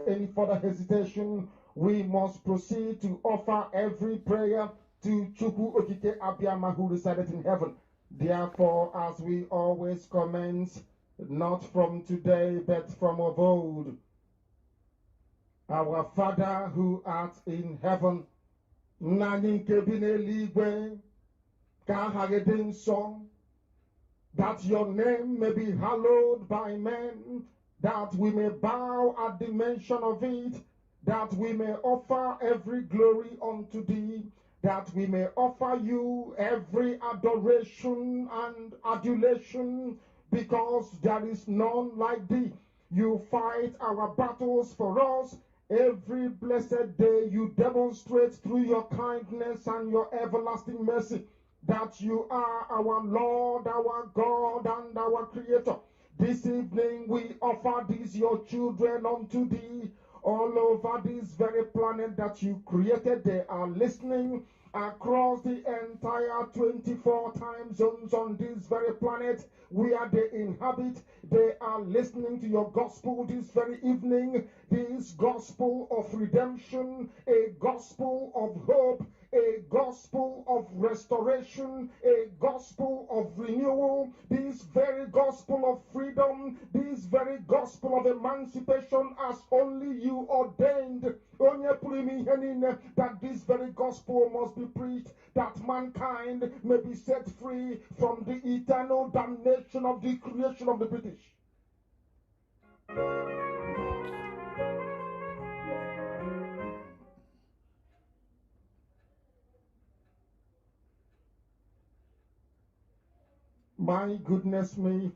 any further hesitation, we must proceed to offer every prayer to Chukwu Okike Abiyama, who resided in heaven. Therefore, as we always commence, not from today, but from of old, our Father who art in heaven, that your name may be hallowed by men, that we may bow at the mention of it, that we may offer every glory unto thee, that we may offer you every adoration and adulation, because there is none like thee. You fight our battles for us. Every blessed day you demonstrate through your kindness and your everlasting mercy that you are our Lord, our God, and our Creator. This evening we offer these your children unto thee. All over this very planet that you created, they are listening across the entire 24 time zones on this very planet where they inhabit. They are listening to your gospel this very evening, this gospel of redemption, a gospel of hope, a gospel of restoration, a gospel of renewal, this very gospel of freedom, this very gospel of emancipation as only you ordained. That this very gospel must be preached, that mankind may be set free from the eternal damnation of the creation of the British. My goodness me,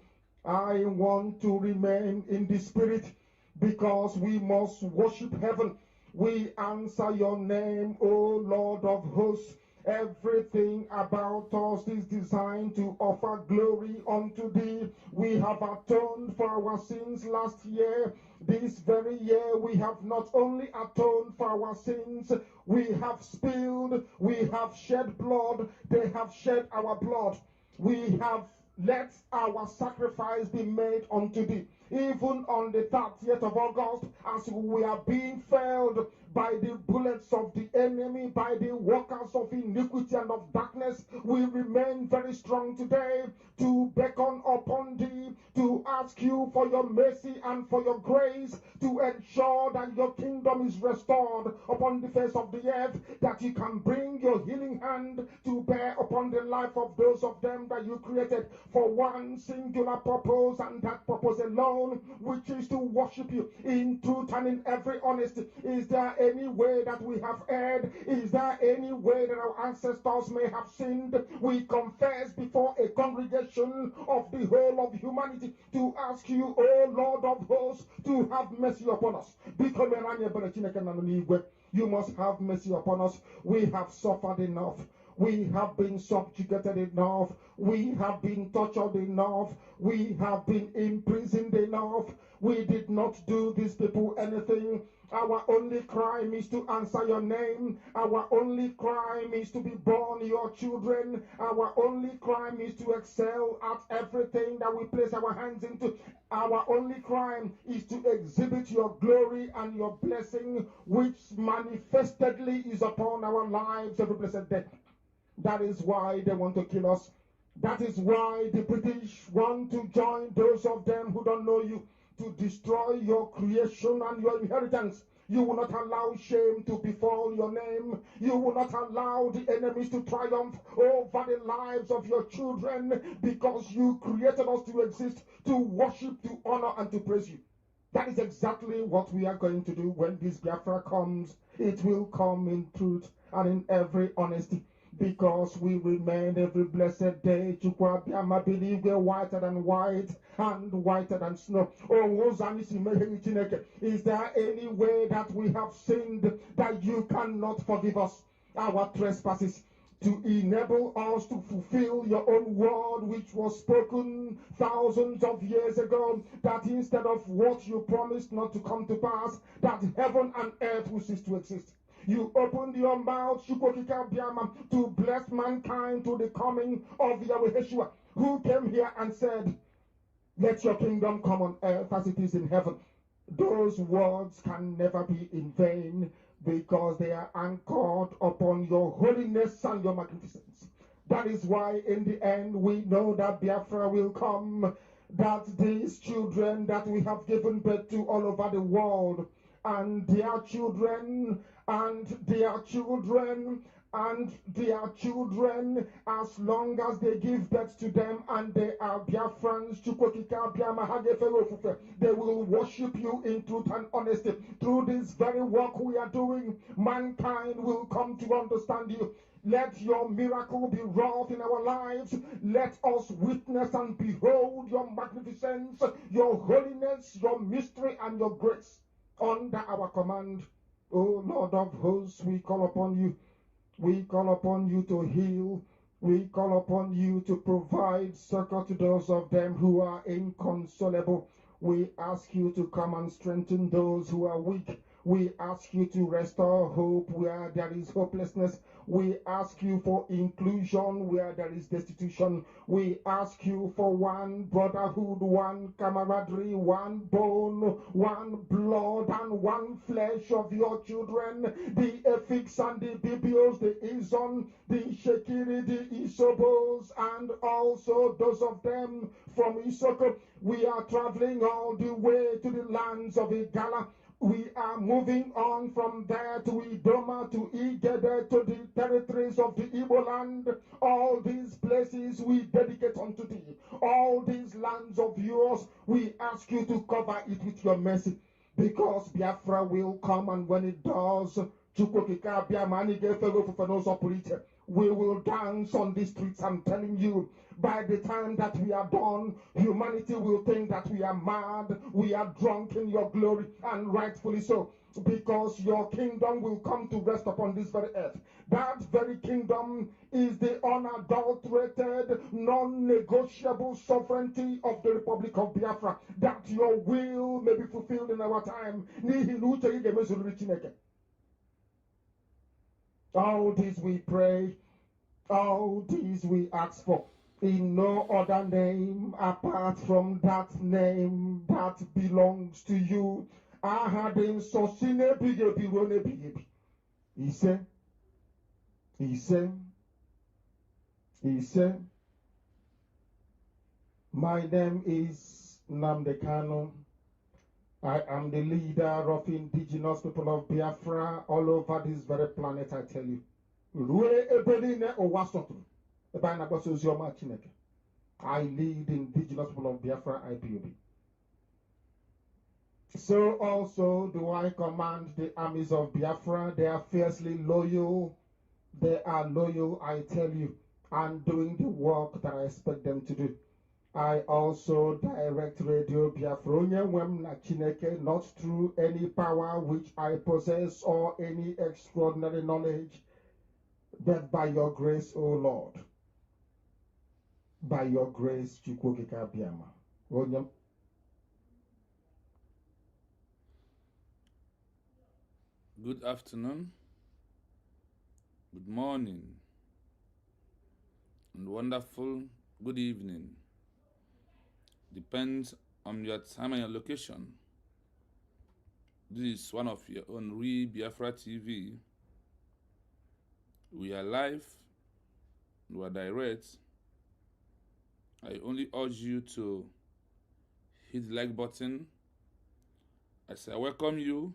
I want to remain in the spirit because we must worship heaven. We answer your name, O Lord of hosts. Everything about us is designed to offer glory unto thee. We have atoned for our sins last year. This very year we have not only atoned for our sins, we have spilled, we have shed blood, they have shed our blood. We have let our sacrifice be made unto thee. Even on the 30th of August, as we are being felled by the bullets of the enemy, by the workers of iniquity and of darkness, we remain very strong today to beckon upon thee, to ask you for your mercy and for your grace, to ensure that your kingdom is restored upon the face of the earth, that you can bring your healing hand to bear upon the life of those of them that you created for one singular purpose, and that purpose alone, which is to worship you in truth and in every honesty. Is there any way that we have erred? Is there any way that our ancestors may have sinned? We confess before a congregation of the whole of humanity to ask you, O Lord of hosts, to have mercy upon us. You must have mercy upon us. We have suffered enough. We have been subjugated enough. We have been tortured enough. We have been imprisoned enough. We did not do these people anything. Our only crime is to answer your name. Our only crime is to be born your children. Our only crime is to excel at everything that we place our hands into. Our only crime is to exhibit your glory and your blessing, which manifestedly is upon our lives every blessed day. That is why they want to kill us. That is why the British want to join those of them who don't know you to destroy your creation and your inheritance. You will not allow shame to befall your name. You will not allow the enemies to triumph over the lives of your children, because you created us to exist, to worship, to honor, and to praise you. That is exactly what we are going to do when this Biafra comes. It will come in truth and in every honesty, because we remain every blessed day whiter than white and whiter than snow. Is there any way that we have sinned that you cannot forgive us our trespasses, to enable us to fulfill your own word, which was spoken thousands of years ago, that instead of what you promised not to come to pass, that heaven and earth will cease to exist? You opened your mouth to bless mankind to the coming of Yahweh Yeshua, who came here and said, let your kingdom come on earth as it is in heaven. Those words can never be in vain because they are anchored upon your holiness and your magnificence. That is why in the end we know that Biafra will come, that these children that we have given birth to all over the world, and their children, and their children, and their children, as long as they give birth to them and they are Biafrans, they will worship you in truth and honesty. Through this very work we are doing, mankind will come to understand you. Let your miracle be wrought in our lives. Let us witness and behold your magnificence, your holiness, your mystery, and your grace under our command. O Lord of hosts, we call upon you. We call upon you to heal. We call upon you to provide succor to those of them who are inconsolable. We ask you to come and strengthen those who are weak. We ask you to restore hope where there is hopelessness. We ask you for inclusion where there is destitution. We ask you for one brotherhood, one camaraderie, one bone, one blood, and one flesh of your children. The Efiks and the Bibios, the Izon, the Shekiri, the Isobos, and also those of them from Isoko. We are traveling all the way to the lands of Igala. We are moving on from there to Idoma, to Igede, to the territories of the Igbo land. All these places we dedicate unto thee. All these lands of yours, we ask you to cover it with your mercy. Because Biafra will come, and when it does, we will dance on the streets. I'm telling you, by the time that we are done, humanity will think that we are mad, we are drunk in your glory, and rightfully so, because your kingdom will come to rest upon this very earth. That very kingdom is the unadulterated, non-negotiable sovereignty of the Republic of Biafra, that your will may be fulfilled in our time. All this we pray, all these we ask for, in no other name apart from that name that belongs to you. He said, my name is Namdekano. I am the leader of indigenous people of Biafra all over this very planet, I tell you. I lead indigenous people of Biafra IPOB. So also do I command the armies of Biafra. They are fiercely loyal. They are loyal, I tell you, and doing the work that I expect them to do. I also direct Radio Biafra, not through any power which I possess or any extraordinary knowledge, but by your grace, O Lord. By your grace, Chukwukika Biama. Good afternoon, good morning, and wonderful good evening. Depends on your time and your location. This is one of your own Real Biafra TV. We are live, we are direct. I only urge you to hit the like button. As I welcome you,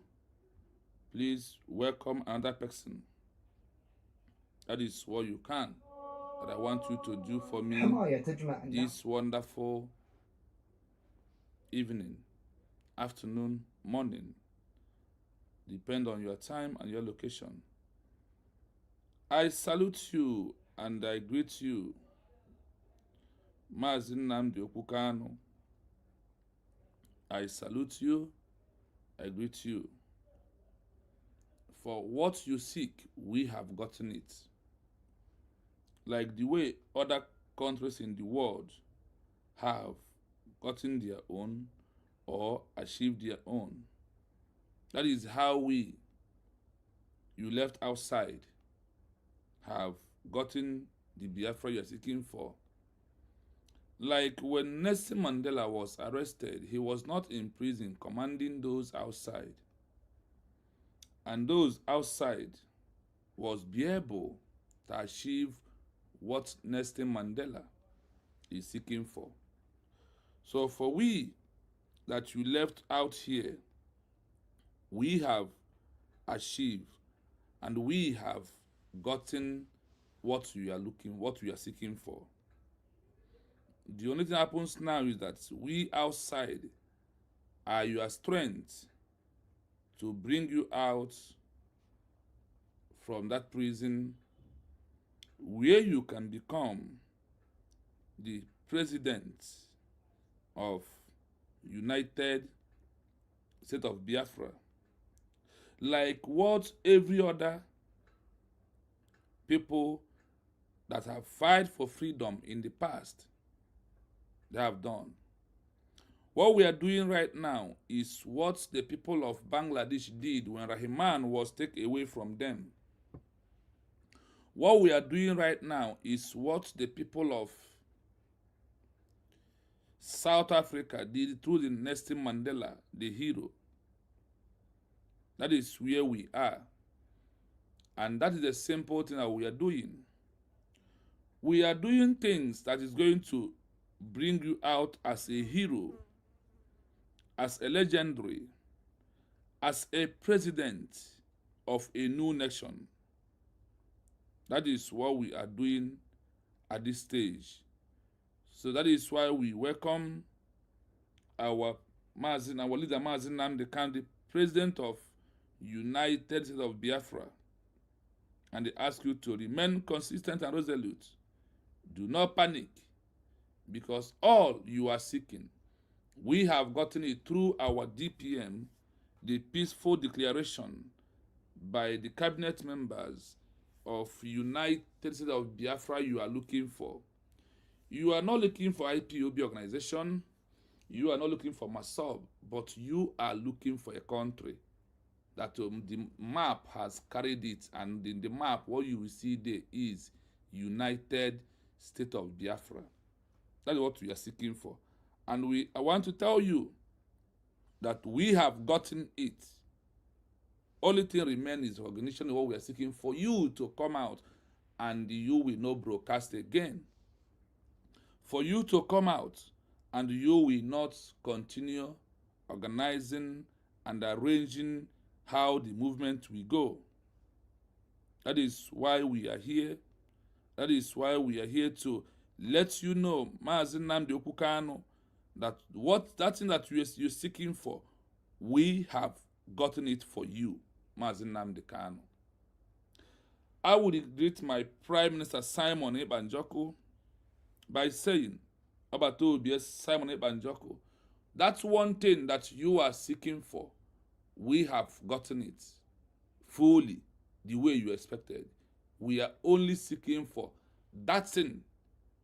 please welcome another person. That is what you can, that I want you to do for me this wonderful evening, afternoon, morning. Depend on your time and your location. I salute you and I greet you, Mazi Nnamdi Okwukanu. I salute you, I greet you. For what you seek, we have gotten it. Like the way other countries in the world have gotten their own or achieved their own. That is how we, you left outside, have gotten the Biafra you are seeking for. Like when Nelson Mandela was arrested, he was not in prison commanding those outside. And those outside was be able to achieve what Nelson Mandela is seeking for. So for we that you left out here, we have achieved and we have gotten what we are seeking for. The only thing that happens now is that we outside are your strength to bring you out from that prison where you can become the president of United States of Biafra, like what every other people that have fought for freedom in the past they have done. What we are doing right now is what the people of Bangladesh did when Rahman was taken away from them. What we are doing right now is what the people of South Africa did through the Nelson Mandela, the hero. That is where we are. And that is the simple thing that we are doing. We are doing things that is going to bring you out as a hero, as a legendary, as a president of a new nation. That is what we are doing at this stage. So that is why we welcome our leader Mazi Nnamdi Kanu, the president of United States of Biafra, and they ask you to remain consistent and resolute. Do not panic, because all you are seeking, we have gotten it through our DPM, the peaceful declaration by the cabinet members of United States of Biafra you are looking for. You are not looking for IPOB organization, you are not looking for MASOB, but you are looking for a country that the map has carried it, and in the map what you will see there is United States of Biafra. That is what we are seeking for. And I want to tell you that we have gotten it. Only thing remains is recognition of what we are seeking for you to come out, and you will not broadcast again. For you to come out and you will not continue organizing and arranging how the movement will go. That is why we are here. That is why we are here to let you know, Mazi Nnamdi Kanu, that that thing that you're seeking for, we have gotten it for you, Mazi Nnamdi Kanu. I would greet my Prime Minister Simon Ebanjoko by saying, Simon Ebanjoko, that's one thing that you are seeking for. We have gotten it fully the way you expected. We are only seeking for that thing.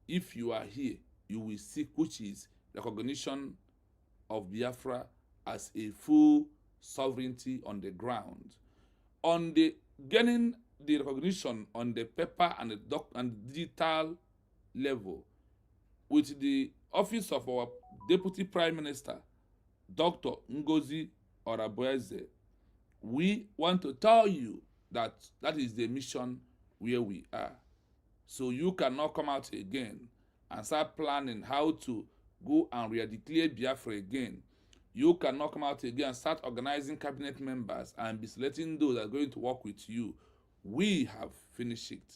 If you are here, you will seek, which is recognition of Biafra as a full sovereignty on the ground. On the getting the recognition on the paper and the digital level, with the office of our Deputy Prime Minister, Dr. Ngozi Orabueze, we want to tell you that that is the mission where we are. So you cannot come out again and start planning how to go and re-declare Biafra again. You cannot come out again and start organizing cabinet members and be selecting those that are going to work with you. We have finished it.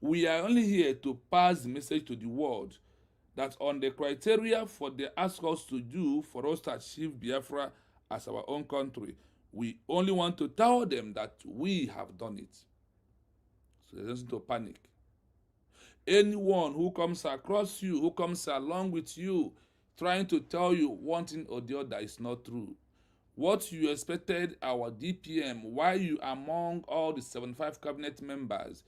We are only here to pass the message to the world that on the criteria for the ask us to do for us to achieve Biafra as our own country, we only want to tell them that we have done it. So there's nothing to panic. Anyone who comes across you, who comes along with you, trying to tell you one thing or the other is not true. What you expected our DPM, while you among all the 75 cabinet members,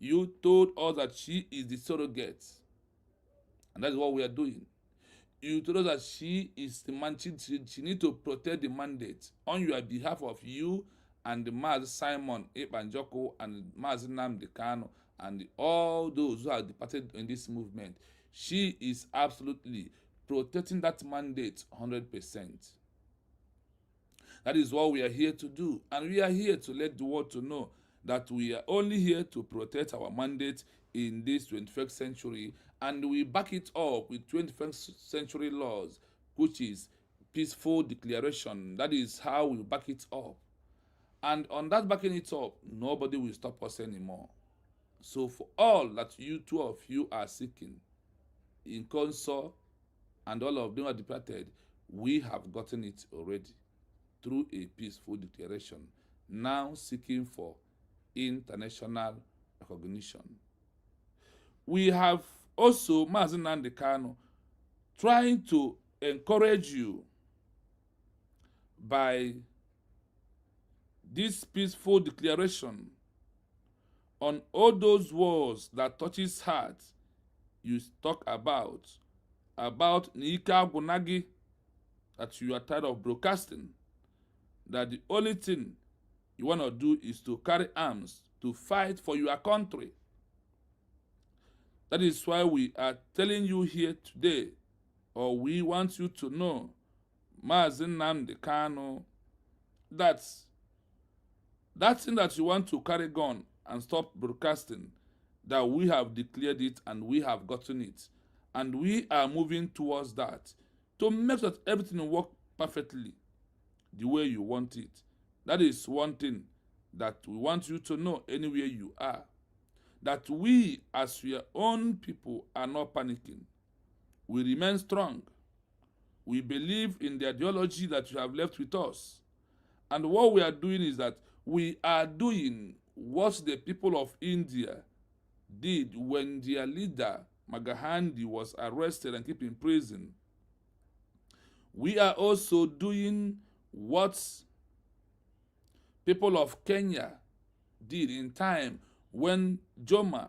you told us that she is the surrogate. And that's what we are doing. You told us that she is the man, she needs to protect the mandate on your behalf of you and the Mazi Simon Ebanjoko and Mazi Nnamdi Kanu and all those who have departed in this movement. She is absolutely protecting that mandate 100%. That is what we are here to do. And we are here to let the world to know that we are only here to protect our mandate in this 21st century. And we back it up with 21st century laws, which is peaceful declaration. That is how we back it up. And on that backing it up, nobody will stop us anymore. So for all that you two of you are seeking in council and all of them are departed, we have gotten it already through a peaceful declaration, now seeking for international recognition. We have also, Mazi Nnamdi Kanu, trying to encourage you by this peaceful declaration on all those words that touch his heart. You talk about Nika Gunagi, that you are tired of broadcasting, that the only thing you want to do is to carry arms to fight for your country. That is why we are telling you here today, or we want you to know, Mazi Nnamdi Kanu, that thing that you want to carry gun and stop broadcasting, that we have declared it and we have gotten it. And we are moving towards that to make sure that everything works perfectly the way you want it. That is one thing that we want you to know anywhere you are. That we, as your own people, are not panicking. We remain strong. We believe in the ideology that you have left with us. And what we are doing is that we are doing what the people of India did when their leader, Magahandi, was arrested and kept in prison. We are also doing what people of Kenya did in time when Jomo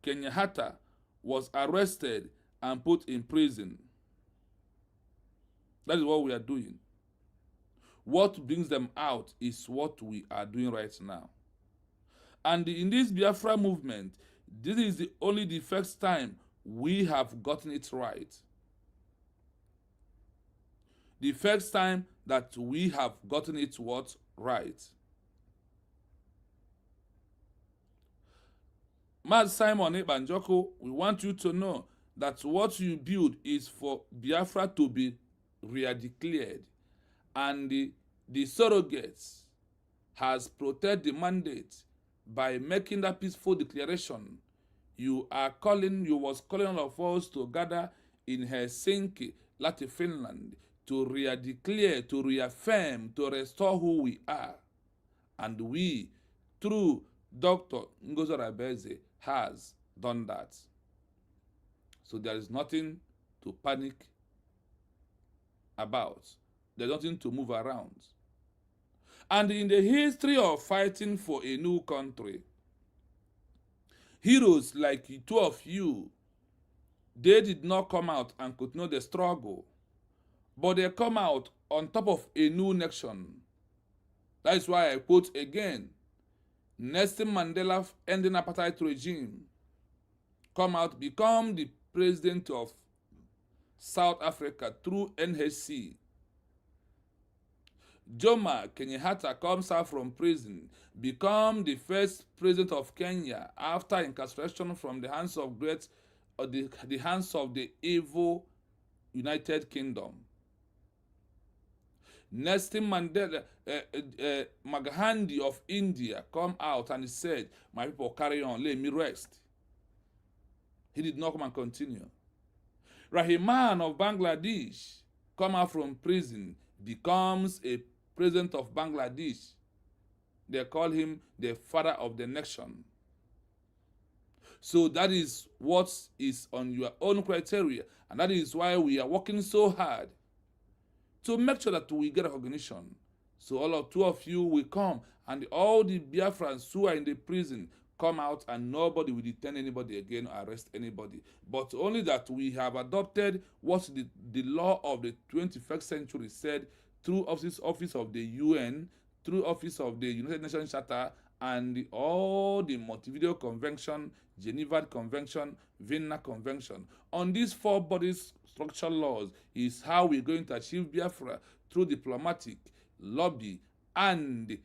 Kenyatta was arrested and put in prison. That is what we are doing. What brings them out is what we are doing right now. And in this Biafra movement, this is the first time we have gotten it right. The first time that we have gotten it right. Mas Simon Ebanjoko, we want you to know that what you build is for Biafra to be re-declared. And the surrogates has protected the mandate by making that peaceful declaration. You was calling all of us to gather in Helsinki, Latin Finland, to re-declare, to reaffirm, to restore who we are. And we, through Dr. Ngozi Orabueze, has done that. So there is nothing to panic about. There's nothing to move around. And in the history of fighting for a new country, heroes like the two of you, they did not come out and continue the struggle, but they come out on top of a new nation. That is why I quote again, Nelson Mandela ending apartheid regime, come out, become the president of South Africa through NHC. Jomo Kenyatta comes out from prison, become the first president of Kenya after incarceration from the hands of the hands of the evil United Kingdom. Nelson Mandela, Magahandi of India come out and he said, my people, carry on, let me rest. He did not come and continue. Rahman of Bangladesh come out from prison, becomes a president of Bangladesh. They call him the father of the nation. So that is what is on your own criteria, and that is why we are working so hard to make sure that we get recognition. So all of two of you will come, and all the Biafrans who are in the prison come out, and nobody will detain anybody again or arrest anybody. But only that we have adopted what the law of the 21st century said through office of the UN, through office of the United Nations Charter, and all the Montevideo Convention, Geneva Convention, Vienna Convention. On these 4 bodies structural laws is how we're going to achieve Biafra through diplomatic, lobby, and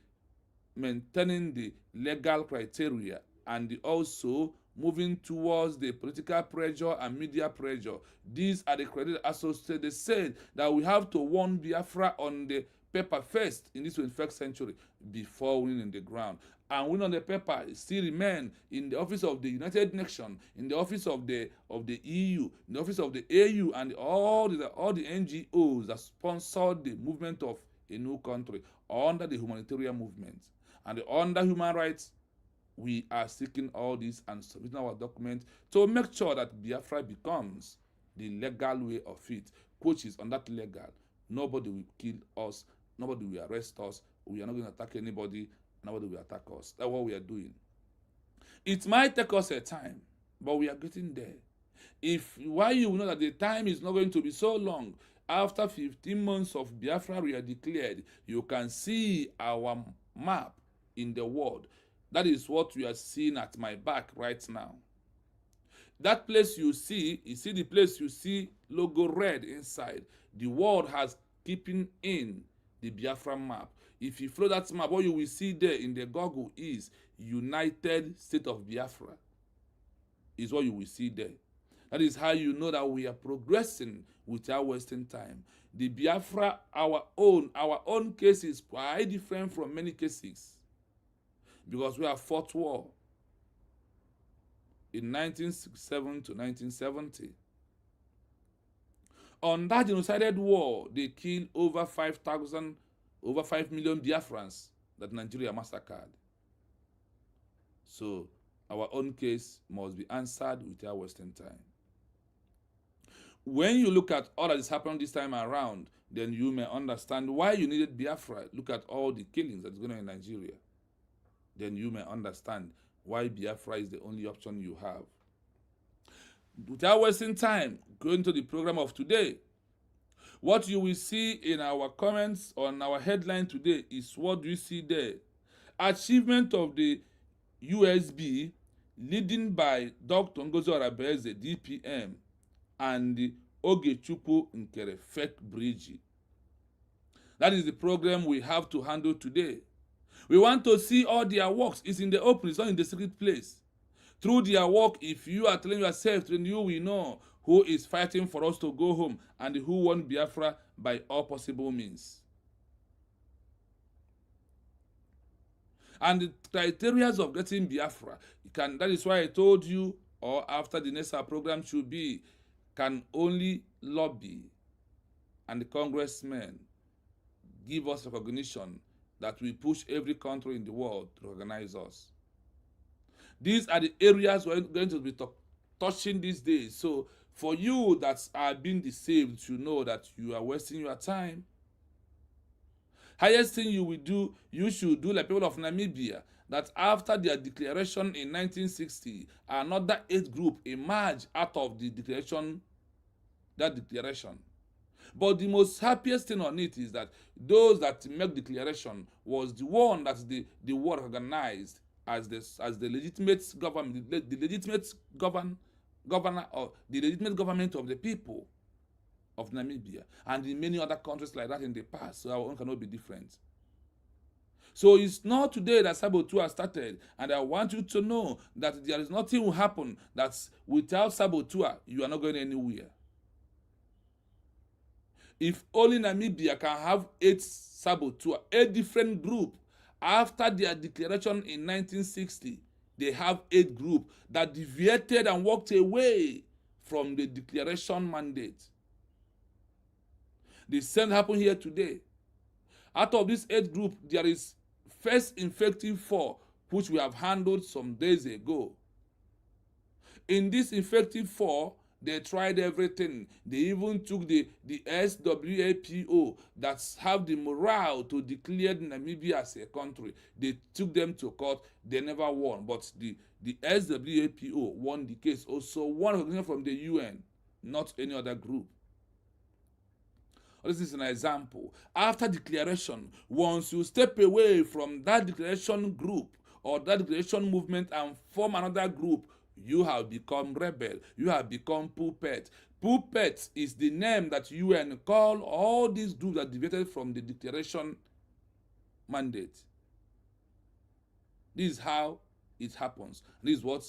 maintaining the legal criteria, and also moving towards the political pressure and media pressure. These are the criteria associated. They said that we have to warn Biafra on the paper first in this 21st century before winning in the ground. And winning on the paper still remain in the office of the United Nations, in the office of the EU, in the office of the AU, and all the NGOs that sponsored the movement of a new country under the humanitarian movement. And under human rights, we are seeking all this and submitting our document to make sure that Biafra becomes the legal way of it, which is on that legal. Nobody will kill us, nobody will arrest us, we are not going to attack anybody, nobody will attack us. That's what we are doing. It might take us a time, but we are getting there. Why you know that the time is not going to be so long. After 15 months of Biafra we are declared, you can see our map in the world. That is what we are seeing at my back right now. That place you see the place you see logo red inside. The world has keeping in the Biafra map. If you follow that map, what you will see there in the Google is United States of Biafra. Is what you will see there. That is how you know that we are progressing without wasting time. The Biafra, our own case is quite different from many cases, because we have fought war in 1967 to 1970. On that genocidal war, they killed over 5 million Biafrans that Nigeria massacred. So our own case must be answered without wasting time. When you look at all that is happening this time around, then you may understand why you needed Biafra. Look at all the killings that's going on in Nigeria. Then you may understand why Biafra is the only option you have. Without wasting time, going to the program of today, what you will see in our comments on our headline today is what you see there. Achievement of the USB, leading by Dr. Ngozi Orabueze, DPM, and the Ogechukwu Nkere, fake Brgie. That is the program we have to handle today. We want to see all their works. It's in the open, it's not in the secret place. Through their work, if you are telling yourself, then you will know who is fighting for us to go home and who won Biafra by all possible means. And the criteria of getting Biafra, that is why I told you, or after the next program should be, can only lobby and the congressmen give us recognition that we push every country in the world to recognize us. These are the areas we're going to be touching these days. So for you that are being deceived, you know that you are wasting your time. Highest thing you will do, you should do like people of Namibia, that after their declaration in 1960, another age group emerged out of the declaration, But the most happiest thing on it is that those that make declaration was the one that the world recognized as the legitimate government, the legitimate governor or the legitimate government of the people of Namibia, and in many other countries like that in the past. So our own cannot be different. So it's not today that Sabotua started, and I want you to know that there is nothing will happen that's without Sabotua, you are not going anywhere. If only Namibia can have 8 Sabotua, 8 different groups, after their declaration in 1960, they have 8 groups that deviated and walked away from the declaration mandate. The same happened here today. Out of this 8 group, there is first infective 4, which we have handled some days ago. In this infective 4, they tried everything. They even took the SWAPO that have the morale to declare Namibia as a country. They took them to court. They never won. But the SWAPO won the case. Also won recognition from the UN, not any other group. This is an example. After declaration, once you step away from that declaration group or that declaration movement and form another group, you have become rebel. You have become puppet. Puppet is the name that UN call all these groups that deviated from the declaration mandate. This is how it happens. This is what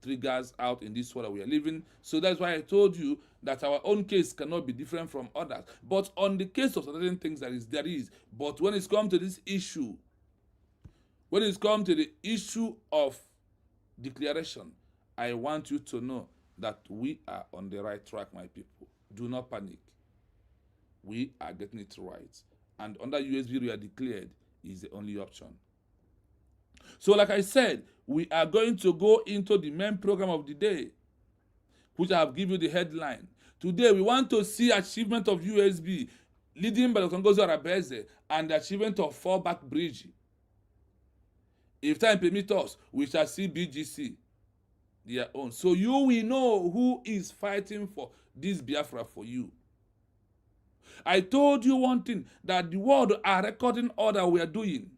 triggers out in this world that we are living. So that's why I told you that our own case cannot be different from others. But on the case of certain things, there is. But when it's come to this issue, when it's come to the issue of declaration, I want you to know that we are on the right track, my people. Do not panic. We are getting it right. And under USB, we are declared is the only option. So like I said, we are going to go into the main program of the day, which I have given you the headline. Today, we want to see achievement of USB, leading by Dr. Ngozi Orabueze, and the achievement of fallback Brgie. If time permits us, we shall see BGC, their own. So you will know who is fighting for this Biafra for you. I told you one thing, that the world are recording all that we are doing.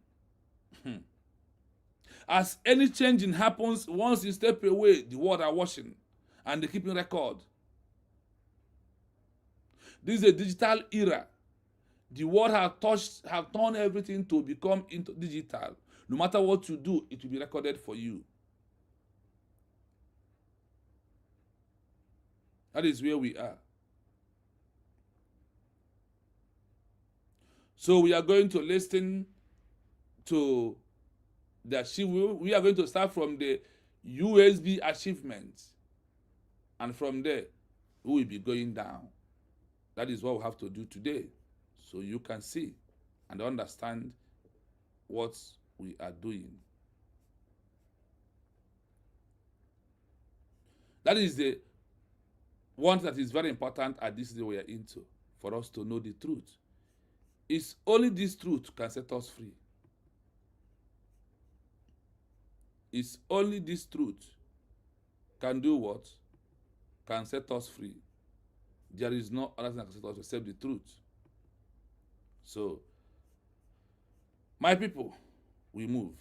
As any changing happens, once you step away, the world are watching and they keep in record. This is a digital era. The world have turned everything to become into digital. No matter what you do, it will be recorded for you. That is where we are. So we are going to listen to the achievement. We are going to start from the USB achievements. And from there, we will be going down. That is what we have to do today. So you can see and understand what we are doing. That is the one that is very important at this day we are into, for us to know the truth. It's only this truth can set us free. It's only this truth can do what? Can set us free. There is no other thing that can set us except the truth. So, my people, we move.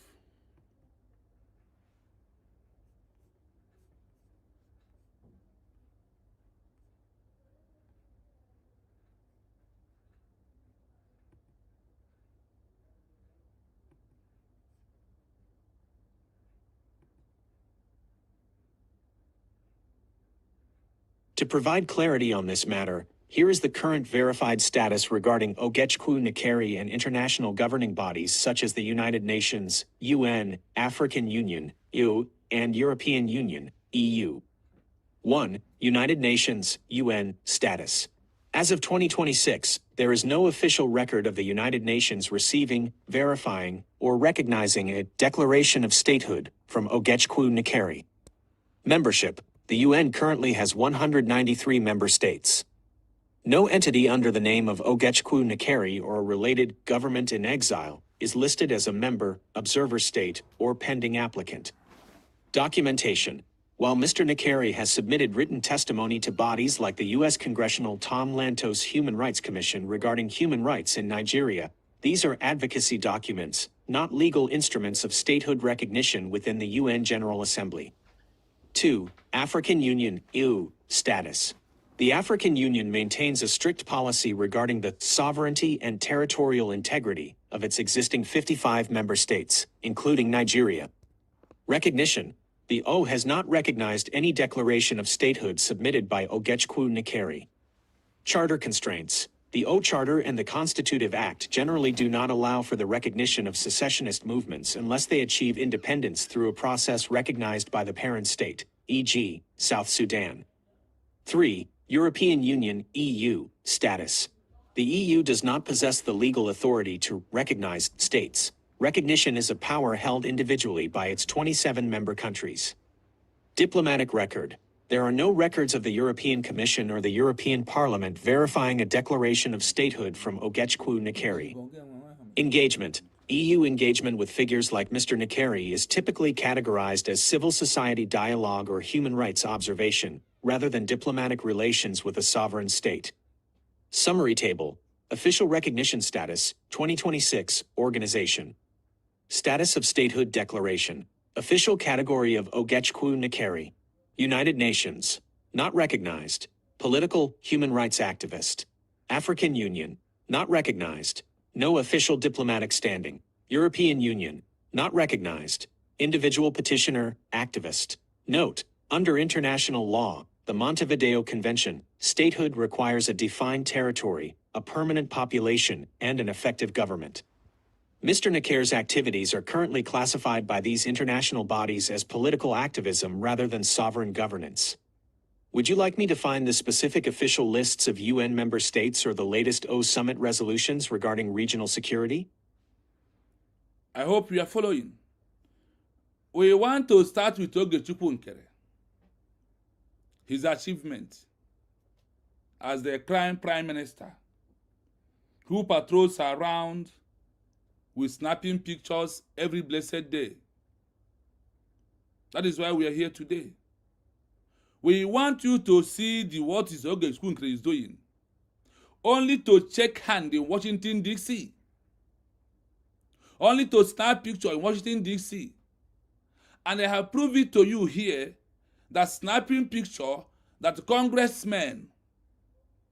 To provide clarity on this matter, here is the current verified status regarding Ogechukwu Nkere and international governing bodies such as the United Nations, UN, African Union, EU, and European Union, EU. 1. United Nations, UN, status. As of 2026, there is no official record of the United Nations receiving, verifying, or recognizing a declaration of statehood from Ogechukwu Nkere. Membership. The UN currently has 193 member states. No entity under the name of Ogechukwu Nkere or a related government in exile is listed as a member, observer state, or pending applicant. Documentation. While Mr. Nkere has submitted written testimony to bodies like the U.S. Congressional Tom Lantos Human Rights Commission regarding human rights in Nigeria, these are advocacy documents, not legal instruments of statehood recognition within the UN General Assembly. 2. African Union, EU, status. The African Union maintains a strict policy regarding the sovereignty and territorial integrity of its existing 55 member states, including Nigeria. Recognition. The O has not recognized any declaration of statehood submitted by Ogechukwu Nkere. Charter constraints. The O Charter and the Constitutive Act generally do not allow for the recognition of secessionist movements unless they achieve independence through a process recognized by the parent state, e.g., South Sudan. 3. European Union, EU, status. The EU does not possess the legal authority to recognize states. Recognition is a power held individually by its 27 member countries. Diplomatic record. There are no records of the European Commission or the European Parliament verifying a declaration of statehood from Ogechukwu Nkere. Engagement. EU engagement with figures like Mr. Nkere is typically categorized as civil society dialogue or human rights observation, rather than diplomatic relations with a sovereign state. Summary table. Official recognition status, 2026, organization. Status of Statehood Declaration. Official category of Ogechukwu Nkere. United Nations. Not recognized. Political, human rights activist. African Union. Not recognized. No official diplomatic standing. European Union. Not recognized. Individual petitioner, activist. Note, under international law, the Montevideo Convention, statehood requires a defined territory, a permanent population, and an effective government. Mr. Nkere's activities are currently classified by these international bodies as political activism rather than sovereign governance. Would you like me to find the specific official lists of UN member states or the latest O Summit resolutions regarding regional security? I hope you are following. We want to start with Ogechukwu Nkere. His achievement as the crime prime minister who patrols around with snapping pictures every blessed day. That is why we are here today. We want you to see what is Ogechukwu Nkere is doing. Only to check hand in Washington, D.C. Only to snap picture in Washington, D.C. And I have proved it to you here that snapping picture that congressmen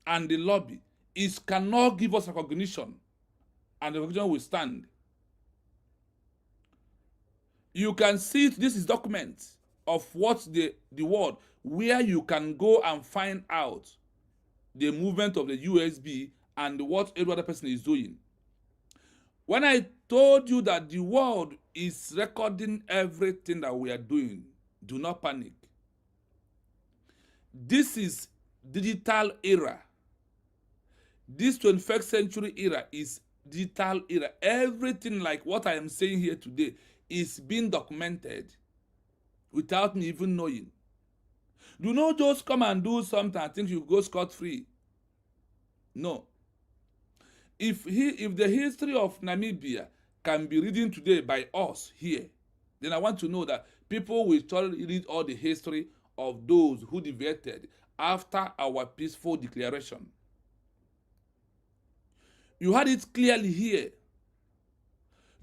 and the lobby cannot give us recognition, and the recognition will stand. You can see it, this is document of what the world, where you can go and find out the movement of the USB and what every other person is doing. When I told you that the world is recording everything that we are doing, do not panic. This is digital era. This 21st century era is digital era. Everything like what I am saying here today is being documented without me even knowing. Do not just come and do something and think you go scot-free. No. If the history of Namibia can be written today by us here, then I want to know that people will thoroughly read all the history of those who deviated after our peaceful declaration. You had it clearly here.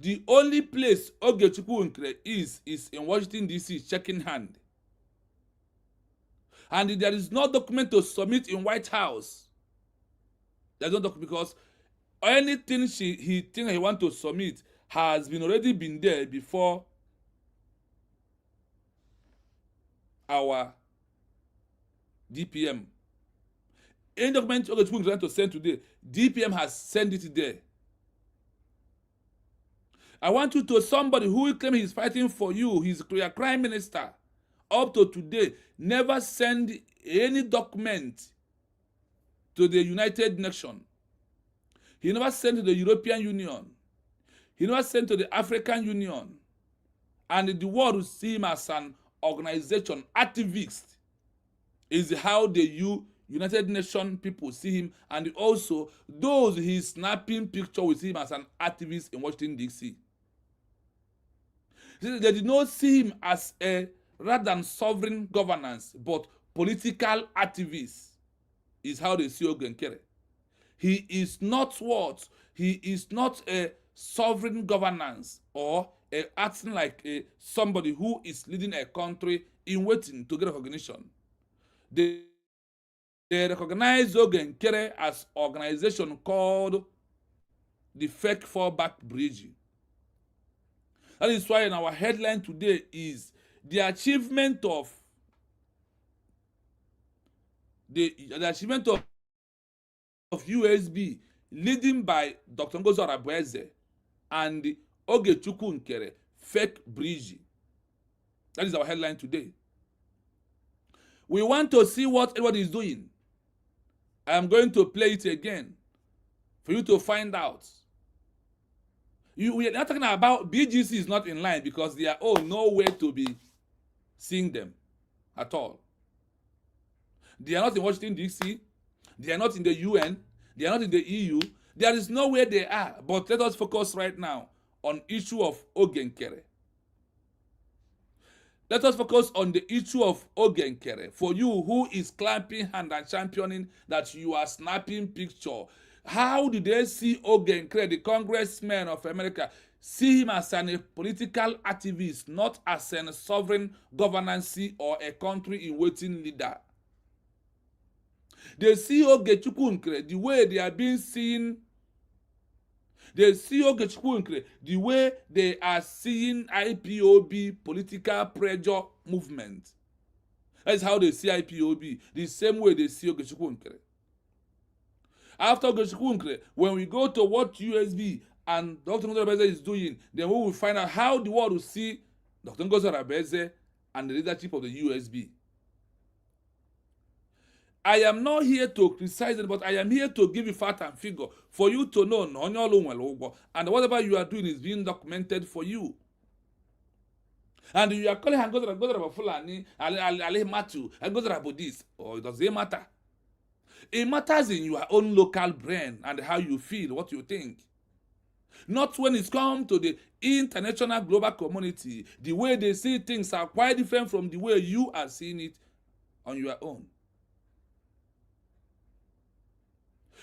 The only place Ogechukwu Nkere is in Washington, D.C., checking hand. And there is no document to submit in White House. There's no document because anything he thinks he wants to submit has already been there before our DPM. Any document Ogechukwu is trying to send today, DPM has sent it there. I want you to somebody who claims he's fighting for you, he's a crime minister, up to today, never send any document to the United Nations. He never sent to the European Union. He never sent to the African Union. And the world will see him as an organization, activist, is how the United Nations people see him, and also those he's snapping picture with him as an activist in Washington, D.C. They did not see him as a rather than sovereign governance, but political activist is how they see Nkere. He is not what? He is not a sovereign governance or acting like somebody who is leading a country in waiting to get recognition. They recognize Nkere as an organization called the Fake Fallback Brgie. That is why in our headline today is the achievement of USB leading by Dr. Ngozi Orabueze and Ogechukwu Nkere, Fake Brgie. That is our headline today. We want to see what everybody is doing. I am going to play it again for you to find out. We are not talking about BGC is not in line because they are nowhere to be seeing them at all. They are not in Washington, D.C. They are not in the UN. They are not in the EU. There is nowhere they are. But let us focus right now on issue of Nkere. Let us focus on the issue of Nkere. For you who is clapping hand and championing that you are snapping picture, how did they see Nkere, the congressman of America, see him as a political activist, not as a sovereign governance or a country in waiting leader. They see Ogechukwu Nkere the way they are being seen. They see Ogechukwu Nkere the way they are seeing IPOB political pressure movement. That's how they see IPOB, the same way they see Ogechukwu Nkere. After Ogechukwu Nkere, when we go to what USB and Dr. Ngozi Orabueze is doing, then we will find out how the world will see Dr. Ngozi Orabueze and the leadership of the USB. I am not here to criticize it, but I am here to give you fact and figure for you to know, and whatever you are doing is being documented for you. And you are calling Ngozi Orabueze Fulani, Ali Matu, Ngozi Orabueze this, or does it matter? It matters in your own local brain and how you feel, what you think. Not when it's come to the international global community. The way they see things are quite different from the way you are seeing it on your own.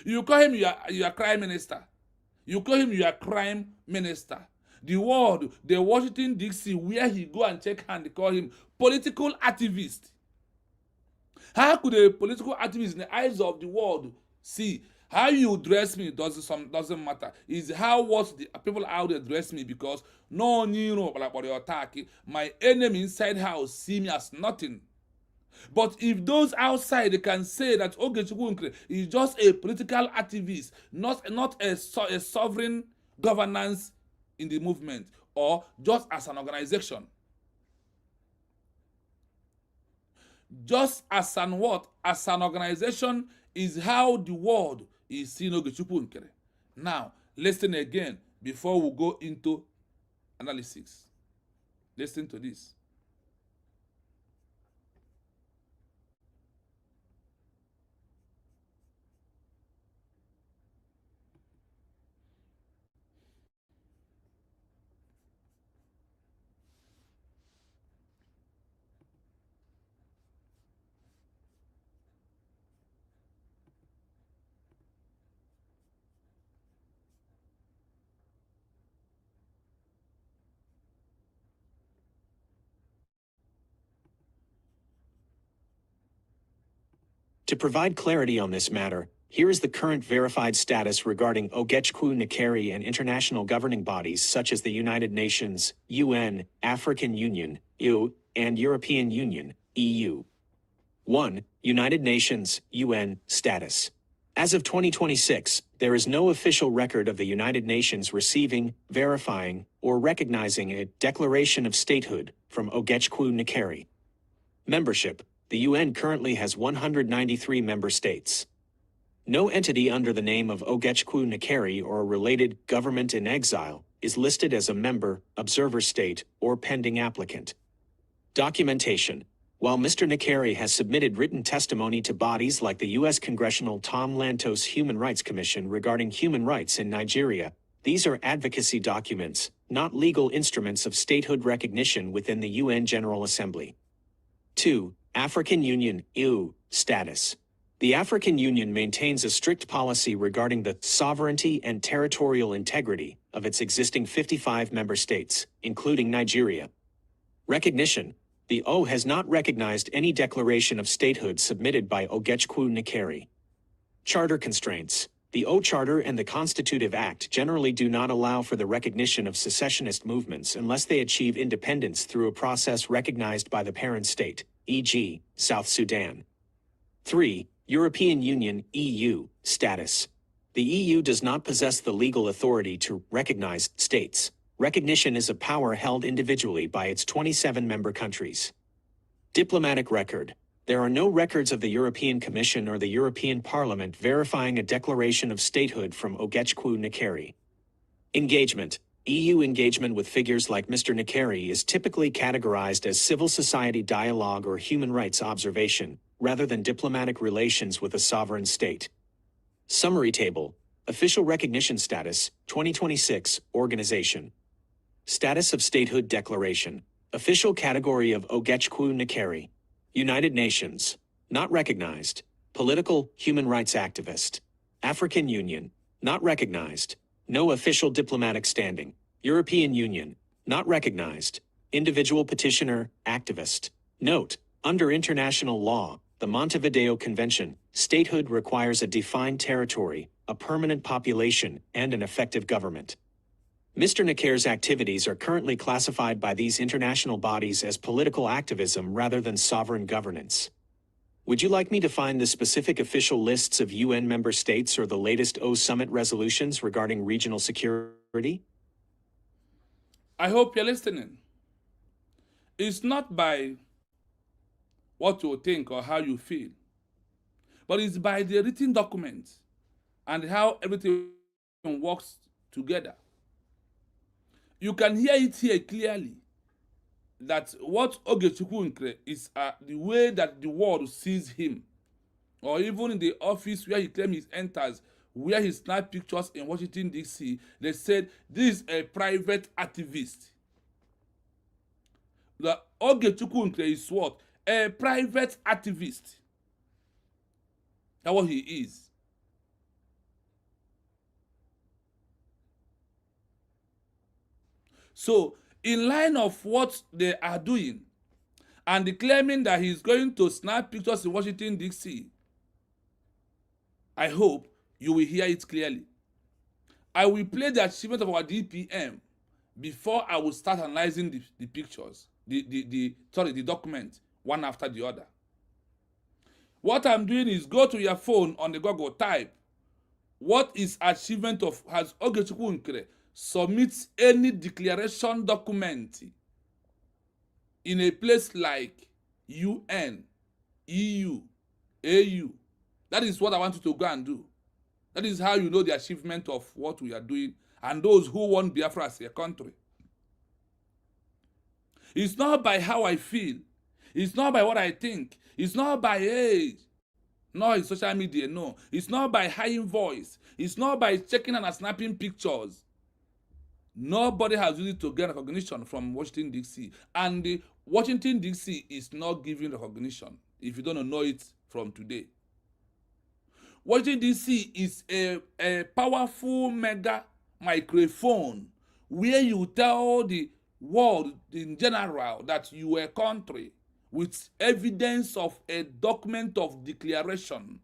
You call him your crime minister. You call him your crime minister. The world, the Washington D.C., where he go and check hand, they call him political activist. How could a political activist in the eyes of the world see how you dress me doesn't matter? Is how what the people out there dress me, because no attack. My enemy inside house see me as nothing. But if those outside they can say that Ogechukwu Nkere is just a political activist, not a sovereign governance in the movement, or just as an organization, just as an what? As an organization is how the world is seeing Ogechukwu Nkere. Now, listen again before we go into analysis. Listen to this. To provide clarity on this matter, here is the current verified status regarding Ogechukwu Nkere and international governing bodies such as the United Nations, UN, African Union, EU, and European Union, EU. 1. United Nations, UN, status. As of 2026, there is no official record of the United Nations receiving, verifying, or recognizing a declaration of statehood from Ogechukwu Nkere. Membership. The UN currently has 193 member states. No entity under the name of Ogechukwu Nkere or a related government in exile is listed as a member, observer state, or pending applicant. Documentation. While Mr. Nkere has submitted written testimony to bodies like the U.S. Congressional Tom Lantos Human Rights Commission regarding human rights in Nigeria, these are advocacy documents, not legal instruments of statehood recognition within the UN General Assembly. 2. African Union, EU, status. The African Union maintains a strict policy regarding the sovereignty and territorial integrity of its existing 55 member states, including Nigeria. Recognition. The O has not recognized any declaration of statehood submitted by Ogechukwu Nkere. Charter constraints. The O Charter and the Constitutive Act generally do not allow for the recognition of secessionist movements unless they achieve independence through a process recognized by the parent state, e.g., South Sudan. 3. European Union, EU, status. The EU does not possess the legal authority to recognize states. Recognition is a power held individually by its 27 member countries. Diplomatic record. There are no records of the European Commission or the European Parliament verifying a declaration of statehood from Ogechukwu Nkere. Engagement. EU engagement with figures like Mr. Nkere is typically categorized as civil society dialogue or human rights observation, rather than diplomatic relations with a sovereign state. Summary table. Official recognition status, 2026, organization. Status of statehood declaration. Official category of Ogechukwu Nkere. United Nations. Not recognized. Political, human rights activist. African Union. Not recognized. No official diplomatic standing. European Union, not recognized. Individual petitioner, activist. Note, under international law, the Montevideo Convention, statehood requires a defined territory, a permanent population, and an effective government. Mr. Nkere's activities are currently classified by these international bodies as political activism rather than sovereign governance. Would you like me to find the specific official lists of UN member states or the latest O Summit resolutions regarding regional security? I hope you're listening. It's not by what you think or how you feel, but it's by the written documents and how everything works together. You can hear it here clearly that what Ogechukwu Nkere is the way that the world sees him, or even in the office where he claims he enters, where he snapped pictures in Washington, D.C., they said this is a private activist. The Ogechukwu Nkere is what? A private activist. That's what he is. So, in line of what they are doing, and claiming that he's going to snap pictures in Washington, D.C., I hope you will hear it clearly. I will play the achievement of our DPM before I will start analyzing the pictures, the document, one after the other. What I'm doing is go to your phone on the Google, type, what is achievement of, has Ogechukwu Nkere submits any declaration document in a place like UN, EU, AU. That is what I want you to go and do. That is how you know the achievement of what we are doing and those who want Biafra as a country. It's not by how I feel. It's not by what I think. It's not by age. No, it's social media, no. It's not by high voice. It's not by checking and snapping pictures. Nobody has used it to get recognition from Washington, D.C. And the Washington, D.C. is not giving recognition, if you don't know it from today. Washington, D.C. is a powerful mega microphone where you tell the world in general that you are a country with evidence of a document of declaration.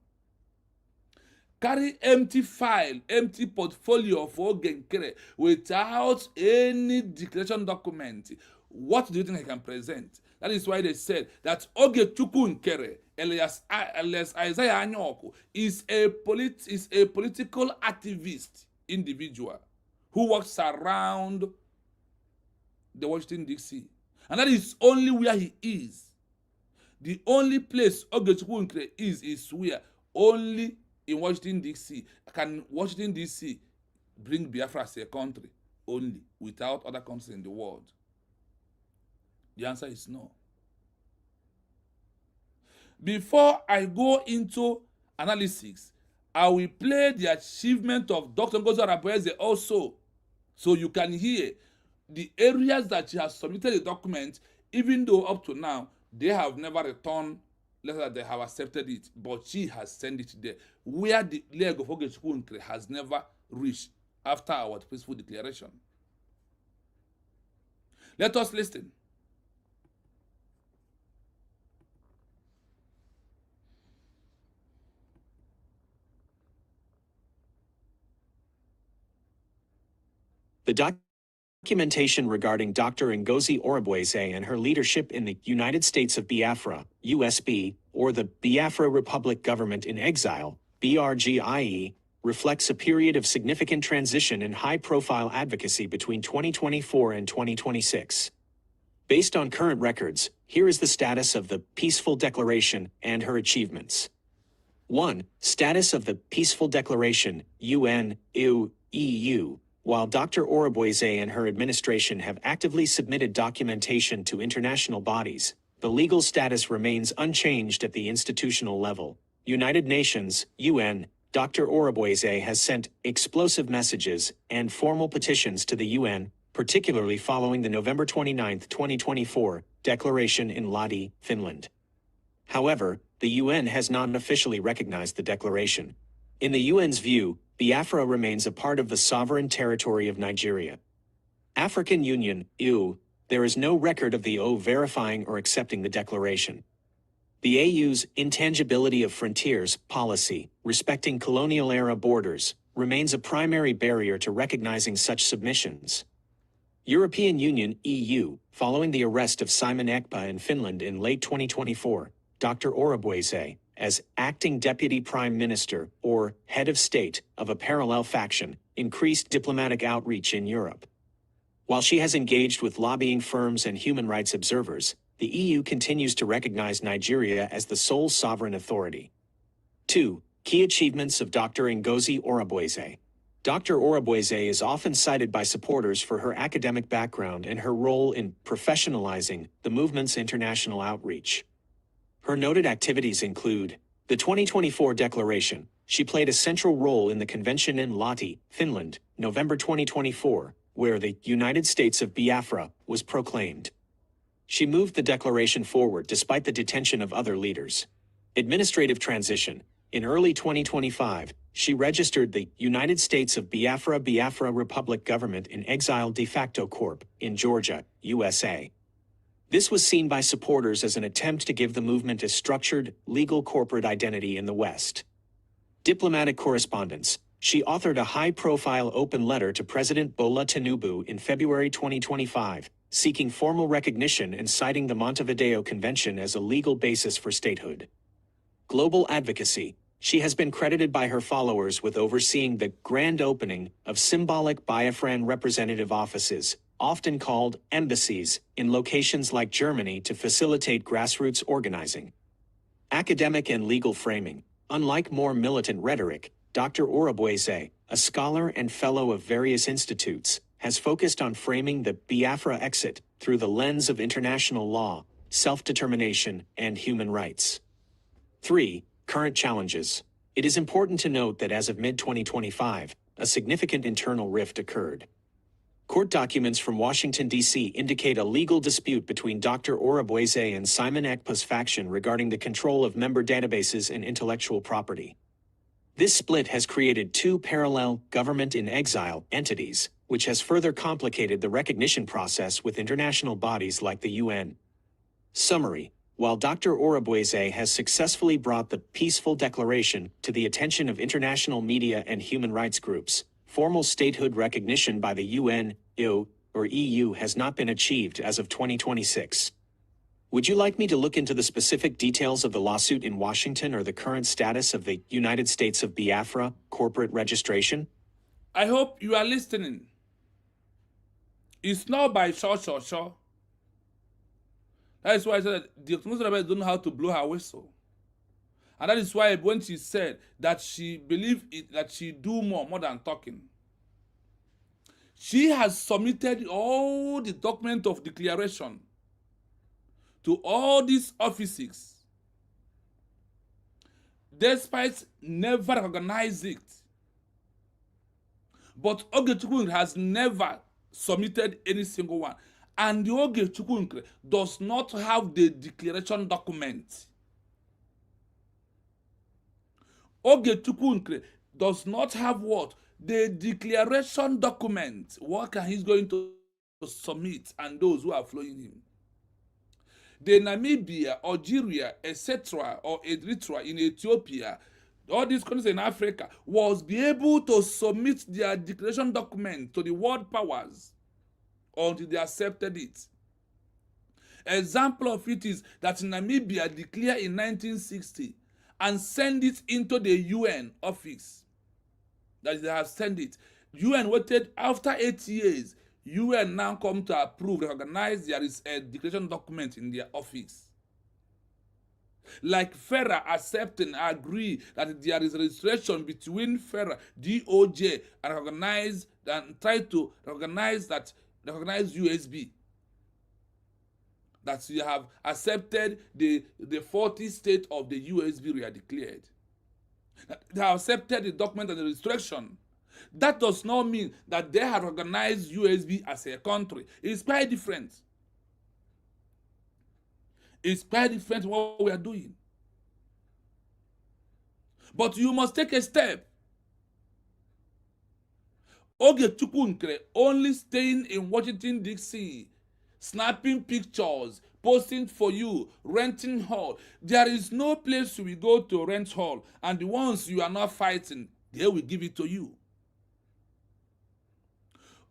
Carry empty file, empty portfolio of Nkere without any declaration document. What do you think I can present? That is why they said that Ogechukwu Nkere, alias Isaiah Anyoko, is a political activist individual who works around the Washington, D.C. And that is only where he is. The only place Ogechukwu Nkere is where? Only in Washington, D.C. Can Washington, D.C. bring Biafra as a country? Only, without other countries in the world? The answer is no. Before I go into analysis, I will play the achievement of Dr. Ngozi Orabueze also, so you can hear the areas that she has submitted the document, even though up to now, they have never returned letter that they have accepted it, but she has sent it there, where the leg of Ogechukwu Nkere has never reached after our peaceful declaration. Let us listen. The documentation regarding Dr. Ngozi Orabueze and her leadership in the United States of Biafra, USB, or the Biafra Republic Government in Exile, BRGIE, reflects a period of significant transition and high-profile advocacy between 2024 and 2026. Based on current records, here is the status of the Peaceful Declaration and her achievements. 1. Status of the Peaceful Declaration, UN, EU. While Dr. Orabueze and her administration have actively submitted documentation to international bodies, the legal status remains unchanged at the institutional level. United Nations, UN, Dr. Orabueze has sent explosive messages and formal petitions to the UN, particularly following the November 29, 2024, declaration in Lahti, Finland. However, the UN has not officially recognized the declaration. In the UN's view, Biafra remains a part of the sovereign territory of Nigeria. African Union, EU, there is no record of the AU verifying or accepting the declaration. The AU's intangibility of frontiers policy, respecting colonial-era borders, remains a primary barrier to recognizing such submissions. European Union, EU, following the arrest of Simon Ekpa in Finland in late 2024, Dr. Orabueze, as acting deputy prime minister or head of state of a parallel faction, increased diplomatic outreach in Europe. While she has engaged with lobbying firms and human rights observers, the EU continues to recognize Nigeria as the sole sovereign authority. 2. Key achievements of Dr. Ngozi Orabueze. Dr. Orabueze is often cited by supporters for her academic background and her role in professionalizing the movement's international outreach. Her noted activities include the 2024 declaration. She played a central role in the convention in Lahti, Finland, November 2024, where the United States of Biafra was proclaimed. She moved the declaration forward despite the detention of other leaders. Administrative transition. In early 2025, she registered the United States of Biafra Republic Government in Exile de facto corp. In Georgia, USA. This was seen by supporters as an attempt to give the movement a structured, legal corporate identity in the West. Diplomatic correspondence. She authored a high-profile open letter to President Bola Tinubu in February 2025, seeking formal recognition and citing the Montevideo Convention as a legal basis for statehood. Global advocacy. She has been credited by her followers with overseeing the grand opening of symbolic Biafran representative offices, often called embassies, in locations like Germany to facilitate grassroots organizing. Academic and legal framing. Unlike more militant rhetoric, Dr. Orabueze, a scholar and fellow of various institutes, has focused on framing the Biafra exit through the lens of international law, self-determination, and human rights. 3. Current challenges. It is important to note that as of mid-2025, a significant internal rift occurred. Court documents from Washington, D.C. indicate a legal dispute between Dr. Orabueze and Simon Ekpa's faction regarding the control of member databases and intellectual property. This split has created two parallel government-in-exile entities, which has further complicated the recognition process with international bodies like the UN. Summary. While Dr. Orabueze has successfully brought the peaceful declaration to the attention of international media and human rights groups, formal statehood recognition by the UN, EU has not been achieved as of 2026. Would you like me to look into the specific details of the lawsuit in Washington or the current status of the United States of Biafra corporate registration? I hope you are listening. It's not by sure. That is why I said that the Ngozi Orabueze don't know how to blow her whistle. And that is why when she said that she believed that she do more than talking. She has submitted all the document of declaration to all these offices, despite never recognize it. But Ogechukwu has never submitted any single one. And the Ogechukwu does not have the declaration document. Ogechukwu does not have what? The declaration document. What can he going to submit and those who are following him? The Namibia, Algeria, etc., or Eritrea in Ethiopia, all these countries in Africa, was be able to submit their declaration document to the world powers until they accepted it. Example of it is that Namibia declared in 1960 and send it into the UN office. That they have sent it. UN waited after 8 years. UN now come to approve, recognize there is a declaration document in their office. Like FERA accepting, agree that there is registration between FERA, DOJ, and recognize and try to recognize USB. That you have accepted the 40 states of the USB we are declared. They have accepted the document and the registration. That does not mean that they have recognized USB as a country. It's quite different. It's quite different what we are doing. But you must take a step. Ogechukwu Nkere only staying in Washington, D.C., snapping pictures, posting for you, renting hall. There is no place we go to rent hall, and the ones you are not fighting, they will give it to you.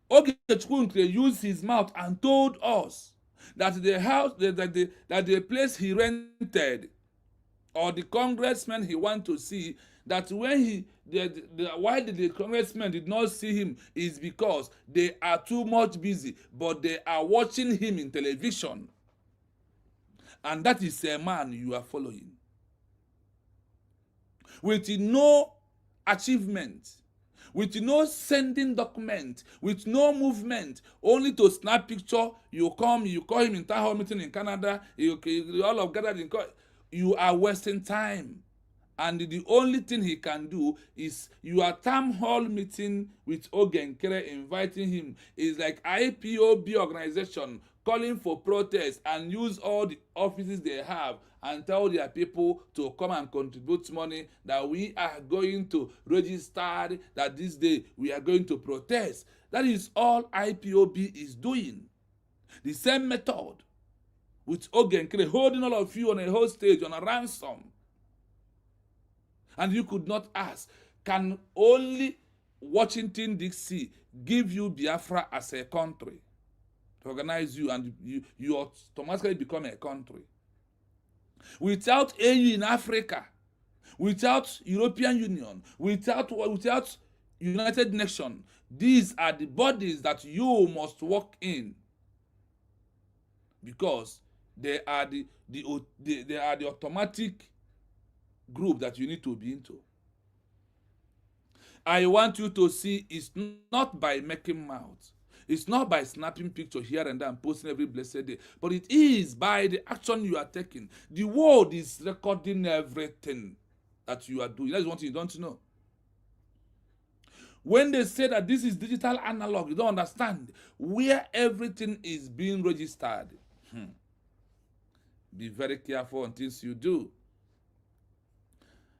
Ogechukwu Nkere used his mouth and told us that the house, that the place he rented, or the congressman he want to see, that when why the congressman did not see him is because they are too much busy, but they are watching him in television. And that is a man you are following. With no achievement, with no sending document, with no movement, only to snap picture, you call him in town hall meeting in Canada, you all of gathered in court. You are wasting time. And the only thing he can do is your town hall meeting with Nkere, inviting him, is like IPOB organization calling for protest and use all the offices they have and tell their people to come and contribute money, that we are going to register, that this day we are going to protest. That is all IPOB is doing. The same method with Nkere holding all of you on a whole stage on a ransom. And you could not ask, can only Washington, D.C. give you Biafra as a country to organize you, and you automatically become a country? Without AU in Africa, without European Union, without United Nations, these are the bodies that you must work in, because they are the automatic group that you need to be into. I want you to see it's not by making mouth. It's not by snapping pictures here and there and posting every blessed day, but it is by the action you are taking. The world is recording everything that you are doing. That's one thing you don't know. When they say that this is digital analog, you don't understand where everything is being registered. Be very careful on things you do.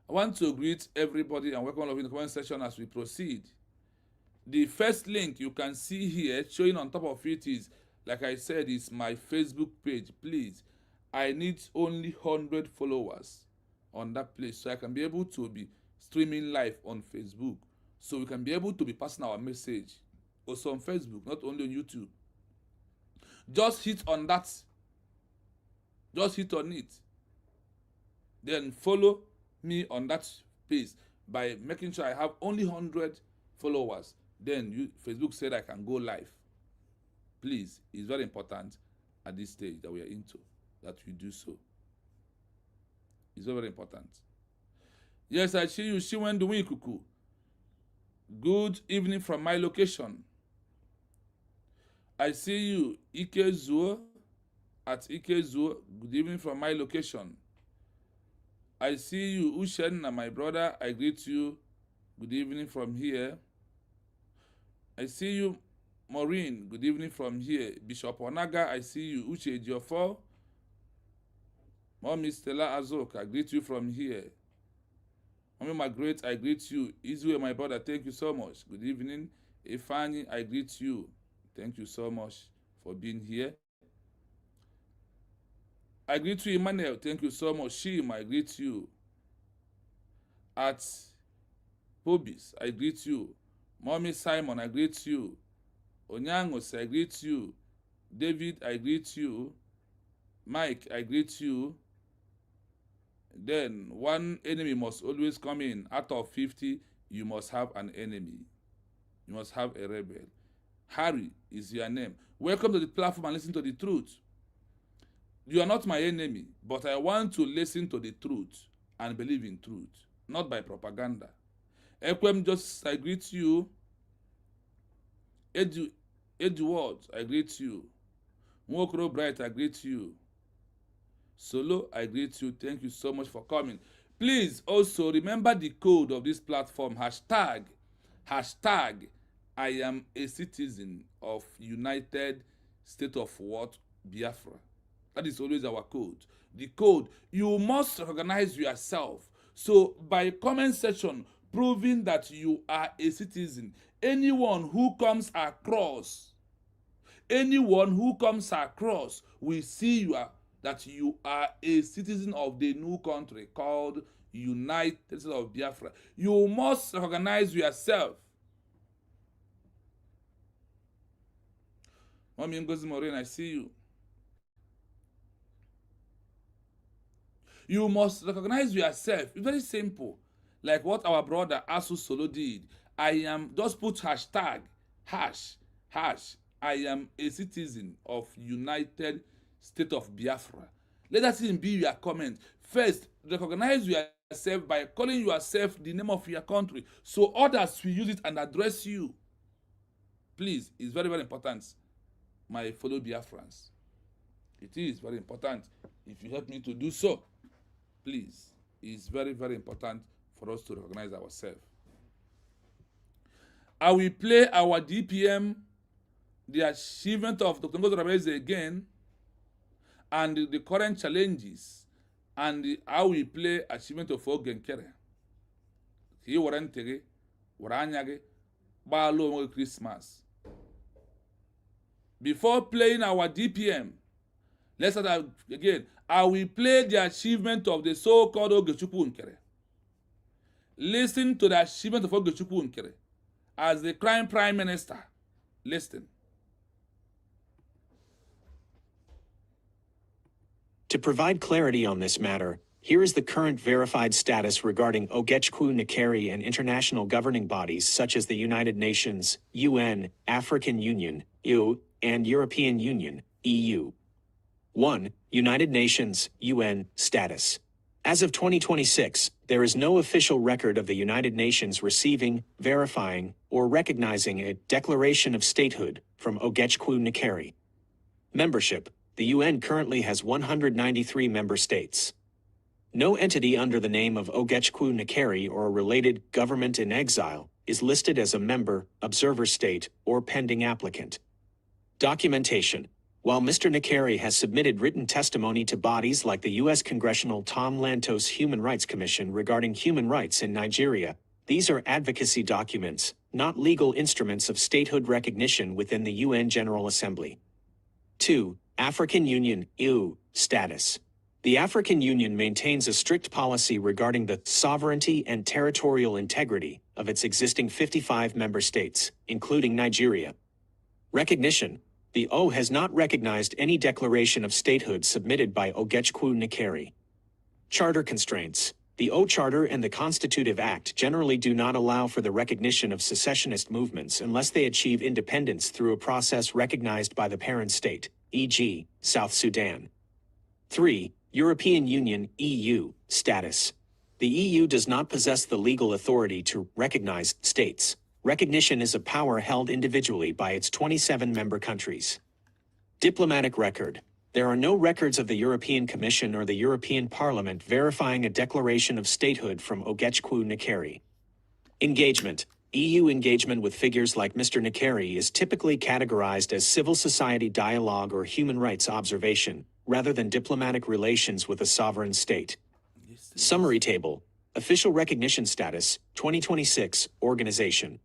I want to greet everybody and welcome all of you in the comment section as we proceed. The first link you can see here, showing on top of it, is, like I said, is my Facebook page. Please, I need only 100 followers on that place so I can be able to be streaming live on Facebook, so we can be able to be passing our message also on Facebook, not only on YouTube. Just hit on that. Just hit on it. Then follow me on that page by making sure I have only 100 followers. Then Facebook said I can go live. Please, it's very important at this stage that we are into that we do so. It's very, very important. Yes, I see you, Shiwendu Kuku. Good evening from my location. I see you, Ike Zuo, at Ike Zuo. Good evening from my location. I see you, Ushen, my brother. I greet you. Good evening from here. I see you, Maureen. Good evening from here. Bishop Onaga, I see you. Uche Jiofo. Mommy Stella Azok, I greet you from here. Mommy Margaret, I greet you. Israel, my brother, thank you so much. Good evening. Ifani, I greet you. Thank you so much for being here. I greet you, Emmanuel. Thank you so much. Shim, I greet you. At Pobis, I greet you. Mommy Simon, I greet you. Onyangos, I greet you. David, I greet you. Mike, I greet you. Then one enemy must always come in. Out of 50, you must have an enemy. You must have a rebel. Harry is your name. Welcome to the platform and listen to the truth. You are not my enemy, but I want to listen to the truth and believe in truth, not by propaganda. Ekwem, just I greet you. Edward, I greet you. Nwokro Bright, I greet you. Solo, I greet you. Thank you so much for coming. Please also remember the code of this platform. Hashtag I am a citizen of United States of what? Biafra. That is always our code. The code, you must recognize yourself. So by comment section, proving that you are a citizen, anyone who comes across will see that you are a citizen of the new country called United States of Biafra. You must recognize yourself. Mommy Ngozi Orabueze, I see you. You must recognize yourself. It's very simple. Like what our brother Asu Solo did. Just put hashtag, hash, I am a citizen of United States of Biafra. Let that thing be your comment. First, recognize yourself by calling yourself the name of your country, so others will use it and address you. Please, it's very, very important, my fellow Biafrans. It is very important. If you help me to do so, please, it's very, very important for us to recognize ourselves. I will play our DPM, the achievement of Dr. Ngozi Orabueze again, and the current challenges, and how we play achievement of Nkere. He warranted waranyage balo Christmas. Before playing our DPM, let's start again. I will play the achievement of the so-called Ogechukwu Nkere. Listen to the achievement of Ogechukwu Nkere as the crime prime minister. Listen. To provide clarity on this matter, here is the current verified status regarding Ogechukwu Nkere and international governing bodies such as the United Nations, UN, African Union, EU, and European Union, EU. 1. United Nations, UN, status. As of 2026, there is no official record of the United Nations receiving, verifying, or recognizing a declaration of statehood from Ogechukwu Nkere. Membership. The UN currently has 193 member states. No entity under the name of Ogechukwu Nkere or a related government in exile is listed as a member, observer state, or pending applicant. Documentation. While Mr. Nkere has submitted written testimony to bodies like the U.S. Congressional Tom Lantos Human Rights Commission regarding human rights in Nigeria, these are advocacy documents, not legal instruments of statehood recognition within the UN General Assembly. 2. African Union, EU, status. The African Union maintains a strict policy regarding the sovereignty and territorial integrity of its existing 55 member states, including Nigeria. Recognition. The O has not recognized any declaration of statehood submitted by Ogechukwu Nkere. Charter constraints. The O Charter and the Constitutive Act generally do not allow for the recognition of secessionist movements unless they achieve independence through a process recognized by the parent state, e.g., South Sudan. 3. European Union, EU, status. The EU does not possess the legal authority to recognize states. Recognition is a power held individually by its 27 member countries. Diplomatic record. There are no records of the European Commission or the European Parliament verifying a declaration of statehood from Ogechukwu Nkere. Engagement. EU engagement with figures like Mr. Nkere is typically categorized as civil society dialogue or human rights observation, rather than diplomatic relations with a sovereign state. Summary table. Official recognition status, 2026, organization.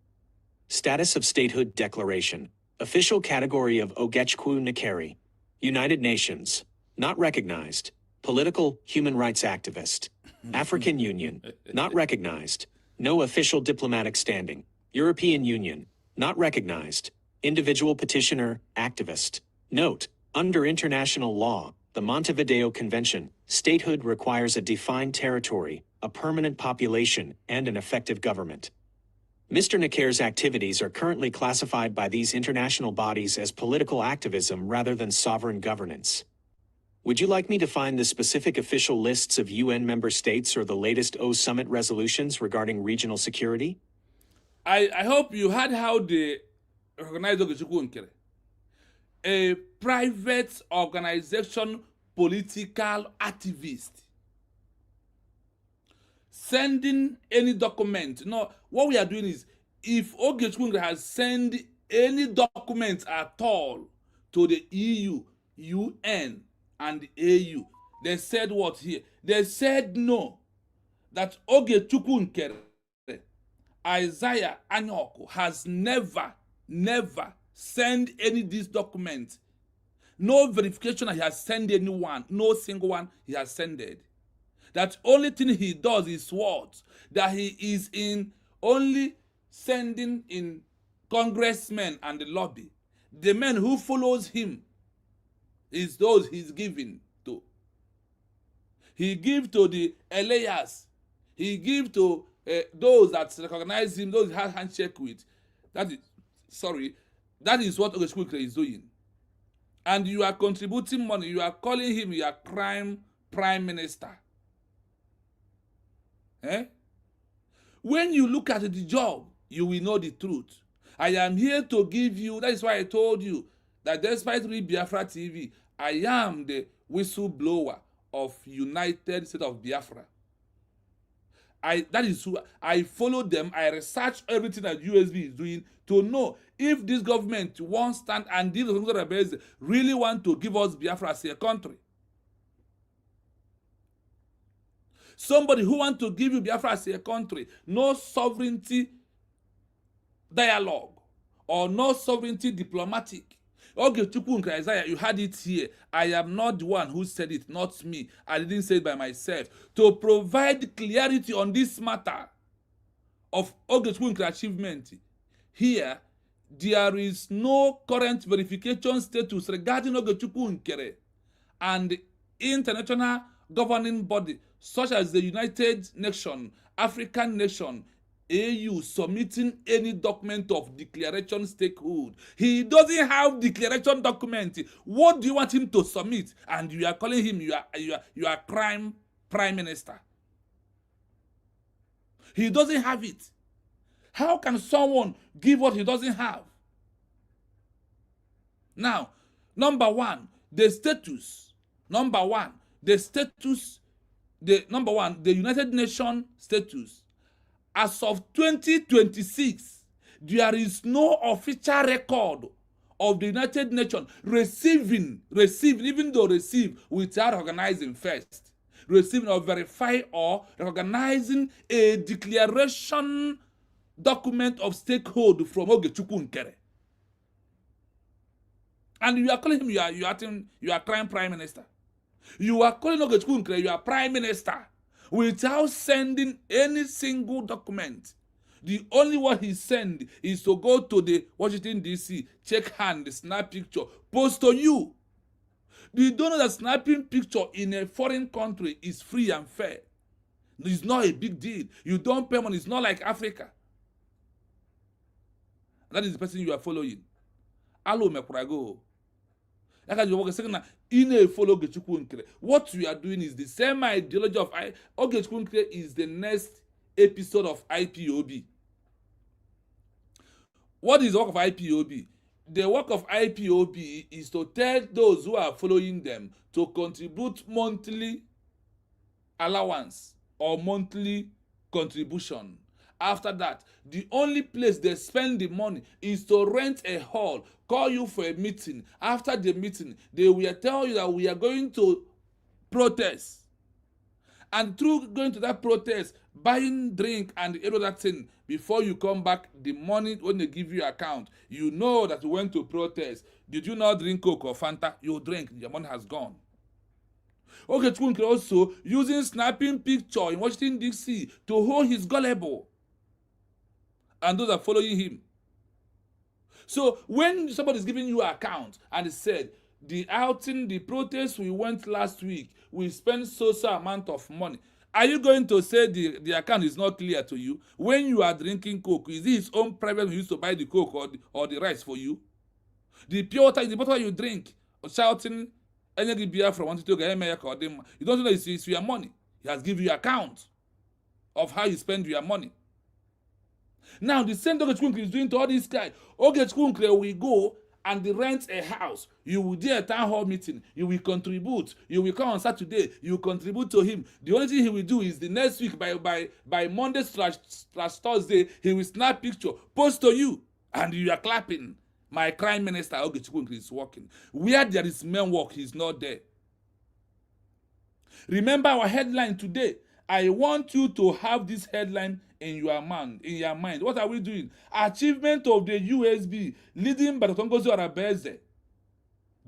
Status of statehood declaration. Official category of Ogechukwu Nkere. United Nations. Not recognized. Political, human rights activist. African Union. Not recognized. No official diplomatic standing. European Union. Not recognized. Individual petitioner, activist. Note, under international law, the Montevideo Convention, statehood requires a defined territory, a permanent population, and an effective government. Mr. Nkere's activities are currently classified by these international bodies as political activism rather than sovereign governance. Would you like me to find the specific official lists of UN member states or the latest O Summit resolutions regarding regional security? I hope you heard how they recognize Ogechukwu Nkere. A private organization, political activist. Sending any document. No, what we are doing is, if Ogechukwu Nkere has sent any document at all to the EU, UN, and the AU, they said what here? They said no. That Ogechukwu Nkere Isaiah Anyoko has never sent any of these documents. No verification that he has sent anyone, no single one he has sent. That only thing he does is what? That he is in only sending in congressmen and the lobby. The men who follows him is those he's giving to. He give to the Elias. He give to those that recognize him, those he has handshake with. That is what Ogechukwu is doing. And you are contributing money. You are calling him your crime prime minister. When you look at the job, you will know the truth. I am here to give you, that is why I told you that despite Biafra TV, I am the whistleblower of United States of Biafra. That is who I follow them. I research everything that USB is doing to know if this government won't stand and these Ngozi Orabueze really want to give us Biafra as a country. Somebody who wants to give you Biafra as a country, no sovereignty dialogue or no sovereignty diplomatic. Ogechukwu Nkere Isaiah, you had it here. I am not the one who said it, not me. I didn't say it by myself. To provide clarity on this matter of Ogechukwu Nkere achievement, here, there is no current verification status regarding Ogechukwu Nkere and international governing body such as the United Nations, African Nation, AU submitting any document of declaration stakehood. He doesn't have declaration document. What do you want him to submit? And you are calling him you are crime prime minister. He doesn't have it. How can someone give what he doesn't have? Now, number one, the United Nations status. As of 2026, there is no official record of the United Nations receiving, even though receive without organizing first, receiving or verify or recognizing a declaration document of stakeholder from Ogechukwu Nkere. And you are calling him, you are crime prime minister. You are calling Ogechukwu Nkere, you are prime minister, without sending any single document. The only one he send is to go to the Washington DC, check hand, snap picture, post to you. You don't know that snapping picture in a foreign country is free and fair. It's not a big deal. You don't pay money. It's not like Africa. That is the person you are following. Alo mekurago. Follow Ogechukwu Nkere. What we are doing is the same ideology of Ogechukwu Nkere is the next episode of IPOB. What is the work of IPOB? The work of IPOB is to tell those who are following them to contribute monthly allowance or monthly contribution. After that, the only place they spend the money is to rent a hall, call you for a meeting. After the meeting, they will tell you that we are going to protest. And through going to that protest, buying drink and every other thing, before you come back, the money, when they give you account, you know that you went to protest. Did you not drink Coke or Fanta? You drink, your money has gone. Ogechukwu Nkere also using snapping picture in Washington DC to hold his gullible. And those are following him. So when somebody is giving you an account and said, the outing, the protest we went last week, we spent so amount of money. Are you going to say the account is not clear to you? When you are drinking Coke, is it his own private who used to buy the Coke or the rice for you? The pure water is the water you drink. Or shouting, any Biafra wanted to get you don't know it's your money. He has given you account of how you spend your money. Now, the same Ogechukwu Nkere is doing to all these guys. Ogechukwu Nkere will go and rent a house. You will do a town hall meeting. You will contribute. You will come on Saturday. You will contribute to him. The only thing he will do is the next week, by Monday / Thursday, he will snap picture, post to you, and you are clapping. My crime minister, Ogechukwu Nkere, is working. Where there is men work, he's not there. Remember our headline today. I want you to have this headline in your mind. What are we doing? Achievement of the USB, leading by Dr. Ngozi Orabueze,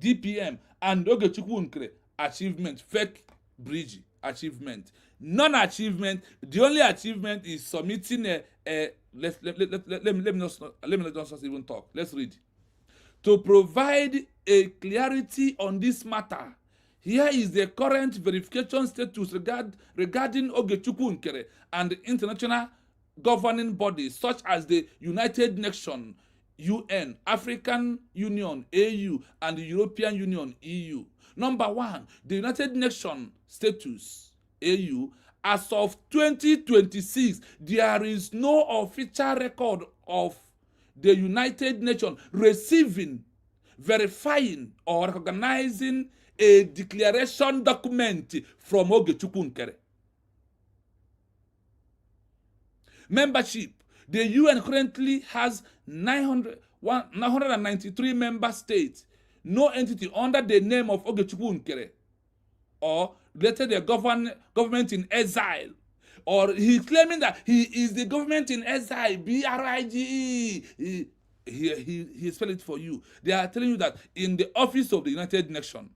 DPM, and Ogechukwu Nkere. Achievement. Fake Brgie. Achievement. Non-achievement. The only achievement is submitting let me not even talk. Let's read. To provide a clarity on this matter, here is the current verification status regarding Ogechukwu Nkere and international governing bodies such as the United Nations, UN, African Union, AU, and the European Union, EU. Number 1, the United Nations status, AU. As of 2026, there is no official record of the United Nations receiving, verifying, or recognizing a declaration document from Ogechukwu Nkere. Membership. The UN currently has 993 member states. No entity under the name of Ogechukwu Nkere or related the government in exile, or he's claiming that he is the government in exile, Brgie. He spelled it for you. They are telling you that in the office of the United Nations,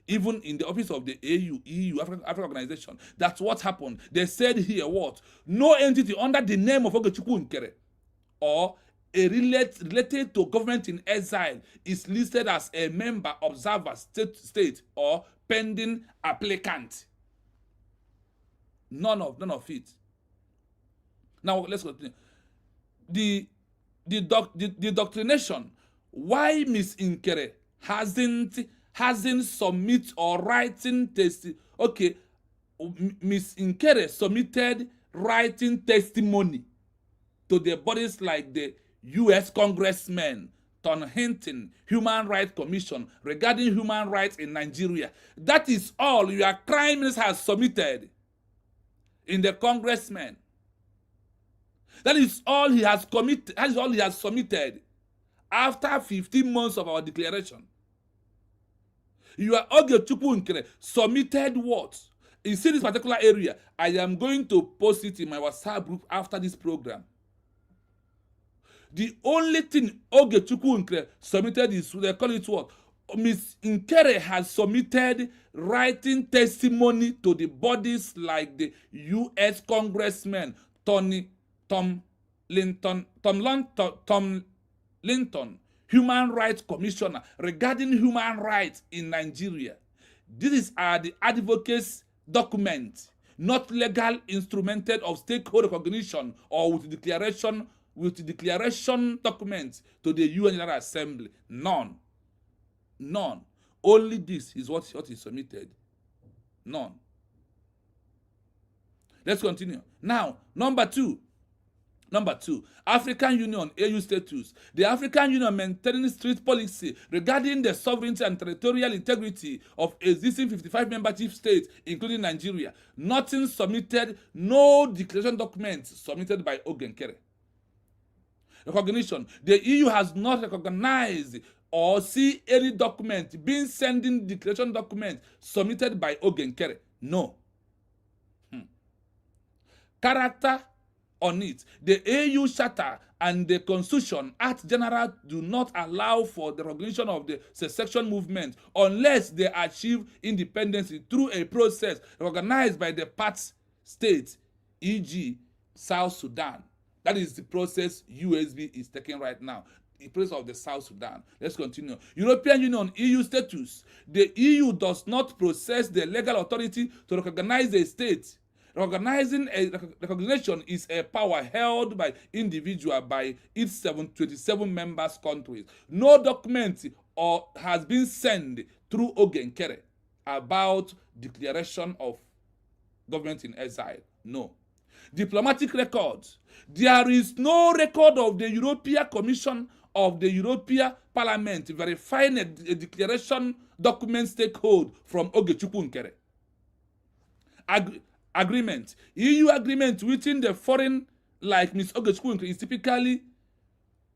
even in the office of the AU, EU, African Organization, that's what happened. They said here what? No entity under the name of Ogechukwu Nkere or a related to government in exile is listed as a member, observer, state or pending applicant. None of it. Now let's continue. The doctrination. Why Miss Nkere hasn't submit or writing testimony. Okay, Miss Nkere submitted writing testimony to the bodies like the U.S. Congressman Tom Hinton, Human Rights Commission regarding human rights in Nigeria. That is all your crimes has submitted in the congressman. That is all he has committed. That is all he has submitted after 15 months of our declaration. Your Ogechukwu Nkere submitted what? You see this particular area. I am going to post it in my WhatsApp group after this program. The only thing Ogechukwu Nkere submitted is, they call it what? Miss Nkere has submitted writing testimony to the bodies like the U.S. Congressman Tom Linton, Human Rights Commissioner regarding human rights in Nigeria. These are the advocacy documents, not legal instrumented of stakeholder recognition or with declaration documents to the UN General Assembly. None. Only this is what is submitted. None. Let's continue. Now, number two, African Union AU status. The African Union maintaining strict policy regarding the sovereignty and territorial integrity of existing 55 membership states, including Nigeria. Nothing submitted, no declaration documents submitted by Nkere. Recognition. The EU has not recognized or see any document being sending declaration document submitted by Nkere. No. Character on it. The AU Charter and the Constitution Act General do not allow for the recognition of the secession movement unless they achieve independence through a process recognized by the part states, e.g. South Sudan. That is the process USB is taking right now. In place of the South Sudan. Let's continue. European Union EU status. The EU does not possess the legal authority to recognize a state. Recognizing a recognition is a power held by individual by its 27 members countries. No document or has been sent through Nkere about declaration of government in exile. No. Diplomatic records. There is no record of the European Commission of the European Parliament verifying a declaration document stakehold from Ogechukwu Nkere. Agreement. EU agreement within the foreign, like Ms. Ogechukwu Nkere, is typically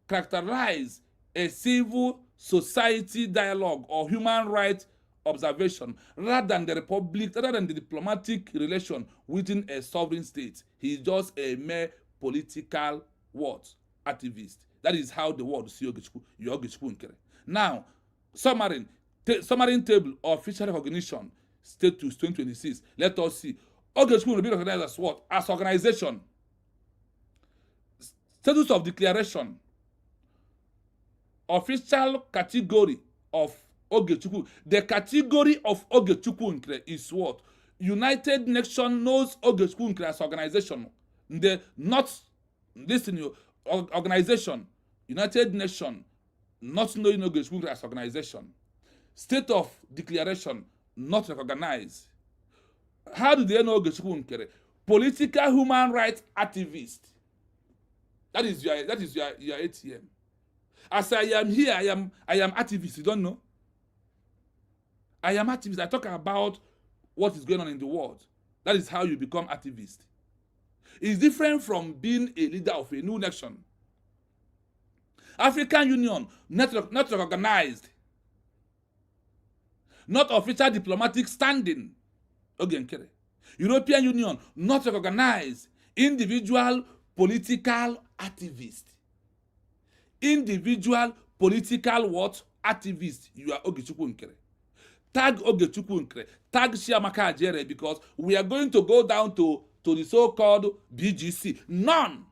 characterized a civil society dialogue or human rights observation rather than the republic, rather than the diplomatic relation within a sovereign state. He's just a mere political what? Activist. That is how the world see Ogechukwu, Ogechukwu Nkere. Now, submarine table of official recognition, status 2026. Let us see. Ogechukwu will be recognized as what? As organization. Status of declaration. Official category of Ogechukwu. The category of Ogechukwu Nkere is what? United Nations knows Ogechukwu Nkere as organization. The not listen you organization. United Nations not knowing Ogechukwu Nkere as organization. State of declaration not recognized. How do they know Ogechukwu Nkere? Political human rights activist. That is your ATM. As I am here, I am activist. You don't know? I am activist. I talk about what is going on in the world. That is how you become activist. It's different from being a leader of a new nation. African Union, not recognized. Not official diplomatic standing. Nkere. European Union, not recognized. Individual political activist. Individual political what? Activist. You are Ogechukwu Nkere. Tag Ogechukwu Nkere. Tag Chiamaka Ajere, because we are going to go down to the so-called BGC. None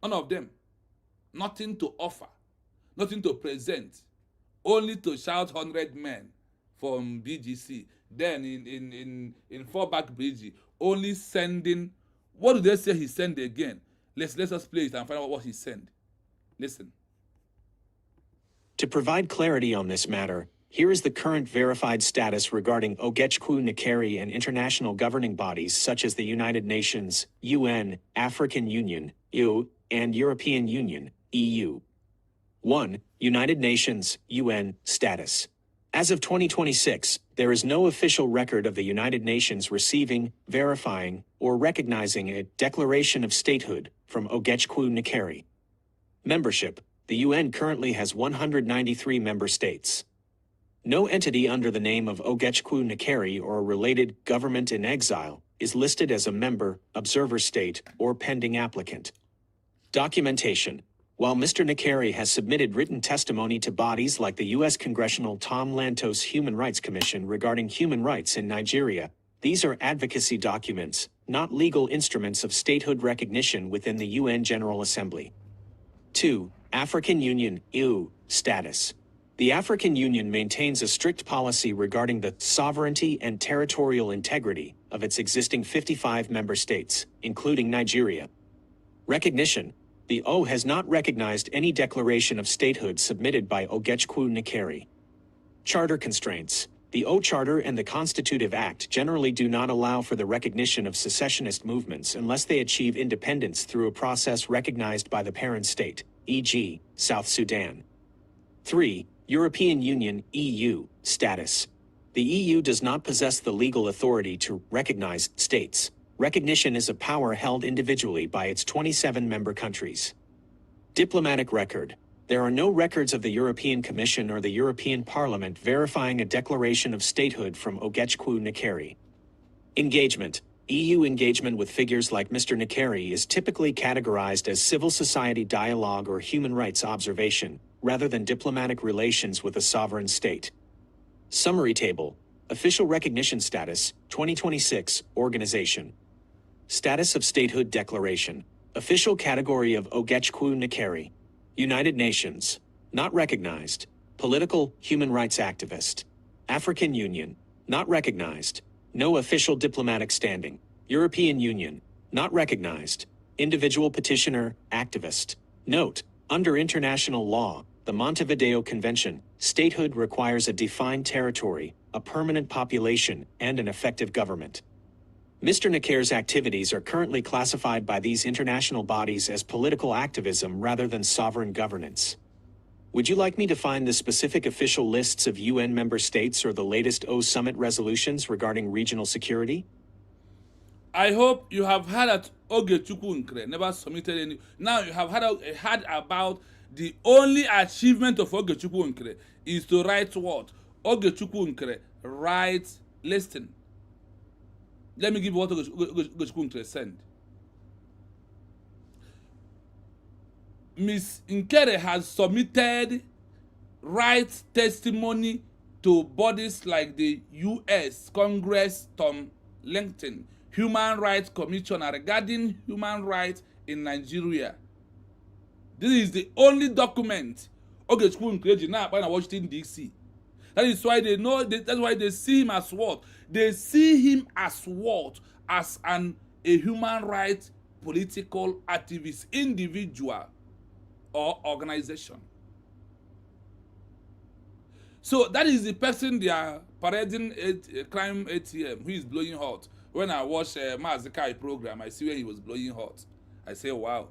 of them. Nothing to offer. Nothing to present. Only to shout 100 men from BGC. Then in fallback Brgie, only sending. What do they say he sent again? Let's us play it and find out what he sent. Listen. To provide clarity on this matter, here is the current verified status regarding Ogechukwu Nkere and international governing bodies such as the United Nations, UN, African Union, EU, and European Union, EU. 1. United Nations, UN, status. As of 2026, there is no official record of the United Nations receiving, verifying, or recognizing a declaration of statehood from Ogechukwu Nkere. Membership. The UN currently has 193 member states. No entity under the name of Ogechukwu Nkere or a related government in exile is listed as a member, observer state, or pending applicant. Documentation. While Mr. Nkere has submitted written testimony to bodies like the U.S. Congressional Tom Lantos Human Rights Commission regarding human rights in Nigeria, these are advocacy documents, not legal instruments of statehood recognition within the UN General Assembly. 2. African Union, EU, status. The African Union maintains a strict policy regarding the sovereignty and territorial integrity of its existing 55 member states, including Nigeria. Recognition. The O has not recognized any declaration of statehood submitted by Ogechukwu Nkere. Charter constraints. The O Charter and the Constitutive Act generally do not allow for the recognition of secessionist movements unless they achieve independence through a process recognized by the parent state, e.g., South Sudan. 3. European Union, EU, status. The EU does not possess the legal authority to recognize states. Recognition is a power held individually by its 27 member countries. Diplomatic record. There are no records of the European Commission or the European Parliament verifying a declaration of statehood from Ogechukwu Nkere. Engagement. EU engagement with figures like Mr. Nkere is typically categorized as civil society dialogue or human rights observation, rather than diplomatic relations with a sovereign state. Summary table. Official recognition status, 2026, organization. Status of statehood declaration. Official category of Ogechukwu Nkere. United Nations. Not recognized. Political, human rights activist. African Union. Not recognized. No official diplomatic standing. European Union. Not recognized. Individual petitioner, activist. Note, under international law, the Montevideo Convention, statehood requires a defined territory, a permanent population, and an effective government. Mr. Nkere's activities are currently classified by these international bodies as political activism rather than sovereign governance. Would you like me to find the specific official lists of UN member states or the latest O Summit resolutions regarding regional security? I hope you have heard that Ogechukwu Nkere never submitted any. Now you have heard about the only achievement of Ogechukwu Nkere is to write what? Ogechukwu Nkere writes, listen, let me give you what Ogechukwu Nkere sent. Miss Nkere has submitted rights testimony to bodies like the U.S. Congress Tom Lincoln Human Rights Commissioner regarding human rights in Nigeria. This is the only document Ogechukwu Nkere now in Washington D.C. That is why they know. That's why they see him as what? They see him as what? As a human rights political activist, individual, or organization. So that is the person they are parading at crime ATM who is blowing hot. When I watch Mazikai program, I see where he was blowing hot. I say, wow.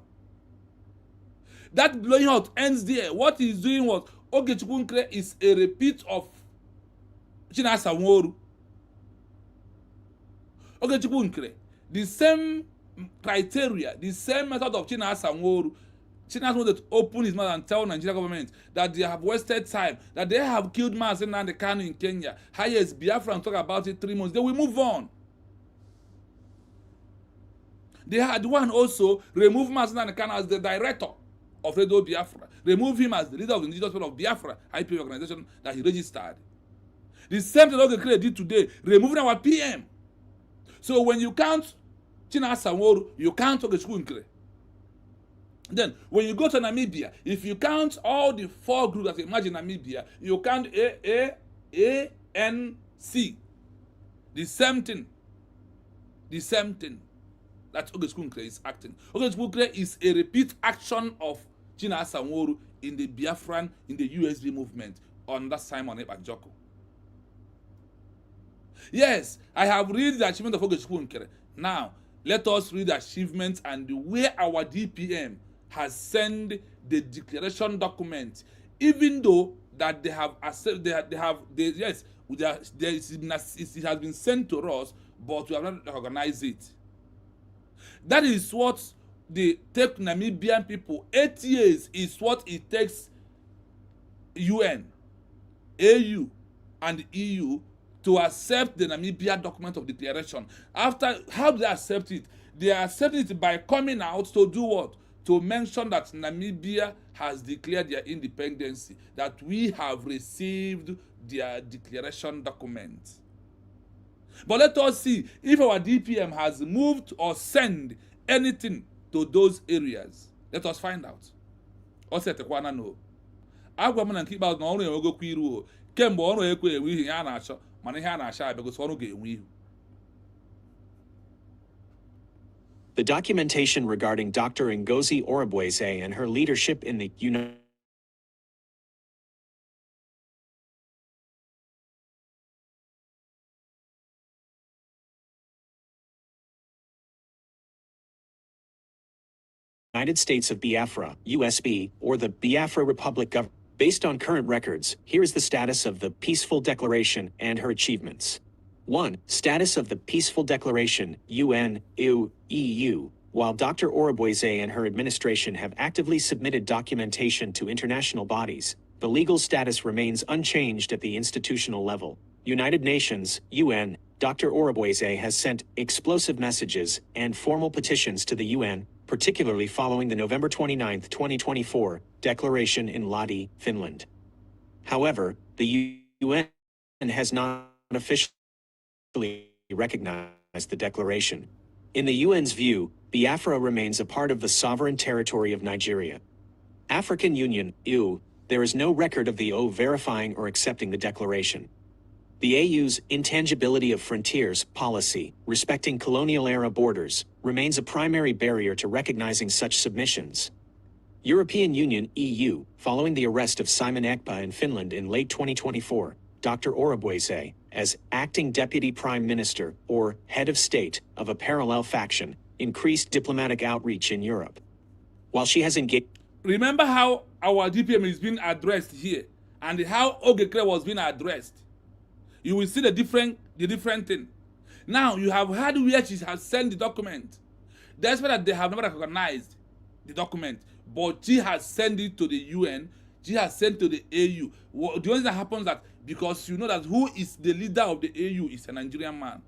That blowing hot ends there. What he's doing was Ogechukwu Nkere is a repeat of Chinasa Nworu. Ogechukwu Nkere, the same criteria, the same method of Chinasa Nworu. Chinasa wanted to open his mouth and tell Nigerian government that they have wasted time, that they have killed Mazi Nnamdi Kanu in Kenya. Highest Biafra and talk about it 3 months. Then we move on. They had one also remove Mazi Nnamdi Kanu as the director of Radio Biafra. Remove him as the leader of the indigenous people of Biafra, IP organization that he registered. The same thing Ogechukwu did today, removing our PM. So when you count Chinasa Nworu, you count Ogechukwu Nkere. Then, when you go to Namibia, if you count all the 4 groups that imagine Namibia, you count ANC. The same thing. The same thing that Ogechukwu Nkere is acting. Ogechukwu Nkere is a repeat action of Chinasa Nworu in the Biafran, in the USB movement under Simon Ekpa. Yes, I have read the achievement of Ogechukwu Nkere. Now, let us read the achievements and the way our DPM has sent the declaration document, even though that they have accepted, it has been sent to us, but we have not recognized it. That is what they take Namibian people. 8 years is what it takes UN, AU, and EU to accept the Namibia document of declaration. After, how do they accept it? They accept it by coming out to do what? To mention that Namibia has declared their independence, that we have received their declaration document. But let us see if our DPM has moved or sent anything to those areas. Let us find out. Osetekwana no. Agwa m na nke ikpeazụ na ọrụ enwegokwa iru o. Kemgbe ọrụ ekwe enwe ihe a na-achọ, mana ihe a na-achọ abịagosi ọrụ ga-enwe ihu. The documentation regarding Dr. Ngozi Orabueze and her leadership in the United States of Biafra, USB, or the Biafra Republic Government. Based on current records, here is the status of the Peaceful Declaration and her achievements. 1. Status of the Peaceful Declaration, UN, EU. While Dr. Orabueze and her administration have actively submitted documentation to international bodies, the legal status remains unchanged at the institutional level. United Nations, UN, Dr. Orabueze has sent explosive messages and formal petitions to the UN, particularly following the November 29, 2024, declaration in Lahti, Finland. However, the UN has not officially recognized the declaration. In the UN's view, Biafra remains a part of the sovereign territory of Nigeria. African Union, EU, there is no record of the O verifying or accepting the declaration. The AU's intangibility of frontiers policy, respecting colonial-era borders, remains a primary barrier to recognizing such submissions. European Union, EU, following the arrest of Simon Ekpa in Finland in late 2024, Dr. Orabueze, as acting deputy prime minister or head of state of a parallel faction, increased diplomatic outreach in Europe. While she has engaged... Remember how our DPM is being addressed here and how Ogechukwu was being addressed. You will see the different thing. Now you have heard where she has sent the document. Despite that they have never recognized the document, but she has sent it to the UN. she has sent to the AU. The only thing that happens that because you know that who is the leader of the AU is a Nigerian man.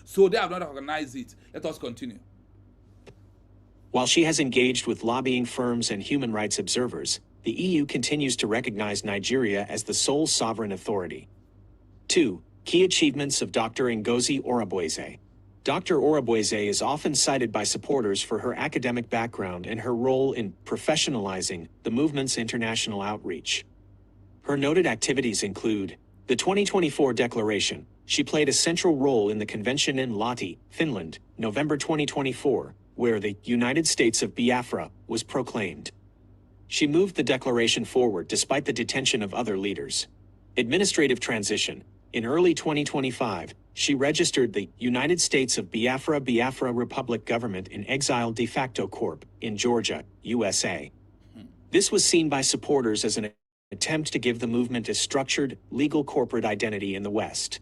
So they have not recognized it. Let us continue. While she has engaged with lobbying firms and human rights observers, the EU continues to recognize Nigeria as the sole sovereign authority. 2. Key achievements of Dr. Ngozi Orabueze. Dr. Orabueze is often cited by supporters for her academic background and her role in professionalizing the movement's international outreach. Her noted activities include the 2024 Declaration. She played a central role in the convention in Lahti, Finland, November 2024, where the United States of Biafra was proclaimed. She moved the declaration forward despite the detention of other leaders. Administrative transition. In early 2025, she registered the United States of Biafra Republic Government in Exile de facto corp. In Georgia, USA. This was seen by supporters as an attempt to give the movement a structured, legal corporate identity in the West.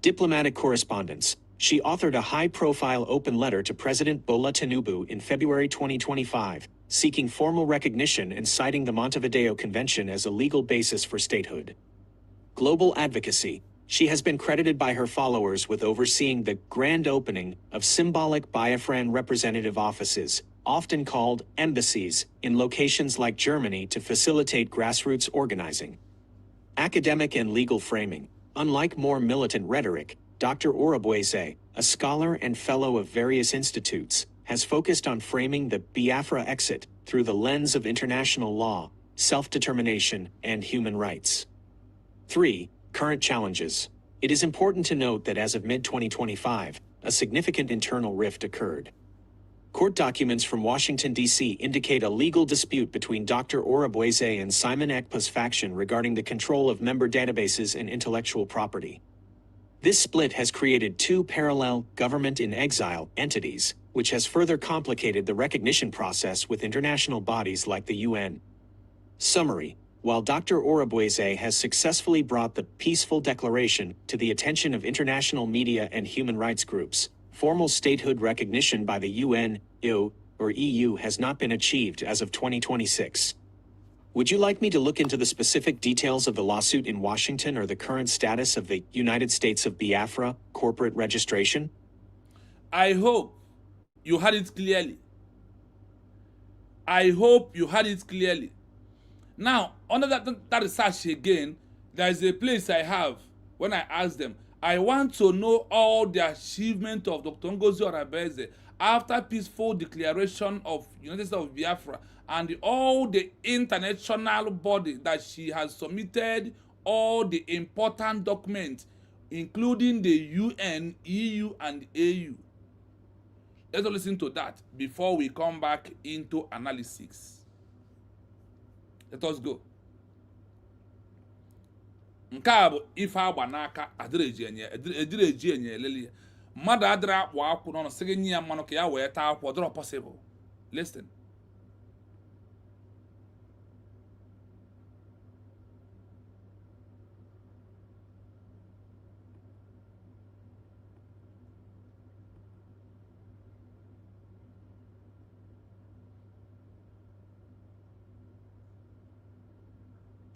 Diplomatic correspondence. She authored a high-profile open letter to President Bola Tinubu in February 2025, seeking formal recognition and citing the Montevideo Convention as a legal basis for statehood. Global advocacy. She has been credited by her followers with overseeing the grand opening of symbolic Biafran representative offices, often called embassies, in locations like Germany to facilitate grassroots organizing. Academic and legal framing. Unlike more militant rhetoric, Dr. Orabueze, a scholar and fellow of various institutes, has focused on framing the Biafra exit through the lens of international law, self-determination, and human rights. 3. Current challenges. It is important to note that as of mid-2025, a significant internal rift occurred. Court documents from Washington, D.C. indicate a legal dispute between Dr. Orabueze and Simon Ekpa's faction regarding the control of member databases and intellectual property. This split has created two parallel government-in-exile entities, which has further complicated the recognition process with international bodies like the UN. Summary. While Dr. Orabueze has successfully brought the peaceful declaration to the attention of international media and human rights groups, formal statehood recognition by the UN, or EU has not been achieved as of 2026. Would you like me to look into the specific details of the lawsuit in Washington or the current status of the United States of Biafra corporate registration? I hope you heard it clearly. I hope you heard it clearly. Now, under that research again, there is a place I have when I ask them, I want to know all the achievement of Dr. Ngozi Orabueze after peaceful declaration of United States of Biafra and all the international body that she has submitted all the important documents, including the UN, EU, and AU. Let's listen to that before we come back into analysis. Let us go. Nke a bụ ife agba n'aka edire eji enye elele. Mmadụ adịrị akpụ akwụ n'ọnụ sị gị nye ya mmanụ ka ya wee taa akwụ, ọ dịrọ possible. Listen.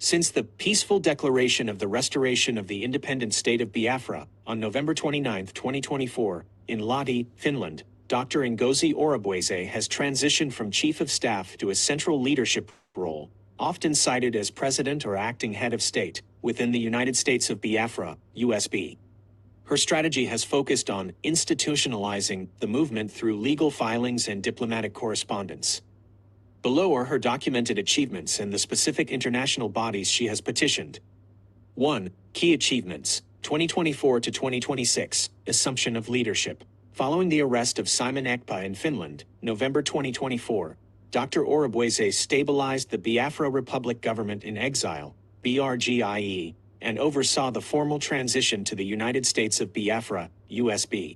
Since the peaceful declaration of the restoration of the independent state of Biafra on November 29, 2024, in Lahti, Finland, Dr. Ngozi Orabueze has transitioned from chief of staff to a central leadership role, often cited as president or acting head of state, within the United States of Biafra, USB. Her strategy has focused on institutionalizing the movement through legal filings and diplomatic correspondence. Below are her documented achievements and the specific international bodies she has petitioned. 1. Key achievements, 2024 to 2026, assumption of leadership. Following the arrest of Simon Ekpa in Finland, November 2024, Dr. Orabueze stabilized the Biafra Republic Government in Exile, Brgie, and oversaw the formal transition to the United States of Biafra, USB.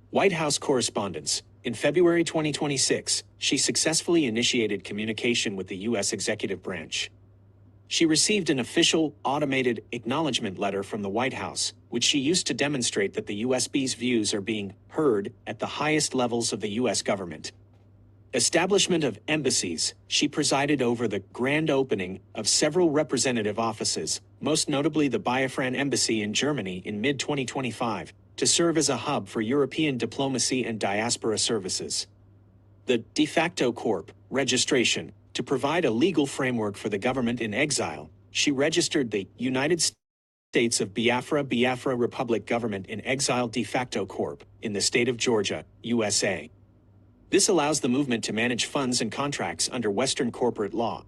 White House correspondence. In February 2026, she successfully initiated communication with the U.S. executive branch. She received an official, automated acknowledgement letter from the White House, which she used to demonstrate that the USB's views are being heard at the highest levels of the U.S. government. Establishment of embassies. She presided over the grand opening of several representative offices, most notably the Biafran Embassy in Germany in mid-2025, to serve as a hub for European diplomacy and diaspora services. The de facto corp registration. To provide a legal framework for the government in exile, she registered the United States of Biafra Republic Government in Exile de facto corp in the state of Georgia, USA. This allows the movement to manage funds and contracts under Western corporate law.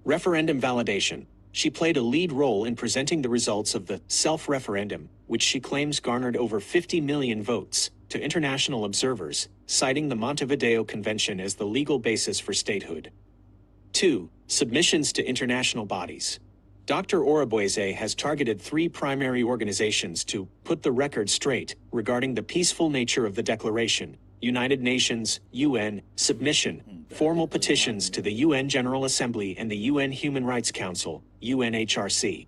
Referendum validation. She played a lead role in presenting the results of the self-referendum, which she claims garnered over 50 million votes, to international observers, citing the Montevideo Convention as the legal basis for statehood. 2. Submissions to international bodies. Dr. Orabueze has targeted 3 primary organizations to put the record straight regarding the peaceful nature of the declaration: United Nations, UN, submission, formal petitions to the UN General Assembly and the UN Human Rights Council, UNHRC.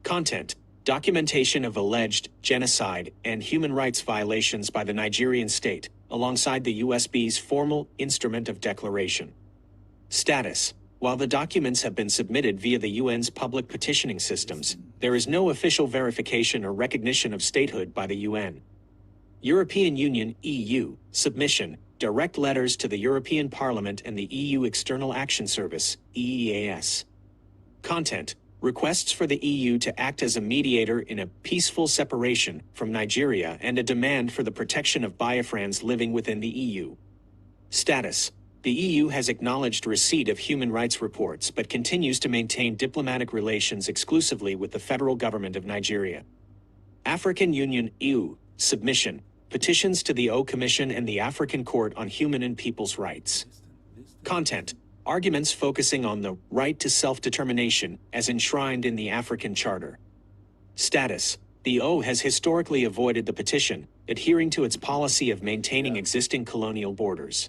Content: documentation of alleged genocide and human rights violations by the Nigerian state, alongside the USB's formal instrument of declaration. Status: while the documents have been submitted via the UN's public petitioning systems, there is no official verification or recognition of statehood by the UN. European Union (EU) submission: direct letters to the European Parliament and the EU External Action Service (EEAS). Content: requests for the EU to act as a mediator in a peaceful separation from Nigeria and a demand for the protection of Biafrans living within the EU. Status: the EU has acknowledged receipt of human rights reports but continues to maintain diplomatic relations exclusively with the federal government of Nigeria. African Union (EU) submission: petitions to the O Commission and the African Court on Human and People's Rights. Content: arguments focusing on the right to self-determination as enshrined in the African Charter. Status: the O has historically avoided the petition, adhering to its policy of maintaining existing colonial borders.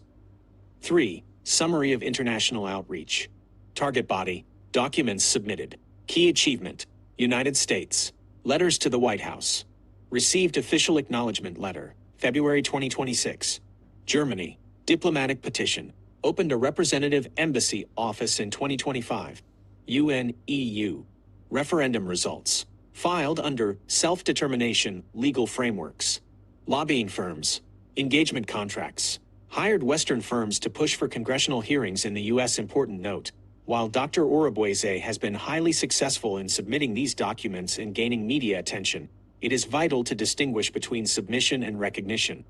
3. Summary of international outreach. Target body: documents submitted. Key achievement: United States. Letters to the White House. Received official acknowledgement letter, February 2026. Germany, diplomatic petition. Opened a representative embassy office in 2025. UN, EU. Referendum results. Filed under self-determination legal frameworks. Lobbying firms. Engagement contracts. Hired Western firms to push for congressional hearings in the U.S. Important note: while Dr. Orabueze has been highly successful in submitting these documents and gaining media attention, it is vital to distinguish between submission and recognition.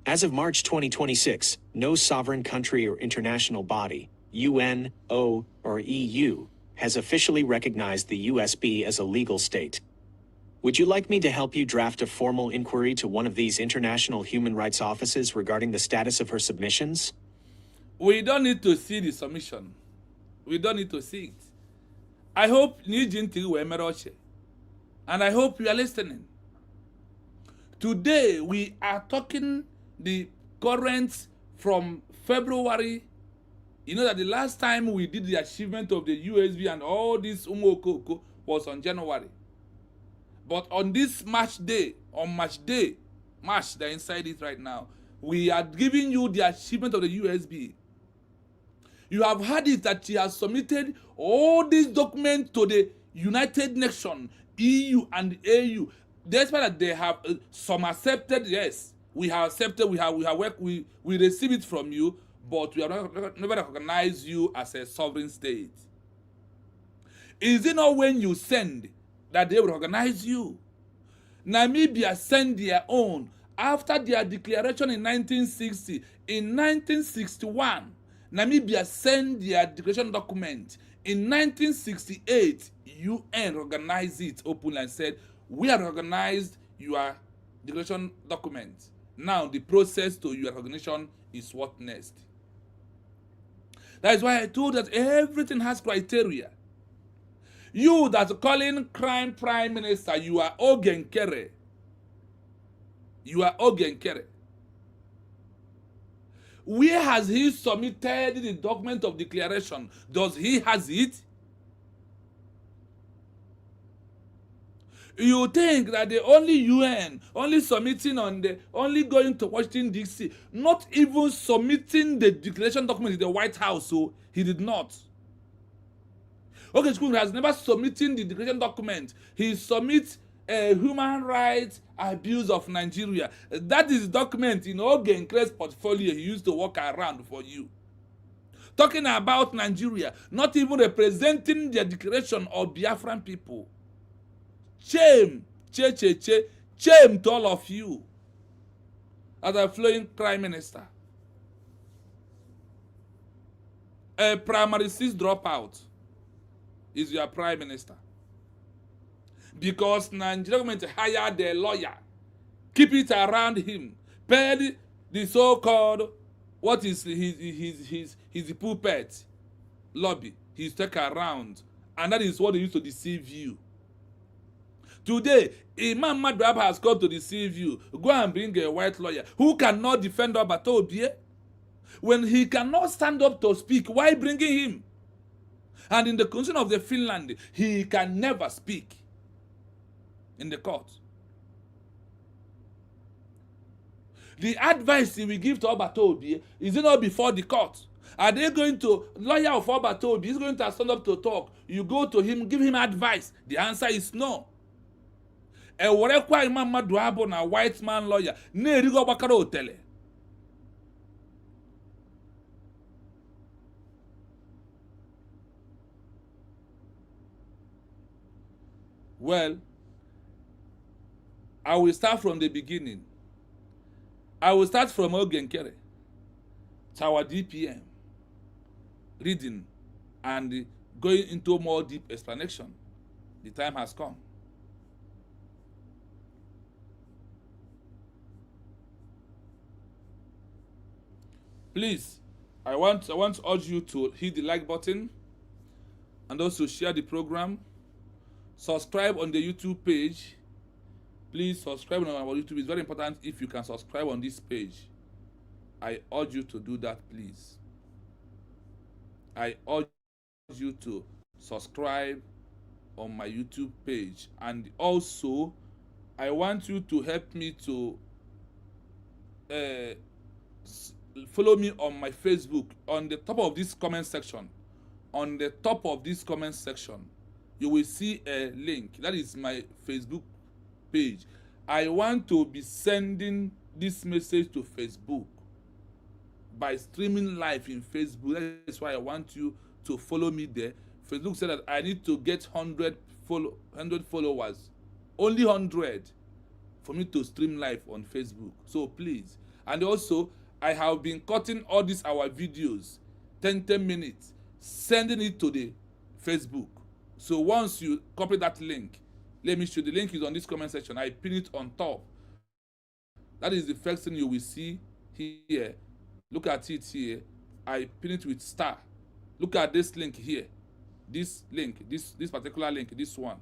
As of March 2026, no sovereign country or international body, UN, O, or EU, has officially recognized the USB as a legal state. Would you like me to help you draft a formal inquiry to one of these international human rights offices regarding the status of her submissions? We don't need to see the submission. We don't need to see it. I hope Nijinti Wemeroche. And I hope you are listening. Today, we are talking the current from February. You know that the last time we did the achievement of the USB and all this Umokoko was on January. But on this March, they're inside it right now, we are giving you the achievement of the USB. You have heard it that she has submitted all these documents to the United Nations, EU and AU. Despite that they have some accepted, yes, we have accepted, we have worked, we receive it from you, but we have never recognized you as a sovereign state. Is it not when you send that they will recognize you? Namibia sent their own after their declaration in 1960. In 1961, Namibia sent their declaration document. In 1968, UN recognized it openly and said, we have recognized your declaration document. Now the process to your recognition is what next. That is why I told that everything has criteria. You that calling crime prime minister, you are Nkere. You are Nkere. Where has he submitted the document of declaration? Does he has it? You think that the only UN, only submitting on the, only going to Washington DC, not even submitting the declaration document in the White House, so he did not. Ogechukwu has never submitted the declaration document. He submits a human rights abuse of Nigeria. That is the document in Nkere's portfolio he used to walk around for you. Talking about Nigeria, not even representing the declaration of Biafran people. Shame, shame to all of you as a flowing prime minister. A primary six dropout is your prime minister. Because Nigeria government hired a lawyer, keep it around him, pay the so-called, what is his puppet lobby, he's take around, and that is what they used to deceive you. Today, Imam Madrab has come to deceive you. Go and bring a white lawyer who cannot defend Obatobie. When he cannot stand up to speak, why bringing him? And in the constitution of the Finland, he can never speak in the court. The advice he will give to Obatobie is it not before the court? Are they going to, lawyer of Obatobie is going to stand up to talk? You go to him, give him advice. The answer is no. A warekwa Imam Madrabo na white man lawyer, ne rigo bakaro tele. Well, I will start from the beginning. I will start from Nkere to our DPM, reading and going into more deep explanation. The time has come. Please, I want to urge you to hit the like button and also share the program. Subscribe on the YouTube page. Please subscribe on our YouTube. It's very important if you can subscribe on this page. I urge you to do that, please. I urge you to subscribe on my YouTube page. And also, I want you to help me to follow me on my Facebook. On the top of this comment section, on the top of this comment section, you will see a link. That is my Facebook page. I want to be sending this message to Facebook by streaming live in Facebook. That is why I want you to follow me there. Facebook said that I need to get 100 followers, only 100, for me to stream live on Facebook. So please. And also, I have been cutting all these our videos, 10 minutes, sending it to the Facebook. So once you copy that link, let me show you. The link is on this comment section. I pin it on top. That is the first thing you will see here. Look at it here. I pin it with star. Look at this link here. This link, this particular link, this one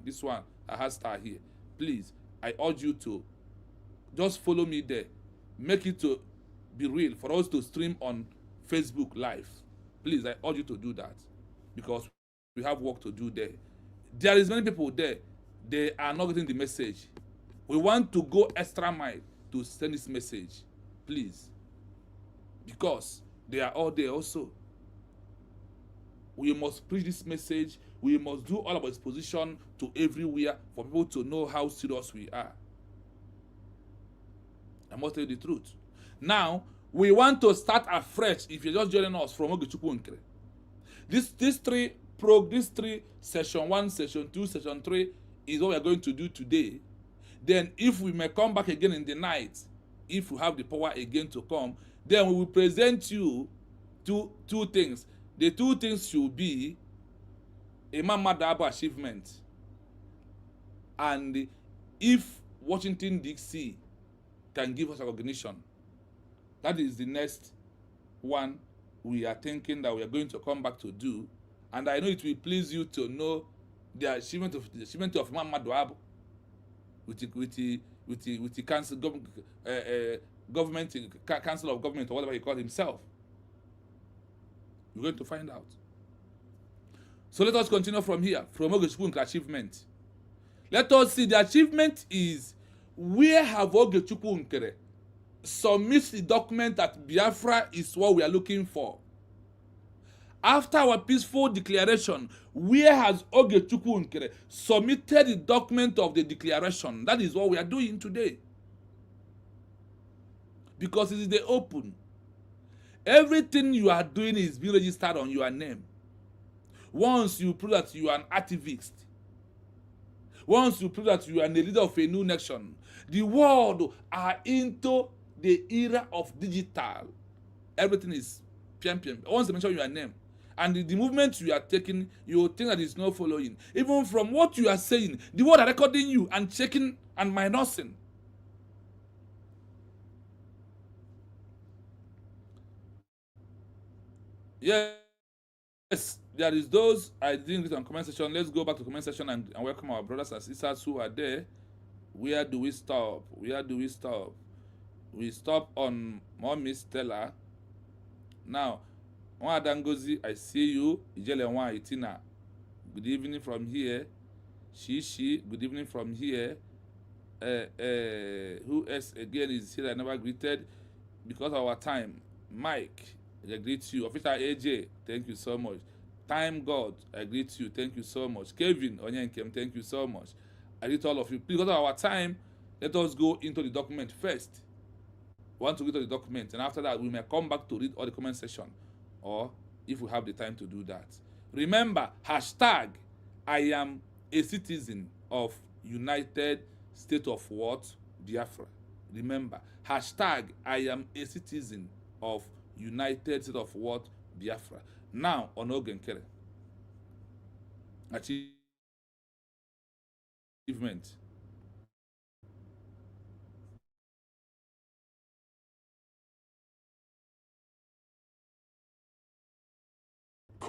that has star here. Please, I urge you to just follow me there. Make it to be real for us to stream on Facebook live. Please, I urge you to do that because we have work to do there. There is many people there. They are not getting the message. We want to go extra mile to send this message. Please. Because they are all there also. We must preach this message. We must do all our exposition to everywhere for people to know how serious we are. I must tell you the truth. Now, we want to start afresh if you're just joining us from Ogechukwu Nkere. These three, session 1, session 2, session 3 is what we are going to do today. Then if we may come back again in the night, if we have the power again to come, then we will present you two things. The two things should be Imam Madabo achievement. And if Washington DC can give us recognition, that is the next one we are thinking that we are going to come back to do. And I know it will please you to know the achievement of Imam Madabo with the council government council of government or whatever he called himself. We're going to find out. So let us continue from here, from Ogechukwu achievement. Let us see. The achievement is, where have Ogechukwu Nkere submits the document that Biafra is what we are looking for. After our peaceful declaration, where has Ogechukwu Nkere submitted the document of the declaration? That is what we are doing today. Because it is the open. Everything you are doing is being registered on your name. Once you prove that you are an activist, once you prove that you are a leader of a new nation, the world are into the era of digital. Everything is piam. Once they mention your name, and the movement you are taking, you will think that it's not following. Even from what you are saying, the world are recording you and checking and minusing. Yes, there is those I didn't read on comment section. Let's go back to comment section and welcome our brothers and sisters who are there. Where do we stop? Where do we stop? We stop on Mommy Stella. Now, Ngozi, I see you. Ijele Itina. Good evening from here. She. Good evening from here. Who else again is here? I never greeted because of our time. Mike, I greet you. Officer AJ, thank you so much. Time God, I greet you. Thank you so much. Kevin Onyenkem, thank you so much. I greet all of you. Because of our time, let us go into the document first. We want to go to the document, and after that, we may come back to read all the comment section, or if we have the time to do that. Remember, hashtag, I am a citizen of United States of what? Biafra. Remember, hashtag, I am a citizen of United States of what? Biafra. Now, on Nkere. Achievement.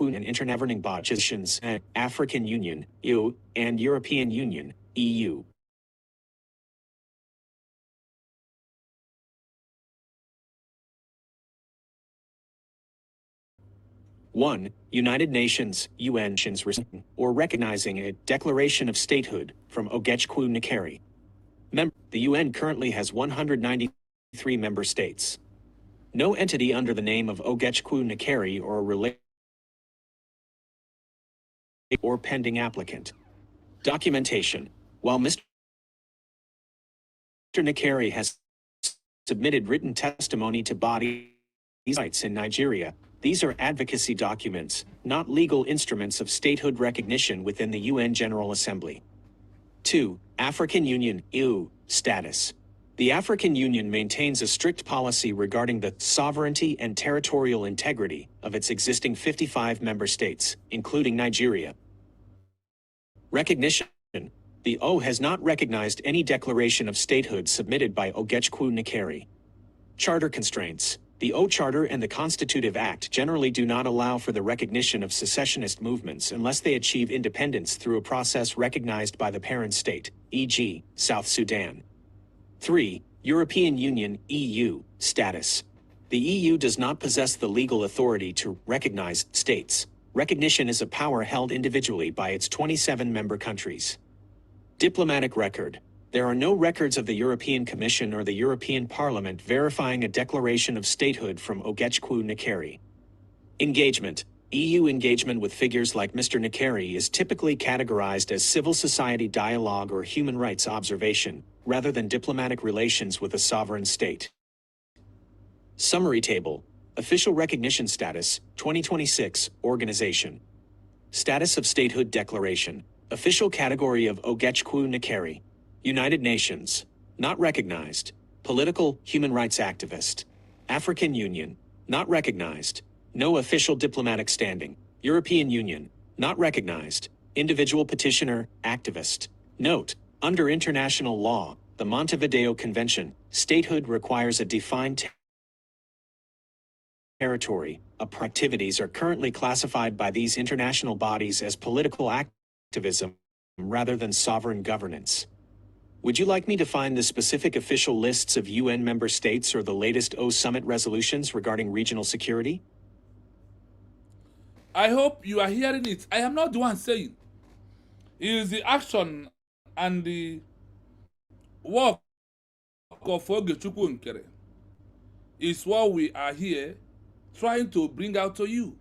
And intergoverning bodies, African Union, EU, and European Union, EU. One, United Nations, UN, or recognizing a declaration of statehood from Ogechukwu Nkere. The UN currently has 193 member states. No entity under the name of Ogechukwu Nkere or related or pending applicant. Documentation. While Mr. Nkere has submitted written testimony to body rights in Nigeria, these are advocacy documents, not legal instruments of statehood recognition within the UN General Assembly. 2. African Union, EU, status. The African Union maintains a strict policy regarding the sovereignty and territorial integrity of its existing 55 member states, including Nigeria. Recognition. The O has not recognized any declaration of statehood submitted by Ogechukwu Nkere. Charter constraints. The O Charter and the Constitutive Act generally do not allow for the recognition of secessionist movements unless they achieve independence through a process recognized by the parent state, e.g., South Sudan. 3. European Union, EU, status. The EU does not possess the legal authority to recognize states. Recognition is a power held individually by its 27 member countries. Diplomatic record. There are no records of the European Commission or the European Parliament verifying a declaration of statehood from Ogechukwu Nkere. Engagement. EU engagement with figures like Mr. Nkere is typically categorized as civil society dialogue or human rights observation, rather than diplomatic relations with a sovereign state. Summary table. Official recognition status, 2026, organization. Status of statehood declaration. Official category of Ogechukwu Nkere. United Nations. Not recognized. Political, human rights activist. African Union. Not recognized. No official diplomatic standing. European Union. Not recognized. Individual petitioner, activist. Note, under international law, the Montevideo Convention, statehood requires a defined territory. Activities are currently classified by these international bodies as political activism rather than sovereign governance. Would you like me to find the specific official lists of UN member states or the latest O Summit resolutions regarding regional security? I hope you are hearing it. I am not the one saying. It is the action and the work of Ogechukwu Nkere is what we are here trying to bring out to you.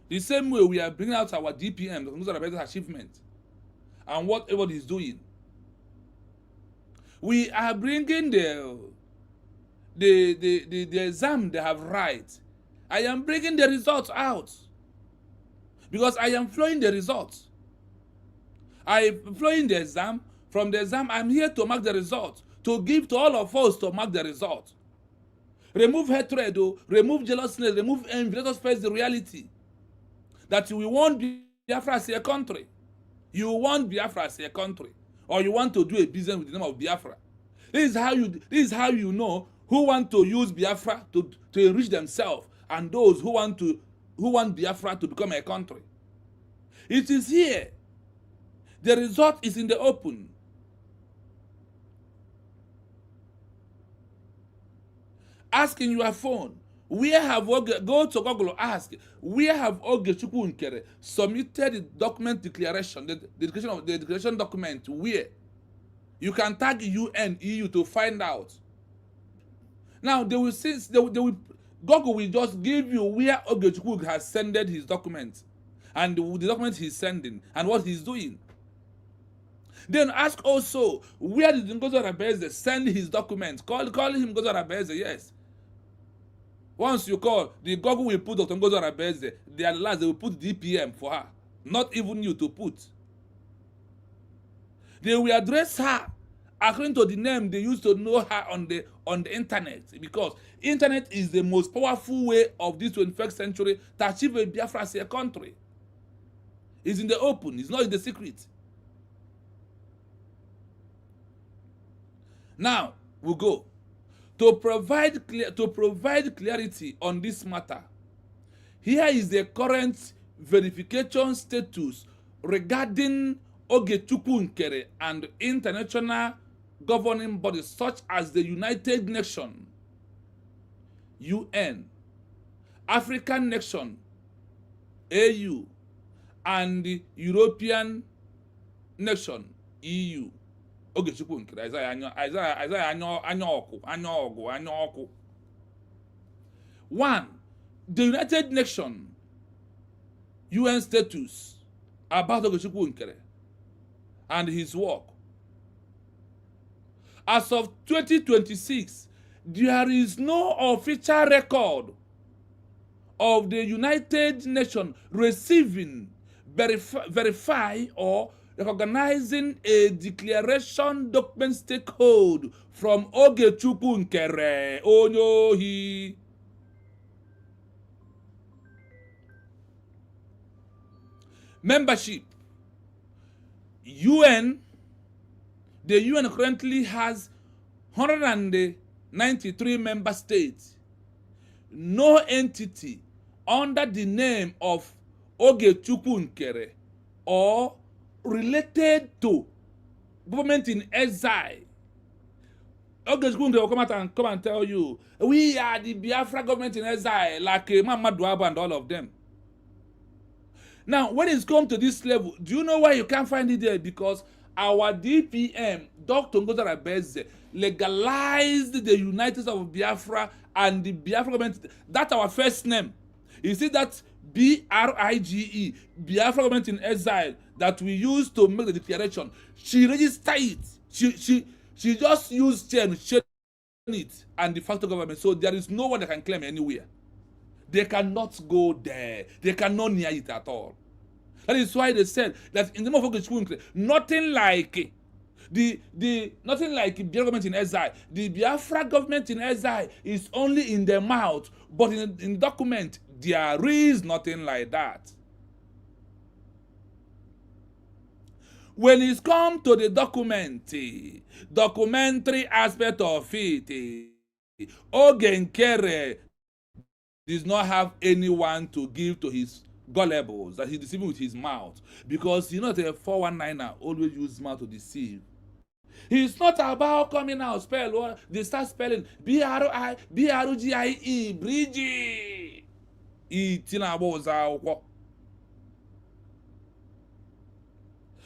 The same way we are bringing out our DPM, Ngozi Orabueze's achievement, and what everybody is doing. We are bringing the exam they have right. I am bringing the results out because I am flowing the results. I am flowing the exam. From the exam, I'm here to mark the result, to give to all of us to mark the result. Remove hatred, remove jealousy, remove envy. Let us face the reality that we want Biafra as a country. You want Biafra as a country, or you want to do a business with the name of Biafra. This is how you know who want to use Biafra to enrich themselves, and those who want Biafra to become a country. It is here. The result is in the open. Ask in your phone, where have go to Google, ask, where have Ogechukwu Nkere submitted the document declaration, the declaration document, where? You can tag UN, EU to find out. Now, Google will just give you where Ogechukwu has sent his document, and the document he's sending, and what he's doing. Then ask also, where did Ngozi Orabueze send his documents? Call him Ngozi Orabueze, yes. Once you call, the Google will put Dr. Ngozi Orabueze. They are the last, they will put DPM for her. Not even you to put. They will address her according to the name they used to know her on the internet. Because internet is the most powerful way of this 21st century to achieve a Biafra as a country. It's in the open, it's not in the secret. Now, we'll go. To provide clarity on this matter, here is the current verification status regarding Ogechukwu Nkere and international governing bodies such as the United Nations, UN, African Nation, AU, and the European Nation, EU. Ogechukwu Nkere, Isaiah Anyoku. 1. The United Nations UN status about Ogechukwu Nkere and his work. As of 2026, there is no official record of the United Nations receiving, verify or recognizing a declaration document stakehold from Ogechukwu Nkere. Oh no, he. Membership. UN. The UN currently has 193 member states. No entity under the name of Ogechukwu Nkere or related to government in exile. Ogechukwu Nkere will come and tell you, we are the Biafra government in exile, like Mama Duaba and all of them. Now, when it's come to this level, do you know why you can't find it there? Because our DPM, Dr. Ngozi Orabueze, legalized the United States of Biafra and the Biafra government. That's our first name. You see that BRIGE, Biafra government in exile, that we used to make the declaration. She registered it. She just used change it and the facto government. So there is no one that can claim anywhere. They cannot go there. They cannot near it at all. That is why they said that in the name of Ogechukwu, nothing like nothing like Biafra government in exile. The Biafra government in exile is only in the mouth, but in the document there is nothing like that. When it's come to the documentary aspect of it, Nkere does not have anyone to give to his gullibles that he's deceiving with his mouth, because he's not a 419er, always use mouth to deceive. He's not about coming out, spell, or they start spelling Brgie, Brgie.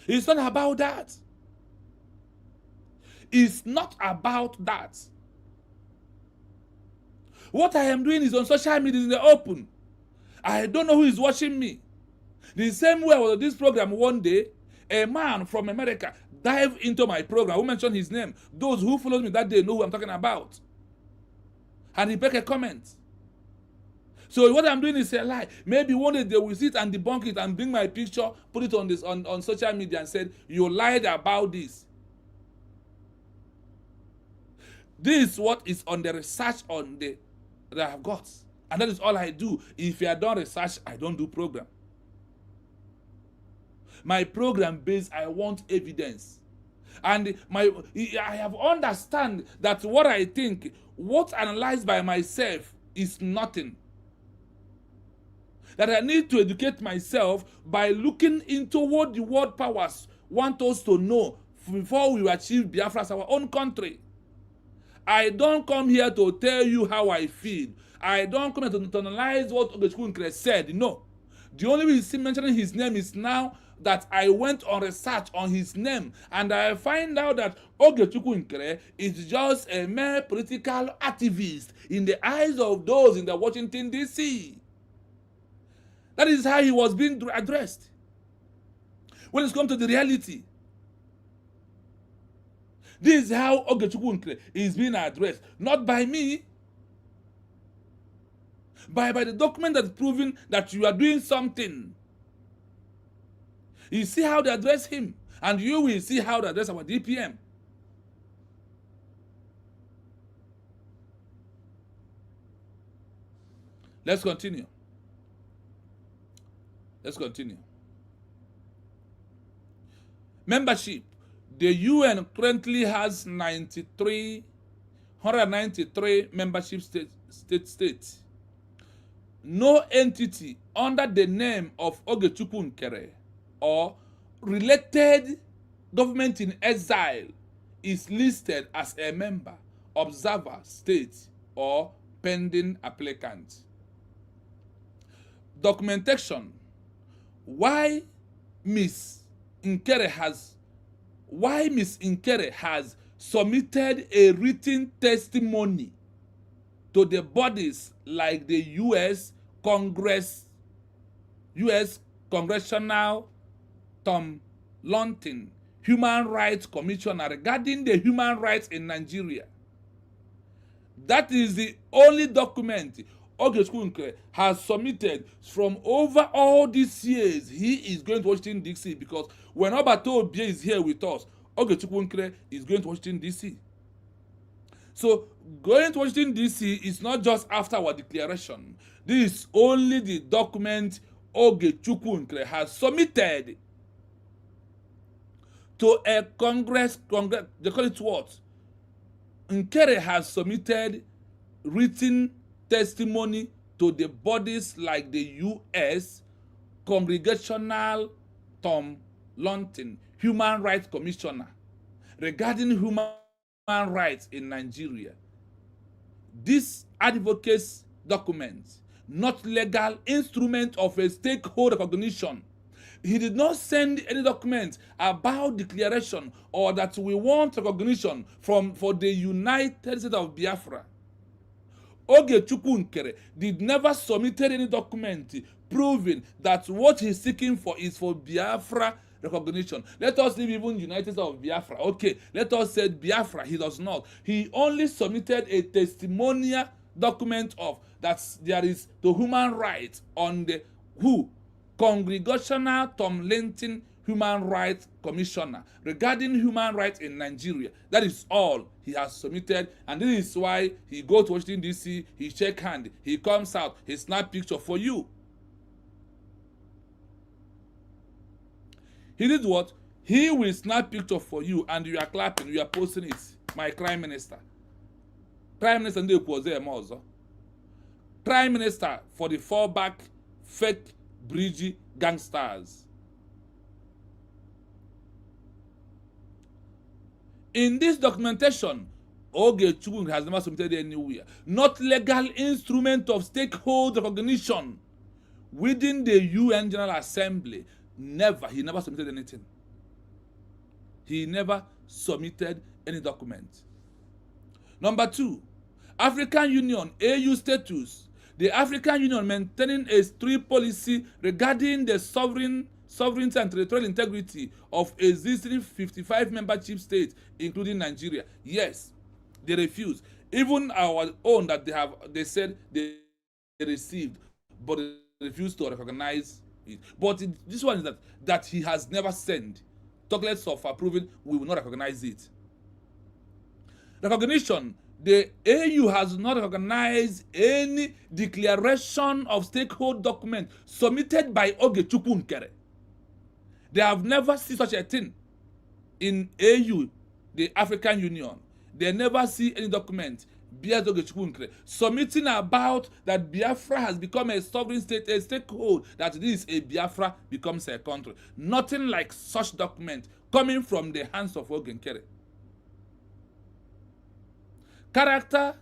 It's not about that. It's not about that. What I am doing is on social media in the open. I don't know who is watching me. The same way I was on this program one day, a man from America dived into my program. Who mentioned his name? Those who followed me that day know who I'm talking about. And he make a comment. So what I'm doing is a lie. Maybe one day they will sit and debunk it and bring my picture, put it on this on social media and said, you lied about this. This is what is on the research on the that I've got. And that is all I do. If you are done research, I don't do program. My program base, I want evidence. And I have understand that what I think, what analyzed by myself is nothing. That I need to educate myself by looking into what the world powers want us to know before we achieve Biafra as our own country. I don't come here to tell you how I feel. I don't come here to analyze what Ogechukwu Nkere said. No. The only reason mentioning his name is now that I went on research on his name and I find out that Ogechukwu Nkere is just a mere political activist in the eyes of those in the Washington, D.C. That is how he was being addressed. When it's come to the reality, this is how Ogechukwu Nkere is being addressed. Not by me, by the document that's proving that you are doing something. You see how they address him, and you will see how they address our DPM. Let's continue. Let's continue. Membership. The UN currently has 193 membership states. No entity under the name of Ogechukwu Nkere or related government in exile is listed as a member, observer, state, or pending applicant. Documentation. Why Miss Nkere has submitted a written testimony to the bodies like the U.S. Congressional Tom Lantin, Human Rights Commissioner, regarding the human rights in Nigeria. That is the only document Ogechukwu Nkere has submitted from over all these years. He is going to Washington, D.C. because when Obato Obie is here with us, Ogechukwu Nkere is going to Washington, D.C. So going to Washington, D.C. is not just after our declaration. This is only the document Ogechukwu Nkere has submitted to a Congress, they call it what? Nkere has submitted written testimony to the bodies like the U.S. Congressional Tom Lantin, Human Rights Commissioner, regarding human rights in Nigeria. This advocacy document, not legal instrument of a stakeholder recognition. He did not send any document about declaration or that we want recognition for the United States of Biafra. Ogechukwu Nkere did never submit any document proving that what he's seeking for is for Biafra recognition. Let us leave even United States of Biafra. Okay, let us say Biafra. He does not. He only submitted a testimonial document of that there is the human rights on the Congressional Tom Lantin Human Rights Commissioner regarding human rights in Nigeria. That is all he has submitted, and this is why he go to Washington, D.C., he shake hand, he comes out, he snap picture for you. He did what? He will snap picture for you, and you are clapping, you are posting it. My Prime Minister. Prime Minister Ndekwu was there also. Prime Minister for the fallback fake Brgie gangsters. In this documentation, Ogechukwu has never submitted anywhere. Not legal instrument of stakeholder recognition within the UN General Assembly. Never. He never submitted anything. He never submitted any document. Number 2, African Union, AU status. The African Union maintaining a strict policy regarding the sovereignty and territorial integrity of existing 55 membership states, including Nigeria. Yes, they refused. Even our own that they said they received, but they refused to recognize it. But this one is that he has never sent. Talk less of approving, we will not recognize it. Recognition. The AU has not recognized any declaration of stakeholder document submitted by Ogechukwu Nkere. They have never seen such a thing in AU, the African Union. They never see any document bears Ogechukwu Nkere submitting about that Biafra has become a sovereign state, a stakeholder, that this a Biafra becomes a country. Nothing like such document coming from the hands of Nkere. Character,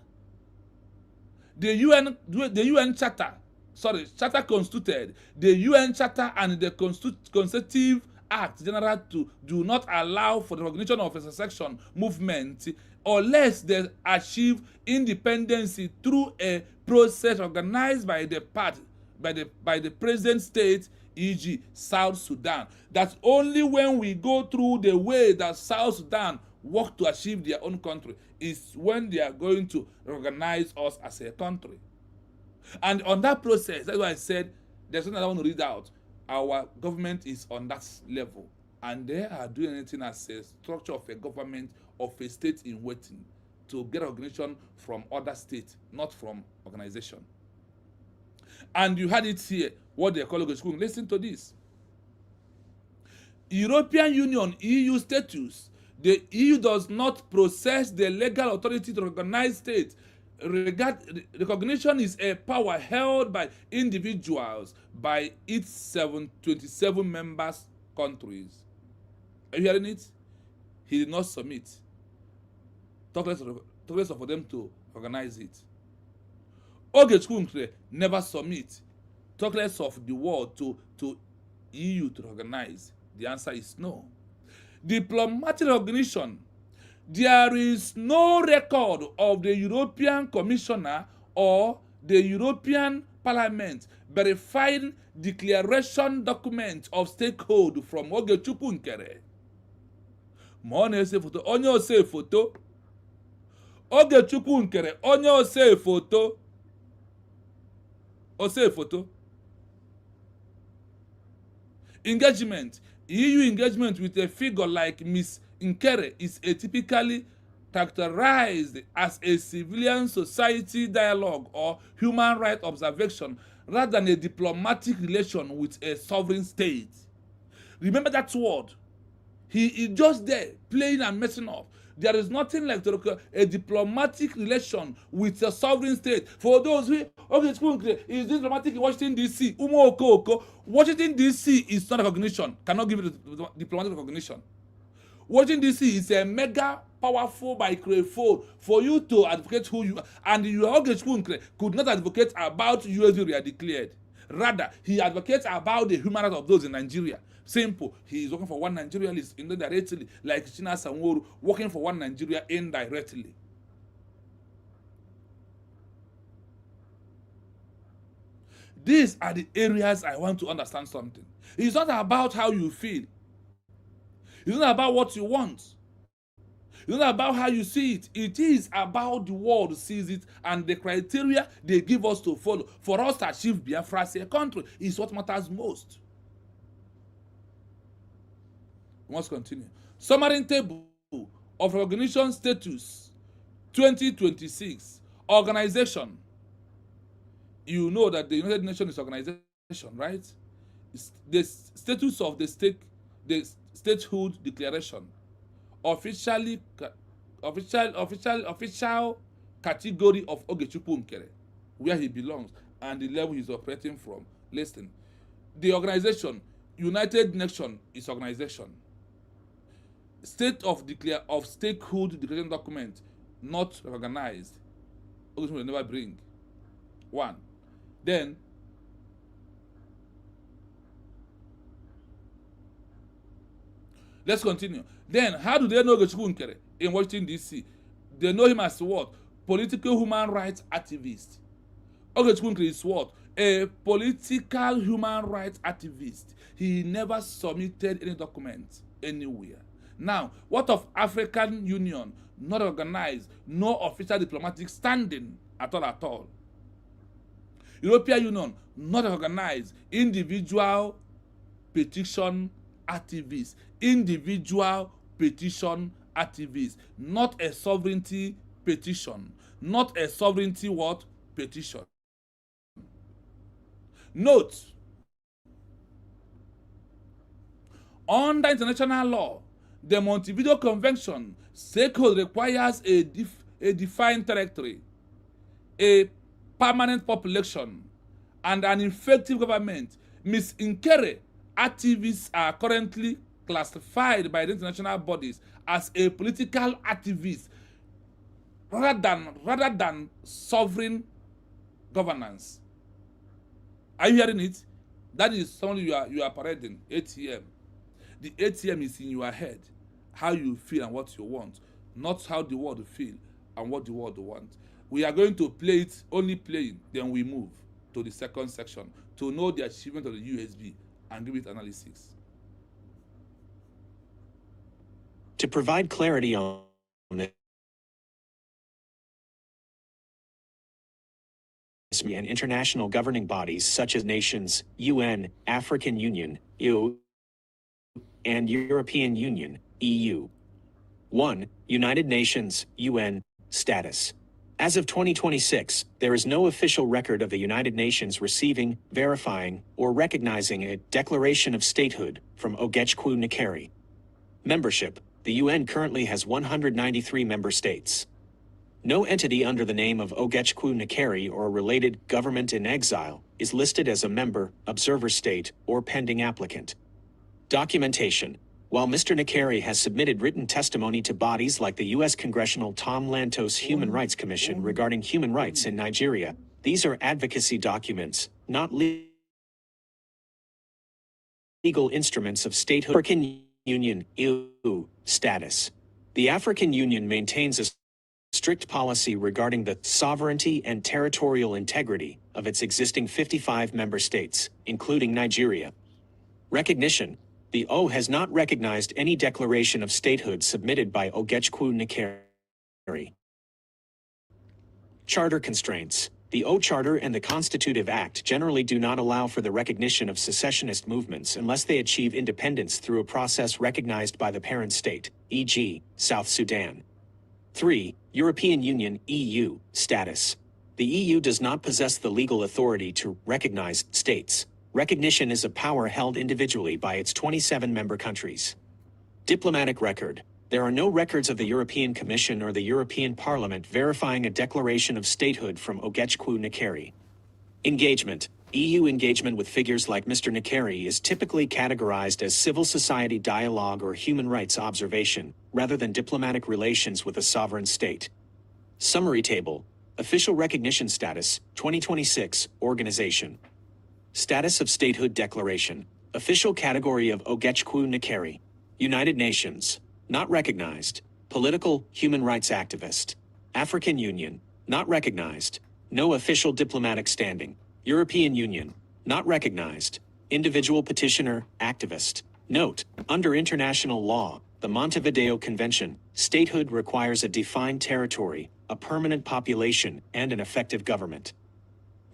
the UN Charter, Charter constituted, the UN Charter and the Constitutive Act General do not allow for the recognition of a secession movement unless they achieve independence through a process organized by the present state, e.g. South Sudan. That's only when we go through the way that South Sudan work to achieve their own country is when they are going to recognize us as a country. And on that process, that's why I said there's something I want to read out. Our government is on that level, and they are doing anything as a structure of a government of a state in waiting to get recognition from other states, not from organization. And you had it here, what they call Ogechukwu. Listen to this. European Union, EU status. The EU does not possess the legal authority to recognize states. Recognition is a power held by individuals by its 27 members countries. Are you hearing it? He did not submit. Talk less for them to organize it. Ogechukwu never submit. Talk less of the world to EU to organize. The answer is no. Diplomatic recognition. There is no record of the European Commissioner or the European Parliament verifying declaration document of stakeholder from Ogechukwu Nkere. Onye ose foto. Ogechukwu Nkere, onye ose foto. Ose foto. Engagement. EU engagement with a figure like Miss Nkere is typically characterized as a civilian society dialogue or human rights observation rather than a diplomatic relation with a sovereign state. Remember that word. He is just there playing and messing up. There is nothing like a diplomatic relation with a sovereign state. For those who is diplomatic in Washington D.C. Washington D.C. is not recognition. Cannot give it diplomatic recognition. Washington D.C. is a mega powerful microphone for you to advocate who you are. And your Ogechukwu could not advocate about U.S. we are declared. Rather, he advocates about the human rights of those in Nigeria. Simple. He is working for one Nigeria indirectly, like China Sanworu working for one Nigeria indirectly. These are the areas I want to understand something. It's not about how you feel. It's not about what you want. It's not about how you see it. It is about the world sees it and the criteria they give us to follow for us to achieve Biafra as a country is what matters most. We must continue. Summary table of recognition status 2026. Organization. You know that the United Nations is organization, right? It's the status of the statehood declaration. Official category of Ogechukwu Nkere, where he belongs and the level he's operating from. Listen, the organization, United Nations is organization. State of statehood declaration document not recognized. Ogechukwu will never bring. One. Then Let's continue. Then, how do they know Ogechukwu Nkere in Washington, D.C.? They know him as what? Political human rights activist. Ogechukwu Nkere is what? A political human rights activist. He never submitted any document anywhere. Now, what of African Union? Not organized, no official diplomatic standing at all. European Union, not organized, individual petition activists. Individual petition activists, not a sovereignty petition. Not a sovereignty what? Petition. Note, under international law, the Montevideo Convention stakeholder requires a defined territory, a permanent population, and an effective government. Ms. Nkere activists are currently classified by the international bodies as a political activist rather than sovereign governance. Are you hearing it? That is something you are parading. ATM. The ATM is in your head, how you feel and what you want, not how the world feel and what the world wants. We are going to play it, only playing, then we move to the second section to know the achievement of the USB and give it analysis. To provide clarity on this and international governing bodies such as nations, UN, African Union, EU, and European Union, EU. 1. United Nations, UN, status. As of 2026, there is no official record of the United Nations receiving, verifying, or recognizing a declaration of statehood from Ogechukwu Nkere. Membership. The UN currently has 193 member states. No entity under the name of Ogechukwu Nkere or a related government in exile is listed as a member, observer state, or pending applicant. Documentation. While Mr. Nkere has submitted written testimony to bodies like the U.S. Congressional Tom Lantos Human Rights Commission regarding human rights in Nigeria, these are advocacy documents, not legal instruments of statehood. African Union, EU, status. The African Union maintains a strict policy regarding the sovereignty and territorial integrity of its existing 55 member states, including Nigeria. Recognition. The O has not recognized any declaration of statehood submitted by Ogechukwu Nkere. Charter constraints. The O Charter and the Constitutive Act generally do not allow for the recognition of secessionist movements unless they achieve independence through a process recognized by the parent state, e.g., South Sudan. 3. European Union, EU, status. The EU does not possess the legal authority to recognize states. Recognition is a power held individually by its 27 member countries. Diplomatic record. There are no records of the European Commission or the European Parliament verifying a declaration of statehood from Ogechukwu Nkere. Engagement. EU engagement with figures like Mr. Nkere is typically categorized as civil society dialogue or human rights observation, rather than diplomatic relations with a sovereign state. Summary table. Official recognition status, 2026, organization. Status of statehood declaration. Official category of Ogechukwu Nkere. United Nations. Not recognized. Political, human rights activist. African Union. Not recognized. No official diplomatic standing. European Union. Not recognized. Individual petitioner, activist. Note, under international law, the Montevideo Convention, statehood requires a defined territory, a permanent population, and an effective government.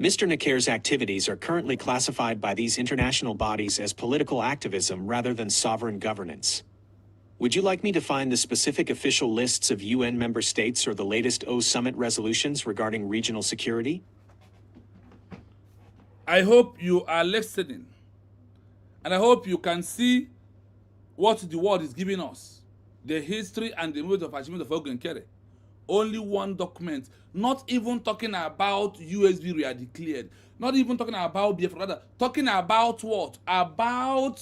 Mr. Nkere's activities are currently classified by these international bodies as political activism rather than sovereign governance. Would you like me to find the specific official lists of UN member states or the latest O Summit resolutions regarding regional security? I hope you are listening, and I hope you can see what the world is giving us, the history and the mode of achievement of Nkere. Only one document, not even talking about USB we are declared, not even talking about Biafra, rather talking about what? About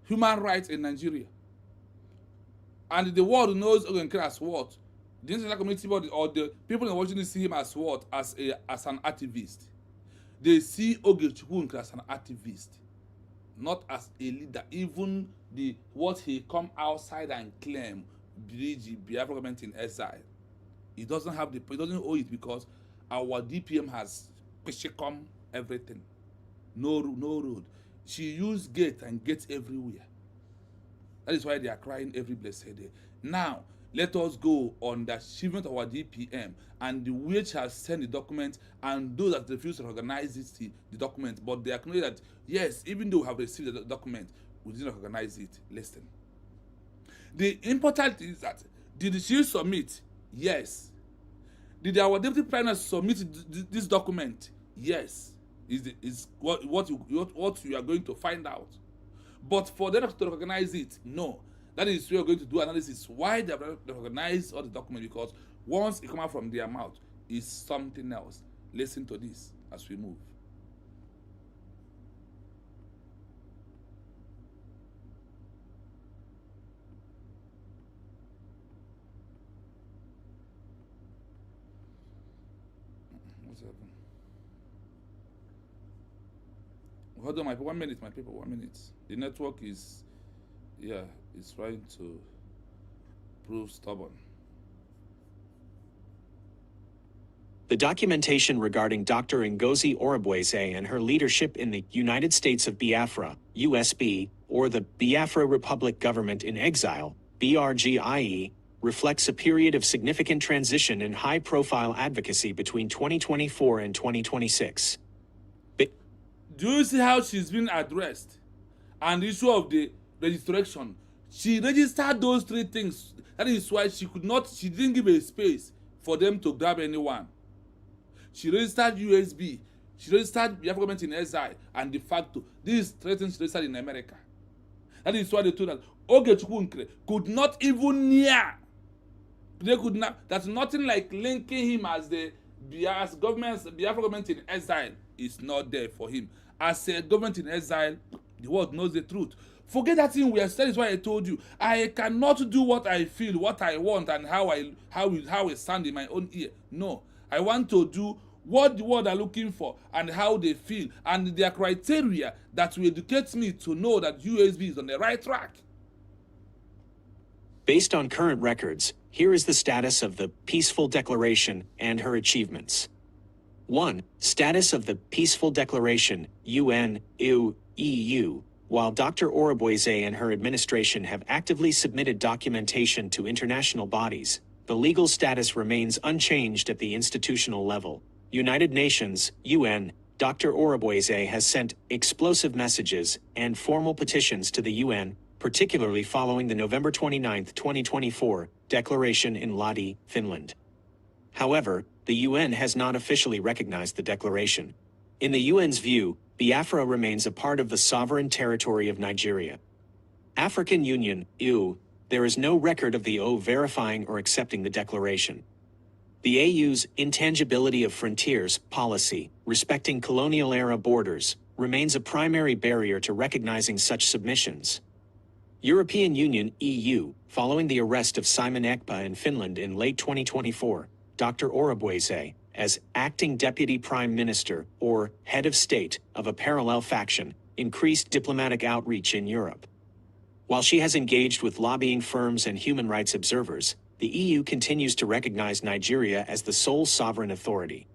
human rights in Nigeria. And the world knows Nkere as what? The international community body or the people in Washington see him as what? As an activist. They see Ogechukwu as an activist, not as a leader. Even what he come outside and claim, Brgie, Biafra government in exile. He doesn't have he doesn't owe it because our DPM has come everything. No road. She used gate and gates everywhere. That is why they are crying every blessed day. Now, let us go on the achievement of our DPM and the which has sent the document, and those that refuse to recognize the document, but they acknowledge that, yes, even though we have received the document, we didn't recognize it. Listen. The important is that, did she submit? Yes. Did our deputy prime minister submit this document? Yes. Is what you are going to find out. But for them to recognize it, no. That is where we are going to do analysis why they have recognized all the document, because once it comes out from their mouth, it's something else. Listen to this as we move. What's happening? Hold on, my people, 1 minute, my people, 1 minute. The network is, yeah, it's trying to prove stubborn. The documentation regarding Dr. Ngozi Orabueze and her leadership in the United States of Biafra, USB, or the Biafra Republic Government in Exile, BRGIE, reflects a period of significant transition and high-profile advocacy between 2024 and 2026. Do you see how she's been addressed? And the issue of the registration, she registered those three things. That is why she didn't give a space for them to grab anyone. She registered USB, she registered Biafra government in exile, and de facto, these three things she registered in America. That is why they told us, Ogechukwu Nkere could not even near. They could not, that's nothing like linking him as the Biafra government in exile is not there for him. As a government in exile, the world knows the truth. Forget that thing we are saying. Is why I told you I cannot do what I feel, what I want, and how it sound in my own ear. No, I want to do what the world are looking for and how they feel, and their criteria that will educate me to know that USB is on the right track. Based on current records, here is the status of the Peaceful Declaration and her achievements. 1. Status of the Peaceful Declaration, UN, EU. While Dr. Orabueze and her administration have actively submitted documentation to international bodies, the legal status remains unchanged at the institutional level. United Nations, UN, Dr. Orabueze has sent explosive messages and formal petitions to the UN, particularly following the November 29, 2024, declaration in Lahti, Finland. However, the UN has not officially recognized the declaration. In the UN's view, Biafra remains a part of the sovereign territory of Nigeria. African Union, EU, there is no record of the OU verifying or accepting the declaration. The AU's intangibility of frontiers policy, respecting colonial-era borders, remains a primary barrier to recognizing such submissions. European Union, EU, following the arrest of Simon Ekpa in Finland in late 2024, Dr. Orabueze, as acting deputy prime minister or head of state of a parallel faction, increased diplomatic outreach in Europe. While she has engaged with lobbying firms and human rights observers, the EU continues to recognize Nigeria as the sole sovereign authority.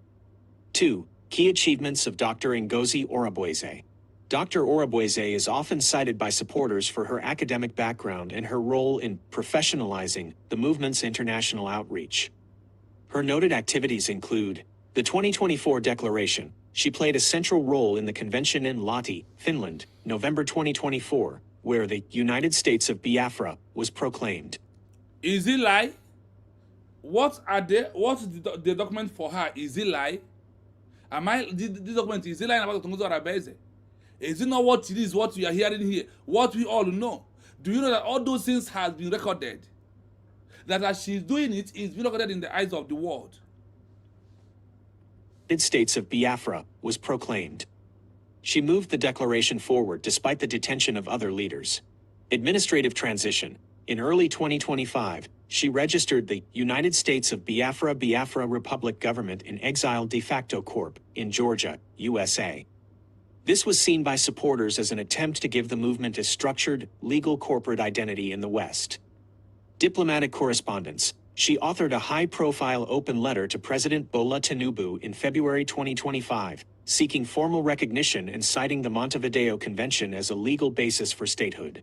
2. Key achievements of Dr. Ngozi Orabueze. Dr. Orabueze is often cited by supporters for her academic background and her role in professionalizing the movement's international outreach. Her noted activities include the 2024 declaration. She played a central role in the convention in Lahti, Finland, November 2024, where the United States of Biafra was proclaimed. Is it lie? What's the document for her? Is it lie? This document, is it lying about Ngozi Orabueze? Is it not what it is, what we are hearing here, what we all know? Do you know that all those things have been recorded? That as she's doing it, it's been recorded in the eyes of the world. The United States of Biafra was proclaimed. She moved the declaration forward despite the detention of other leaders. Administrative transition. In early 2025, she registered the United States of Biafra Republic Government in Exile de facto corp. in Georgia, USA. This was seen by supporters as an attempt to give the movement a structured, legal corporate identity in the West. Diplomatic correspondence. She authored a high-profile open letter to President Bola Tinubu in February 2025, seeking formal recognition and citing the Montevideo Convention as a legal basis for statehood.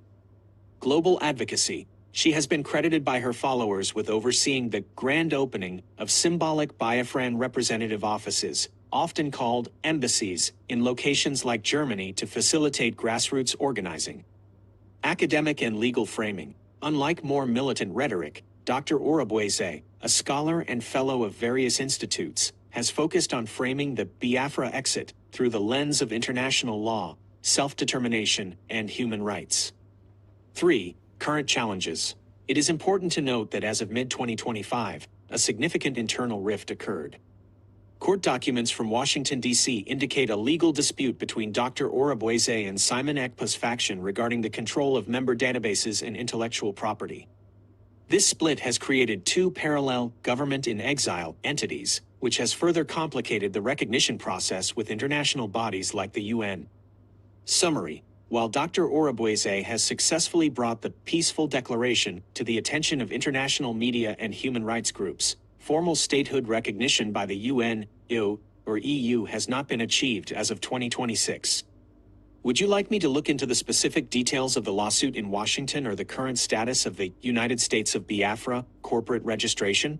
Global advocacy. She has been credited by her followers with overseeing the grand opening of symbolic Biafran representative offices, often called embassies, in locations like Germany to facilitate grassroots organizing. Academic and legal framing. Unlike more militant rhetoric, Dr. Orabueze, a scholar and fellow of various institutes, has focused on framing the Biafra exit through the lens of international law, self-determination, and human rights. 3. Current challenges. It is important to note that as of mid-2025, a significant internal rift occurred. Court documents from Washington, D.C. indicate a legal dispute between Dr. Orabueze and Simon Ekpa's faction regarding the control of member databases and intellectual property. This split has created two parallel government-in-exile entities, which has further complicated the recognition process with international bodies like the UN. Summary. While Dr. Orabueze has successfully brought the peaceful declaration to the attention of international media and human rights groups, formal statehood recognition by the UN, EU has not been achieved as of 2026. Would you like me to look into the specific details of the lawsuit in Washington or the current status of the United States of Biafra corporate registration?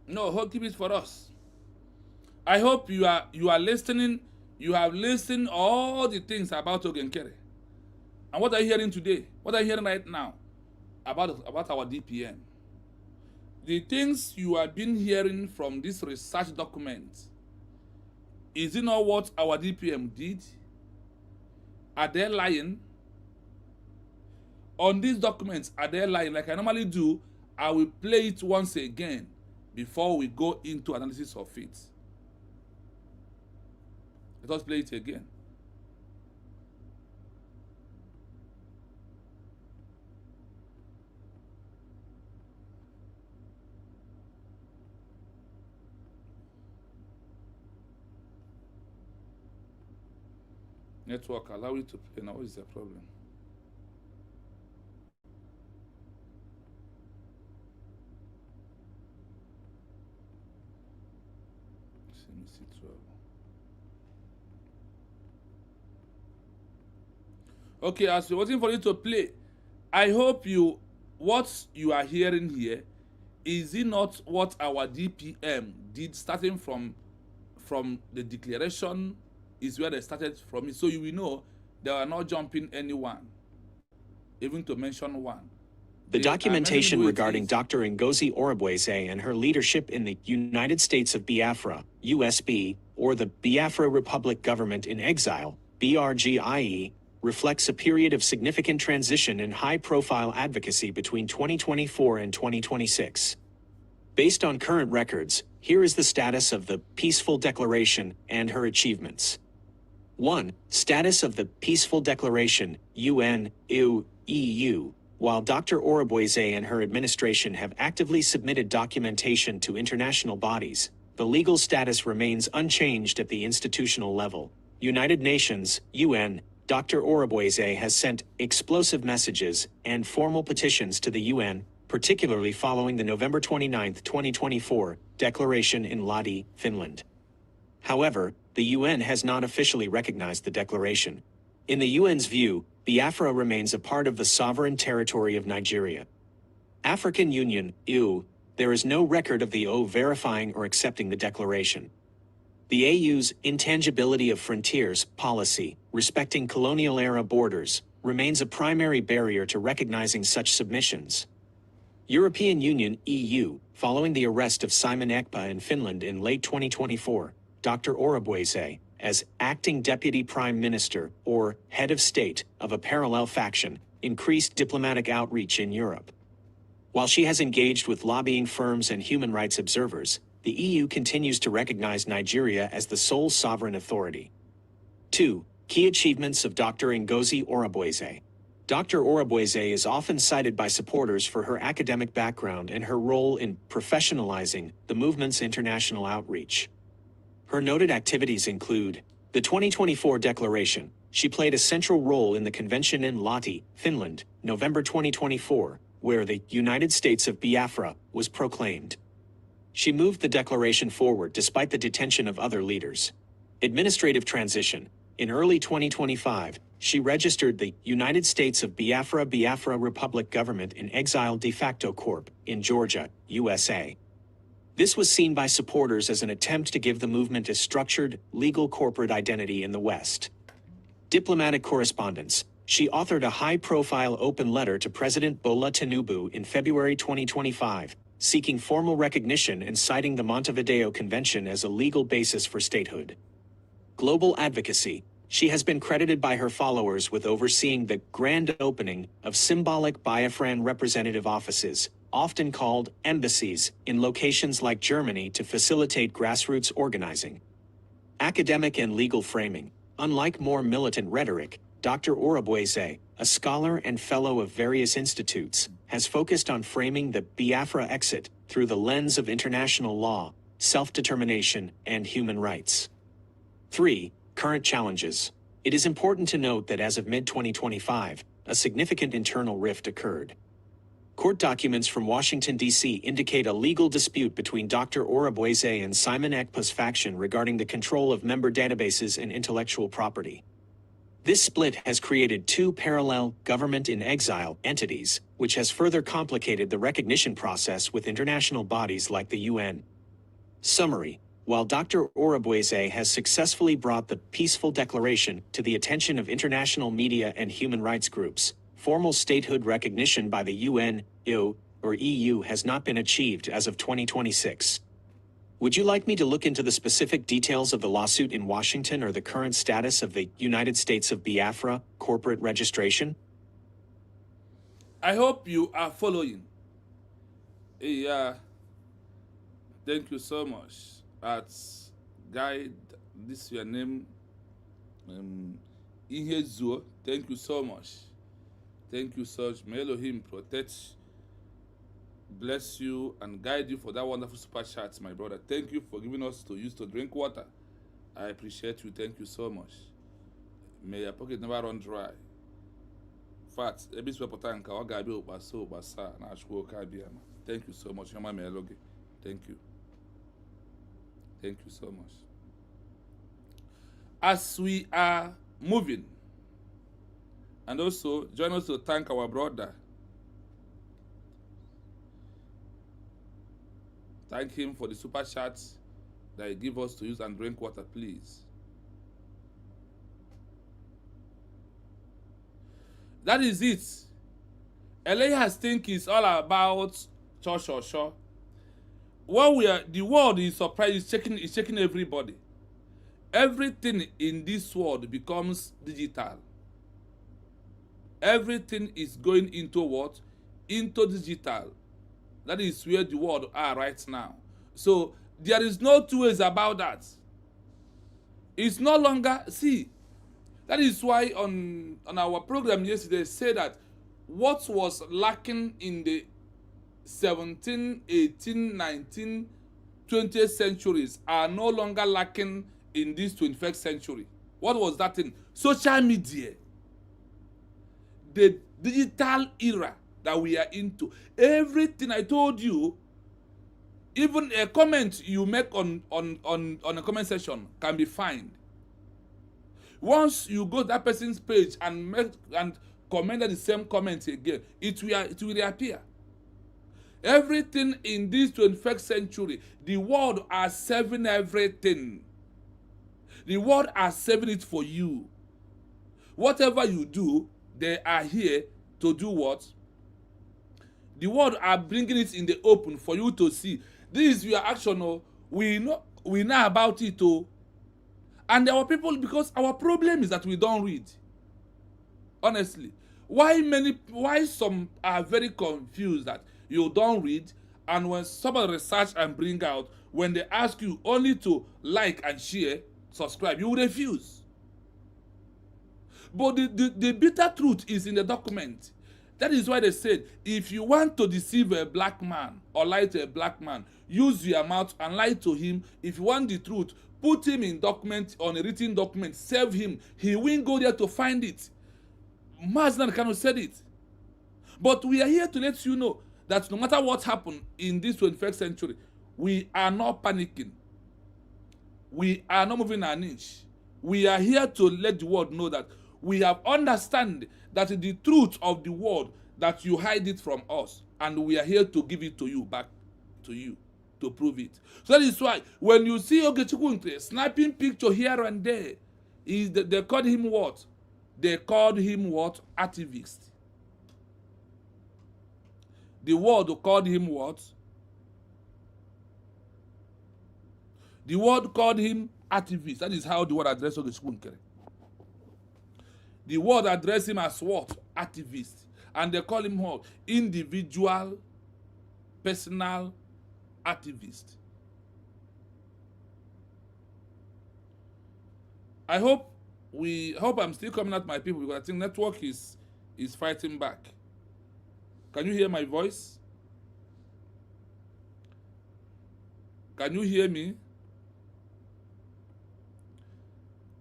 No, keep it for us. I hope you are listening. You have listened all the things about Nkere. And what are you hearing today? What are you hearing right now about our DPM? The things you have been hearing from this research document, is it not what our DPM did? Are they lying? On these documents, are they lying? Like I normally do, I will play it once again before we go into analysis of it. Let us play it again. Network allow you to play now. What is the problem? Okay, as we're waiting for you to play, I hope what you are hearing here, is it not what our DPM did starting from the declaration is where they started from it. So you will know they are not jumping anyone, even to mention one. The documentation regarding Dr. Ngozi Orabueze and her leadership in the United States of Biafra, USB, or the Biafra Republic Government in Exile, BRGIE, reflects a period of significant transition and high-profile advocacy between 2024 and 2026. Based on current records, here is the status of the Peaceful Declaration and her achievements. 1. Status of the Peaceful Declaration, UN, EU. While Dr. Orabueze and her administration have actively submitted documentation to international bodies, the legal status remains unchanged at the institutional level. United Nations, UN, Dr. Orabueze has sent explosive messages and formal petitions to the UN, particularly following the November 29, 2024, declaration in Lahti, Finland. However, the UN has not officially recognized the declaration. In the UN's view, Biafra remains a part of the sovereign territory of Nigeria. African Union, EU, there is no record of the OU verifying or accepting the declaration. The AU's intangibility of frontiers policy, respecting colonial-era borders, remains a primary barrier to recognizing such submissions. European Union, EU, following the arrest of Simon Ekpa in Finland in late 2024, Dr. Orabueze, as acting deputy prime minister or head of state of a parallel faction, increased diplomatic outreach in Europe. While she has engaged with lobbying firms and human rights observers, the EU continues to recognize Nigeria as the sole sovereign authority. 2. Key achievements of Dr. Ngozi Orabueze. Dr. Orabueze is often cited by supporters for her academic background and her role in professionalizing the movement's international outreach. Her noted activities include The 2024 declaration, she played a central role in the convention in Lahti, Finland, November 2024, where the United States of Biafra was proclaimed. She moved the declaration forward despite the detention of other leaders. Administrative transition. In early 2025, she registered the United States of Biafra Republic Government in Exile de facto corp. In Georgia, USA. This was seen by supporters as an attempt to give the movement a structured, legal corporate identity in the West. Diplomatic correspondence. She authored a high-profile open letter to President Bola Tinubu in February 2025, seeking formal recognition and citing the Montevideo Convention as a legal basis for statehood. Global advocacy. She has been credited by her followers with overseeing the grand opening of symbolic Biafran representative offices, often called embassies, in locations like Germany to facilitate grassroots organizing. Academic and legal framing. Unlike more militant rhetoric, Dr. Orabueze, a scholar and fellow of various institutes, has focused on framing the Biafra exit through the lens of international law, self-determination, and human rights. 3. Current challenges. It is important to note that as of mid-2025, a significant internal rift occurred. Court documents from Washington, D.C. indicate a legal dispute between Dr. Orabueze and Simon Ekpa's faction regarding the control of member databases and intellectual property. This split has created two parallel government-in-exile entities, which has further complicated the recognition process with international bodies like the UN. Summary. While Dr. Orabueze has successfully brought the peaceful declaration to the attention of international media and human rights groups, formal statehood recognition by the UN, or EU has not been achieved as of 2026. Would you like me to look into the specific details of the lawsuit in Washington or the current status of the United States of Biafra corporate registration? I hope you are following. Yeah. Thank you so much. Guide, this is your name. Ihezuo. Thank you so much. Thank you so much. May Elohim protect, bless you, and guide you for that wonderful super chat, my brother. Thank you for giving us to use to drink water. I appreciate you. Thank you so much. May your pocket never run dry. Fat, every sweat tanka, or gabi obaso, basa, na ashko kabiama. Thank you so much. Thank you. Thank you so much. As we are moving, and also join us to thank our brother. Thank him for the super chats that he gives us to use and drink water, please. That is it. Elias think it's all about church. What the world is surprised, is checking everybody. Everything in this world becomes digital. Everything is going into what? Into digital. That is where the world are right now. So there is no two ways about that. It's no longer, see, that is why on our program yesterday said that what was lacking in the 17, 18, 19, 20th centuries are no longer lacking in this 21st century. What was that thing? Social media. The digital era that we are into. Everything I told you, even a comment you make on a comment section can be fined. Once you go to that person's page and comment the same comment again, it will reappear. Everything in this 21st century, the world are saving everything. The world are saving it for you. Whatever you do, they are here to do what? The world are bringing it in the open for you to see. This is your action. Oh, we know about it. Oh. And our people, because our problem is that we don't read. Honestly. Why some are very confused that you don't read, and when somebody research and bring out, when they ask you only to like and share, subscribe, you refuse. But the bitter truth is in the document. That is why they said, if you want to deceive a black man or lie to a black man, use your mouth and lie to him. If you want the truth, put him in document, on a written document, save him. He won't go there to find it. Maznan Kanu said it. But we are here to let you know that no matter what happened in this 21st century, we are not panicking. We are not moving an inch. We are here to let the world know that we have understand that the truth of the world, that you hide it from us, and we are here to give it to you, back to you, to prove it. So that is why when you see Ogechukwu snapping picture here and there, they called him what? They called him what? Activist. The world called him what? The world called him activist. That is how the world addressed Ogechukwu Nkere. The world addressed him as what? Activist. And they call him what? Individual, personal activist. I hope I'm still coming at my people, because I think network is fighting back. Can you hear my voice? Can you hear me?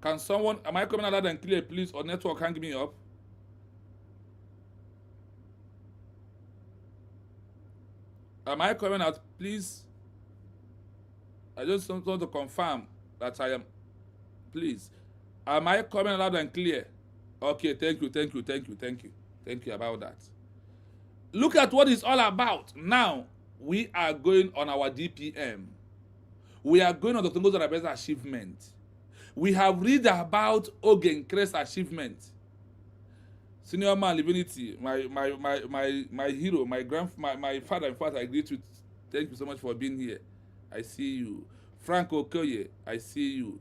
Can someone, am I coming out loud and clear, please, or network hang me up? Am I coming out, please? I just want to confirm that I am, please. Am I coming loud and clear? Okay, thank you about that. Look at what it's all about. Now, we are going on our DPM. We are going on Dr. Ngozi Orabueze's achievement. We have read about Nkere's achievement. Senior man, Divinity, my hero, my father, in fact, I greet you. Thank you so much for being here. I see you. Frank Okoye, I see you.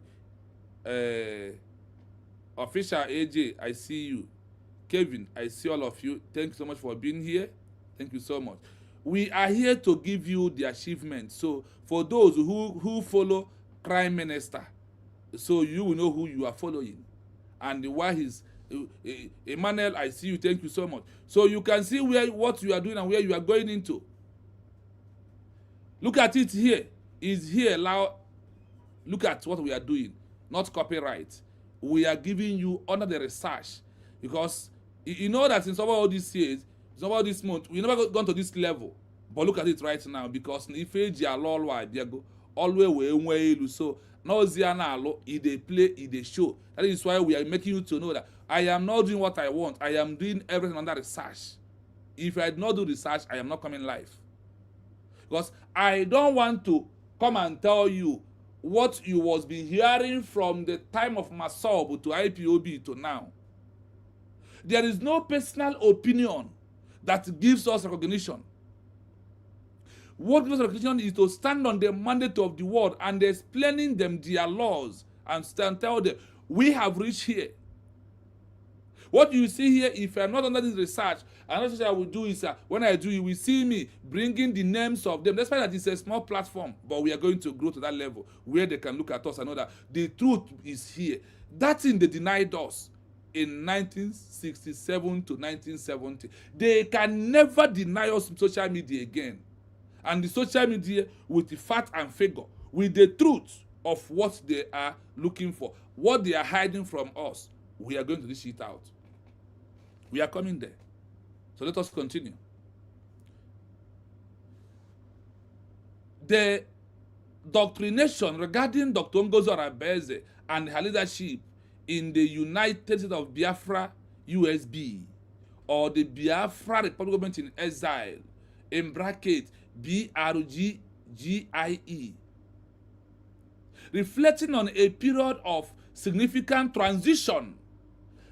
Official AJ, I see you. Kevin, I see all of you. Thank you so much for being here. Thank you so much. We are here to give you the achievement. So for those who follow Prime Minister, so you will know who you are following. And why he's Emmanuel, I see you. Thank you so much. So you can see what you are doing and where you are going into. Look at it here. Is here loud. Look at what we are doing. Not copyright. We are giving you under the research, because you know that in some of all these years, some of this month, we never gone to this level. But look at it right now, because if always we so now they play, they show. That is why we are making you to know that I am not doing what I want. I am doing everything under research. If I do not do research, I am not coming live. Because I don't want to come and tell you what you was been hearing from the time of Masob to IPOB to now. There is no personal opinion that gives us recognition. What gives us recognition is to stand on the mandate of the world and explaining them their laws and tell them, we have reached here. What you see here, if I'm not under this research, another thing I will do is, when I do, you will see me bringing the names of them. Despite that it's a small platform, but we are going to grow to that level where they can look at us and know that the truth is here. That thing they denied us in 1967 to 1970. They can never deny us in social media again. And the social media with the fact and figure, with the truth of what they are looking for, what they are hiding from us, we are going to dish it out. We are coming there. So let us continue. The doctrination regarding Dr. Ngozi Orabueze and her leadership in the United States of Biafra, USB, or the Biafra Republic Government in Exile, in bracket BRGGIE, reflecting on a period of significant transition.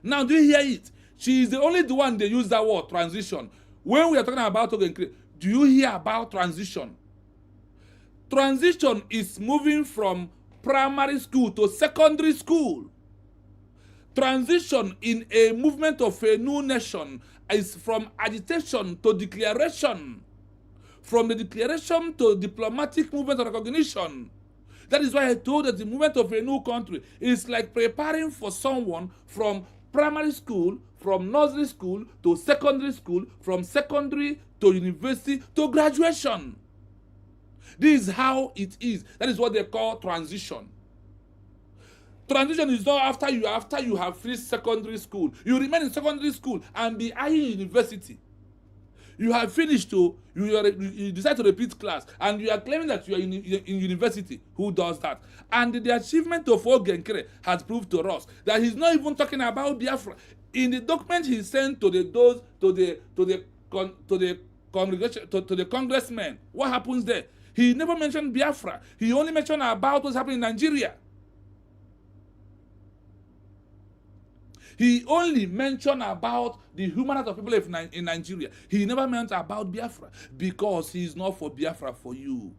Now, do you hear it? She is the only one they use that word, transition. When we are talking about Nkere, do you hear about transition? Transition is moving from primary school to secondary school. Transition in a movement of a new nation is from agitation to declaration. From the declaration to diplomatic movement of recognition. That is why I told that the movement of a new country is like preparing for someone from primary school, from nursery school to secondary school, from secondary to university to graduation. This is how it is. That is what they call transition. Transition is not after you have finished secondary school. You remain in secondary school and be eyeing university. You have finished you decide to repeat class and you are claiming that you are in university. Who does that? And the achievement of Nkere has proved to us that he's not even talking about Biafra. In the document he sent to the congregation, to the congressmen, what happens there? He never mentioned Biafra. He only mentioned about what's happening in Nigeria. He only mentioned about the human rights of people in Nigeria. He never meant about Biafra because he is not for Biafra for you.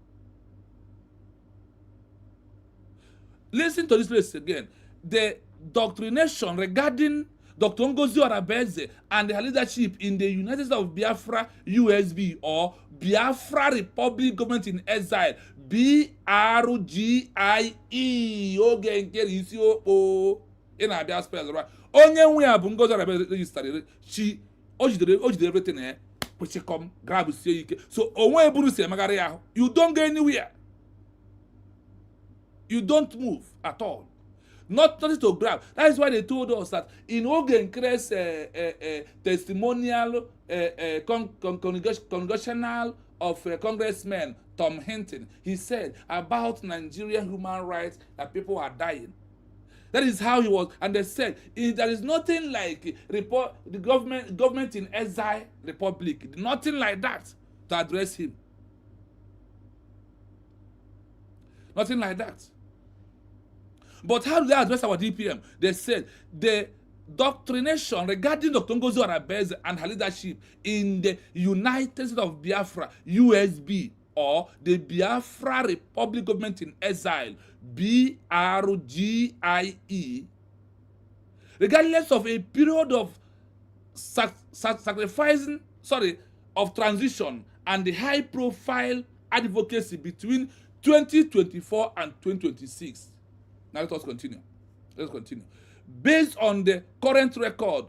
Listen to this place again. The doctrination regarding Dr. Ngozi Orabueze and her leadership in the United States of Biafra USB or Biafra Republic Government in Exile, Brgie. Oge Nkere isi o in Abia spells right. Onye nwe ya bụ Ngozi Orabueze registered chi o jidere everything eh push come grab sie ike. So onwe eburu si emagara ya. You don't go anywhere. You don't move at all. Nothing to grab. That is why they told us that in Nkere's testimonial congressional of Congressman Tom Hinton, he said about Nigerian human rights that people are dying. That is how he was, and they said there is nothing like the government in Exile Republic, nothing like that to address him. Nothing like that. But how do they address our DPM? They said the doctrination regarding Dr. Ngozi Orabueze and her leadership in the United States of Biafra, USB, or the Biafra Republic Government in Exile, Brgie, regardless of a period of of transition and the high-profile advocacy between 2024 and 2026. Now let us continue. Let's continue. Based on the current record,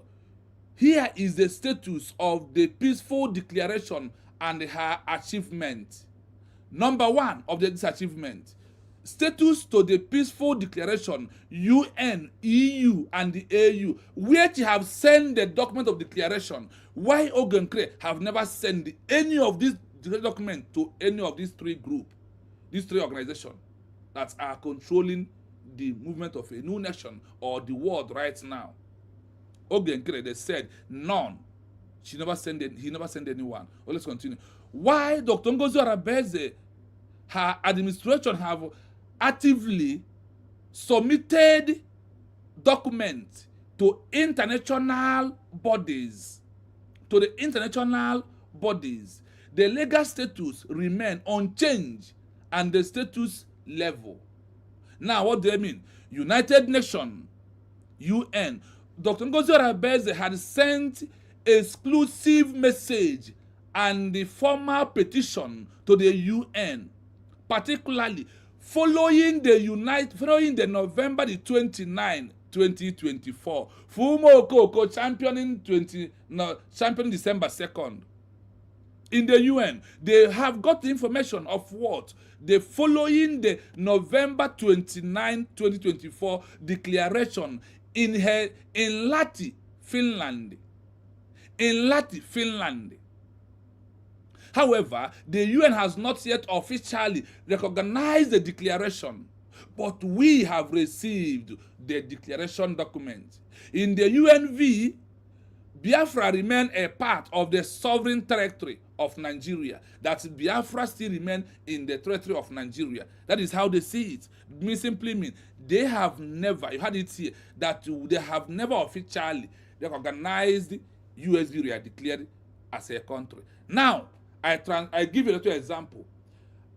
here is the status of the peaceful declaration and her achievement. Number one of this achievement, status to the peaceful declaration, UN, EU, and the AU, where they have sent the document of declaration. Why Nkere have never sent any of these documents to any of these three groups, these three organizations that are controlling the movement of a new nation or the world right now? Nkere, they said none. He never sent anyone. Well, let's continue. Why Dr. Ngozi Orabueze, her administration have actively submitted documents to international bodies. To the international bodies, the legal status remain unchanged and the status level. Now, what do they mean? United Nations, UN. Dr. Ngozi Orabueze had sent exclusive message and the formal petition to the UN, particularly following the November the 29, 2024, Fumo Okoko championing December 2nd. In the UN, they have got the information of what? The following the November 29, 2024 declaration in Lahti, Finland. In Lahti, Finland. However, the UN has not yet officially recognized the declaration, but we have received the declaration document. In the UNV, Biafra remain a part of the sovereign territory of Nigeria. That Biafra still remain in the territory of Nigeria. That is how they see it. It simply means they have never, you had it here, that they have never officially recognized USB they are declared as a country. Now, I give you a little example.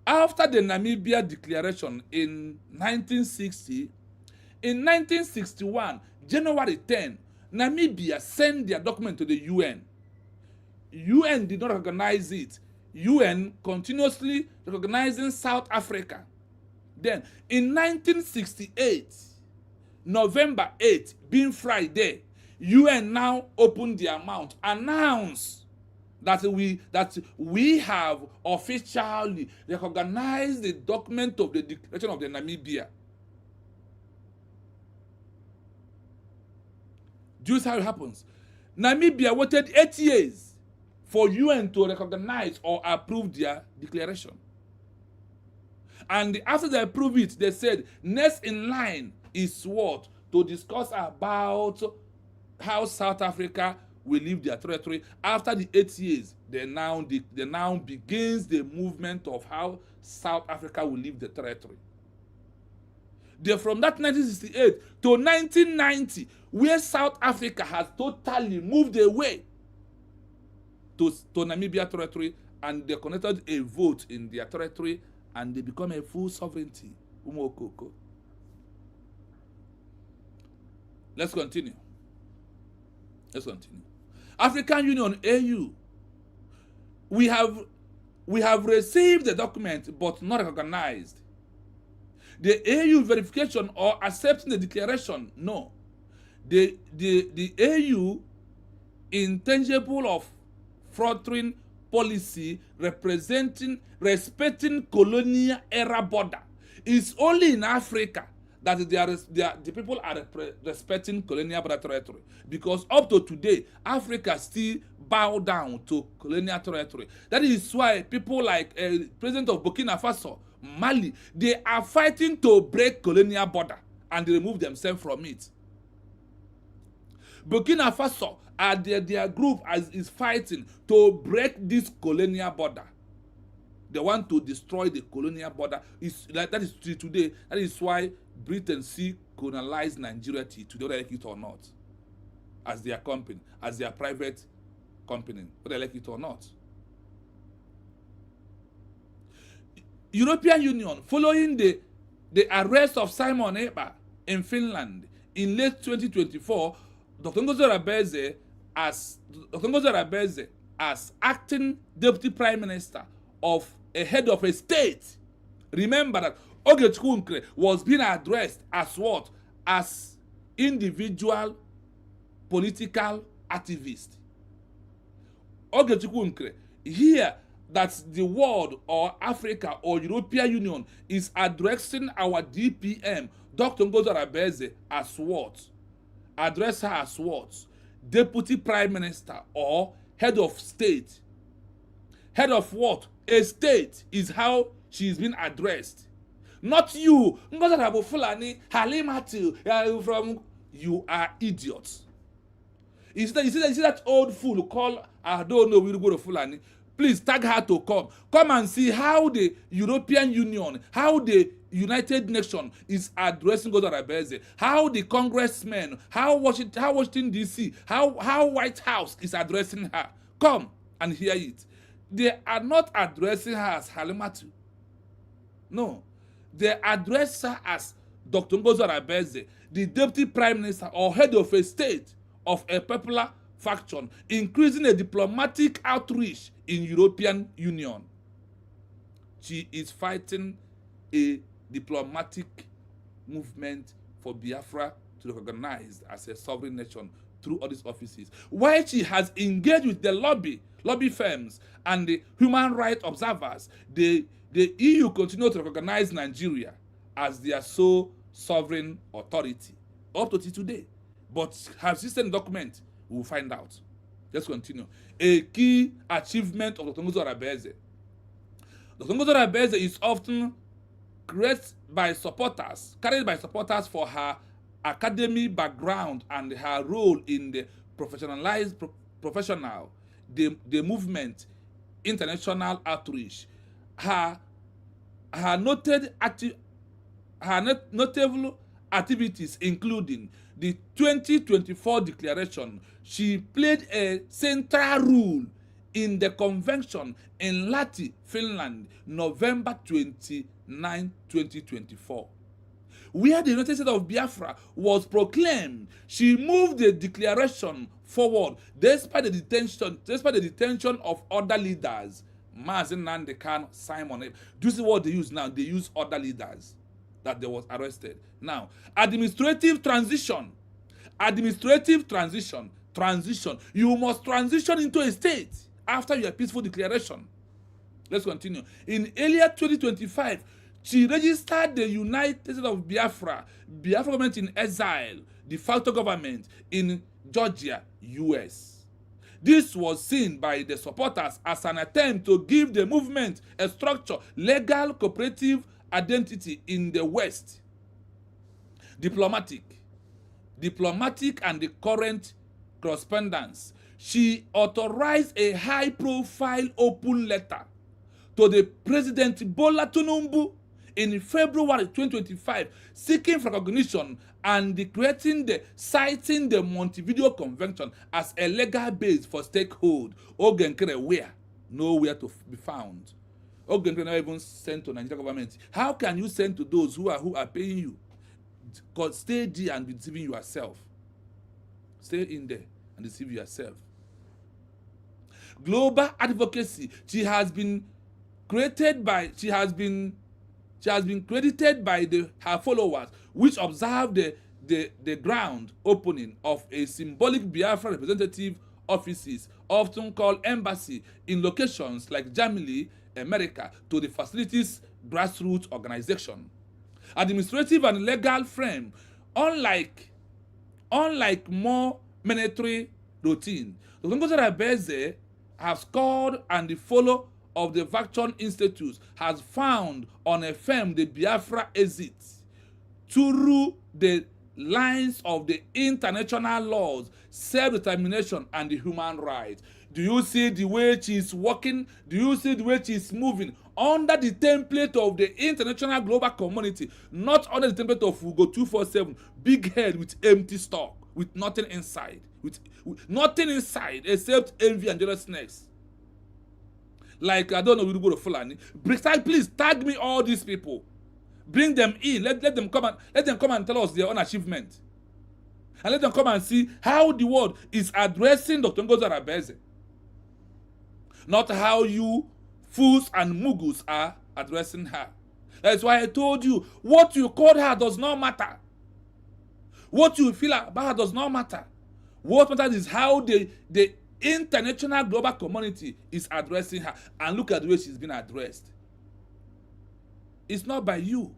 After the Namibia declaration in 1960, in 1961, January 10, Namibia sent their document to the UN. UN did not recognize it. UN continuously recognizing South Africa. Then, in 1968, November 8, being Friday, UN now opened their mouth, announce that we have officially recognized the document of the declaration of the Namibia. Do you see how it happens? Namibia waited 8 years for UN to recognize or approve their declaration. And after they approve it, they said next in line is what? To discuss about how South Africa will leave their territory. After the 8 years, they now begins the movement of how South Africa will leave the territory. From that 1968 to 1990, where South Africa has totally moved away to Namibia territory, and they conducted a vote in their territory, and they become a full sovereignty. Let's continue. African Union, AU. We have received the document but not recognized. The AU verification or accepting the declaration, no. The AU intangible of frontering policy respecting colonial era border. It's only in Africa that the people are respecting colonial border territory, because up to today Africa still bow down to colonial territory. That is why people like President of Burkina Faso, Mali, they are fighting to break colonial border and they remove themselves from it. Burkina Faso, their group is fighting to break this colonial border. They want to destroy the colonial border. That is today. That is why Britain colonized Nigeria today, whether they like it or not, as their company, as their private company, whether they like it or not. European Union, following the arrest of Simon Ekpa in Finland in late 2024, Dr. Ngozi Orabueze as acting deputy prime minister of a head of a state. Remember that Ogechukwu was being addressed as what? As individual political activist. Ogechukwu here, that the world or Africa or European Union is addressing our DPM, Dr. Ngozi Orabueze, as what? Address her as what? Deputy Prime Minister or head of state. Head of what? A state is how she is being addressed. Not you. Ngozi Orabueze, Halimatu, from you are idiots. You see that old fool called, I don't know, we'll go to Fulani. Please tag her to come. Come and see how the European Union, how the United Nations is addressing Ngozi Orabueze, how the congressmen, how Washington DC, how White House is addressing her. Come and hear it. They are not addressing her as Halimatu. No. They address her as Dr. Ngozi Orabueze, the deputy prime minister or head of a state of a popular faction, increasing a diplomatic outreach in European Union. She is fighting a diplomatic movement for Biafra to be recognized as a sovereign nation through all these offices. While she has engaged with the lobby firms and the human rights observers, the EU continues to recognize Nigeria as their sole sovereign authority up to today. But her system document, we will find out. Let's continue. A key achievement of Dr. Ngozi Orabueze. Dr. Ngozi Orabueze is often carried by supporters for her academic background and her role in the the movement, international outreach. Her notable activities including the 2024 declaration. She played a central role in the convention in Lahti, Finland, November 29, 2024, where the United States of Biafra was proclaimed. She moved the declaration forward despite the detention of other leaders. Mazen Nnamdi Kanu, Simon Ekpa. This is what they use now. They use other leaders that they was arrested. Now, administrative transition. Administrative transition. You must transition into a state after your peaceful declaration. Let's continue. In earlier 2025, she registered the United States of Biafra Government in Exile, de facto government in Georgia, US. This was seen by the supporters as an attempt to give the movement a structure, legal, cooperative identity in the West. Diplomatic and the current correspondence. She authorized a high-profile open letter to the President Bola Tinubu in February 2025, seeking for recognition and citing the Montevideo Convention as a legal base for stakehold. Nkere where? Nowhere to be found. Nkere never even sent to Nigerian government. How can you send to those who are paying you? Because stay there and be deceiving yourself. Stay in there and deceive yourself. Global advocacy. She has been credited by her followers, which observed the ground opening of a symbolic Biafra representative offices, often called embassy, in locations like Germany, America, to the facilities grassroots organization. Administrative and legal frame. Unlike more military routine, the Ngozi Orabueze has scored, and the follow of the Vacuum Institute has found on a firm the Biafra exit through the lines of the international laws, self-determination, and the human rights. Do you see the way she is working? Do you see the way she is moving under the template of the international global community, not under the template of Ugo 247, big head with empty stock, with nothing inside, with nothing inside except envy and jealousness? Like, I don't know, we'll go to Fulani. Please tag me all these people. Bring them in. Let them come and tell us their own achievement. And let them come and see how the world is addressing Dr. Ngozi Orabueze. Not how you fools and mugus are addressing her. That's why I told you, what you call her does not matter. What you feel about her does not matter. What matters is how the international global community is addressing her. And look at the way she's been addressed. It's not by you.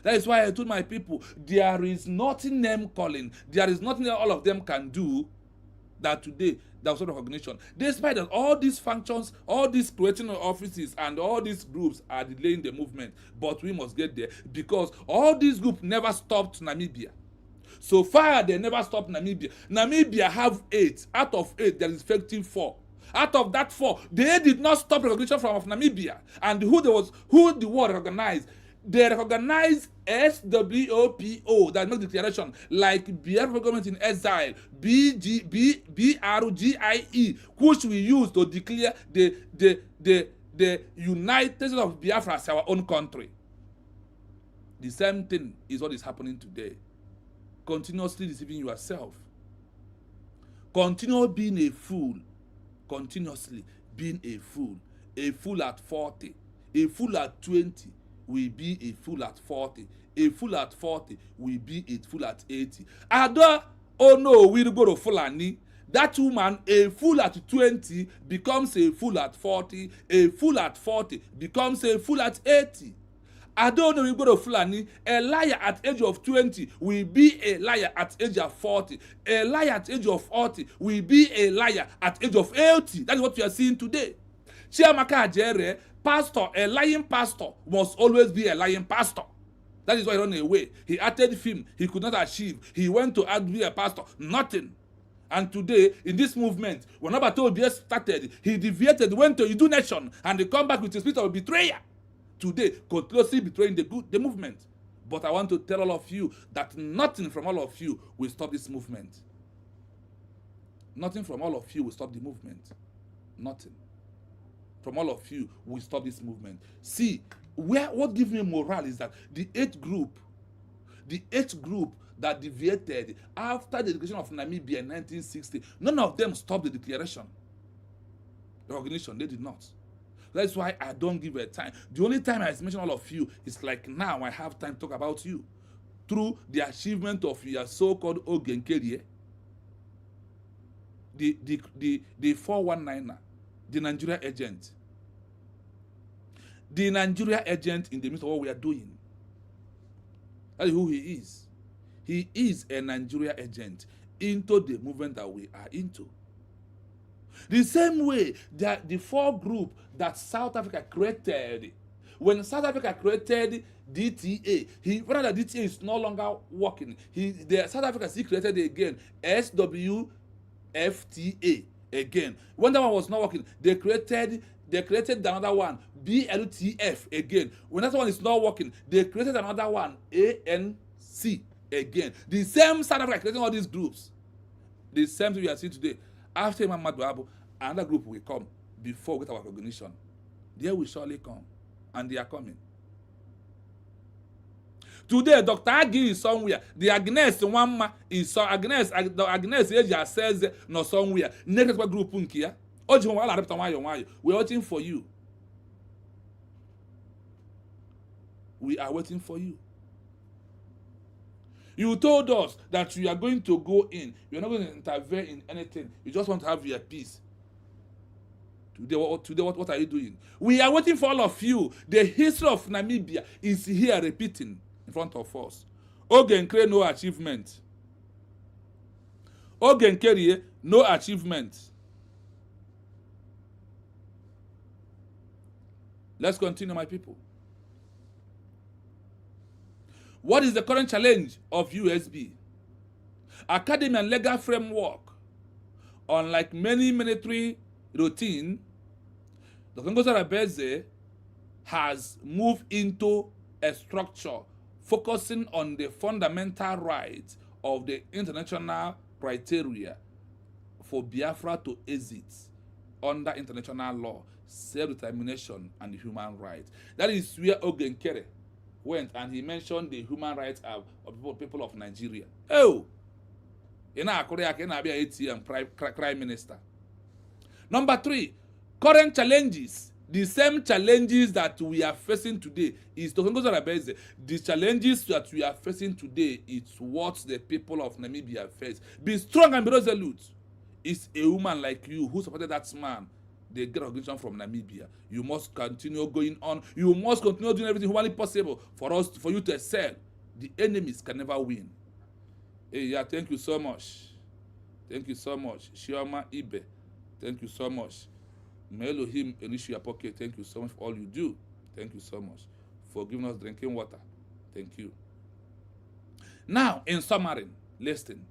That is why I told my people, there is nothing name calling. There is nothing that all of them can do that today there was recognition. Despite that, all these functions, all these creating offices, and all these groups are delaying the movement. But we must get there, because all these groups never stopped Namibia. So far, they never stopped Namibia. Namibia have 8. Out of 8, there is effective 4. Out of that 4, they did not stop recognition from Namibia. And who the world recognized? They recognize SWOPO that make declaration, like Biafra Government in Exile, Brgie, which we use to declare the United States of Biafra as our own country. The same thing is what is happening today. Continuously deceiving yourself. Continue being a fool. Continuously being a fool. A fool at 40. A fool at 20 will be a fool at 40. A fool at 40 will be a fool at 80. Ada, oh no, we'll go to Fulani. That woman, a fool at 20 becomes a fool at 40. A fool at 40 becomes a fool at 80. I don't know, we go to Fulani. A liar at age of 20 will be a liar at age of 40. A liar at age of 40 will be a liar at age of 80. That is what we are seeing today. Chiamaka Ajere, pastor, a lying pastor must always be a lying pastor. That is why he ran away. He acted film. He could not achieve. He went to be a pastor. Nothing. And today, in this movement, when Obato Obies started, he deviated, went to Idu Nation, and he come back with a spirit of betrayal. Today, continuously betraying the movement. But I want to tell all of you that nothing from all of you will stop this movement. Nothing from all of you will stop the movement. Nothing from all of you will stop this movement. See, what gives me morale is that the eighth group that deviated after the declaration of Namibia in 1960, none of them stopped the declaration. The recognition, they did not. That's why I don't give a time. The only time I mention all of you is like now I have time to talk about you. through the achievement of your so-called Nkere, the 419er, the Nigeria agent. The Nigeria agent in the midst of what we are doing. That is who he is. He is a Nigeria agent into the movement that we are into. The same way that the 4 group that South Africa created, when South Africa created DTA, he found that DTA is no longer working. South Africa still created again SWFTA again. When that one was not working, they created another one, BLTF again. When that one is not working, they created another one, ANC again. The same South Africa creating all these groups. The same thing we are seeing today. After Imam Abu, another group will come before we get our recognition. They will surely come, and they are coming. Today, Dr. Agi is somewhere. The Agnes one is so Agnes Asia says no somewhere. Next group here. We're waiting for you. We are waiting for you. You told us that you are going to go in. You're not going to intervene in anything. You just want to have your peace. Today, what are you doing? We are waiting for all of you. The history of Namibia is here repeating in front of us. Nkere, no achievement. Nkere, no achievement. Let's continue, my people. What is the current challenge of USB? Academy and legal framework. Unlike many military routine, Dr. Ngozi Orabueze has moved into a structure focusing on the fundamental rights of the international criteria for Biafra to exist under international law, self-determination, and human rights. That is where Nkere went, and he mentioned the human rights of people of Nigeria. Oh! In our Korea, can be ATM Prime Minister. Number 3, current challenges. The same challenges that we are facing today is Dr. Ngozi Orabueze. The challenges that we are facing today is what the people of Namibia face. Be strong and be resolute. It's a woman like you who supported that man. They get recognition from Namibia. You must continue going on. You must continue doing everything humanly possible for you to excel. The enemies can never win. Hey, yeah, thank you so much. Thank you so much. Shioma Ibe, thank you so much. May Elohim enrich your pocket. Thank you so much for all you do. Thank you so much for giving us drinking water. Thank you. Now, in summary, listen.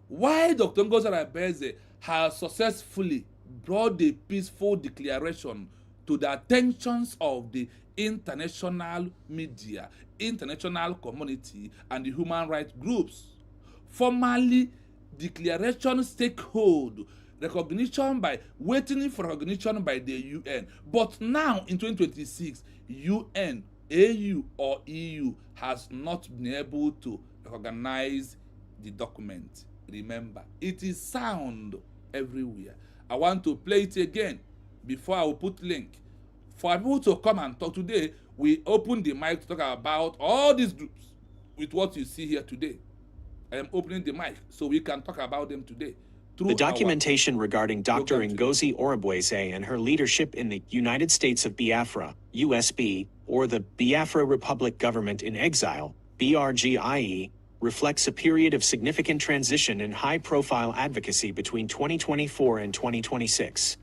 Why Dr. Ngozi Orabueze has successfully brought the peaceful declaration to the attentions of the international media, international community, and the human rights groups. Formally, declaration take hold, recognition by waiting for recognition by the UN. But now in 2026, UN, AU, or EU has not been able to recognize the document. Remember, it is sound everywhere. I want to play it again before I will put link. For people to come and talk today, we open the mic to talk about all these groups with what you see here today. I am opening the mic so we can talk about them today. The documentation regarding Dr. Ngozi Orabueze and her leadership in the United States of Biafra, USB, or the Biafra Republic Government in Exile, BRGIE, reflects a period of significant transition and high-profile advocacy between 2024 and 2026.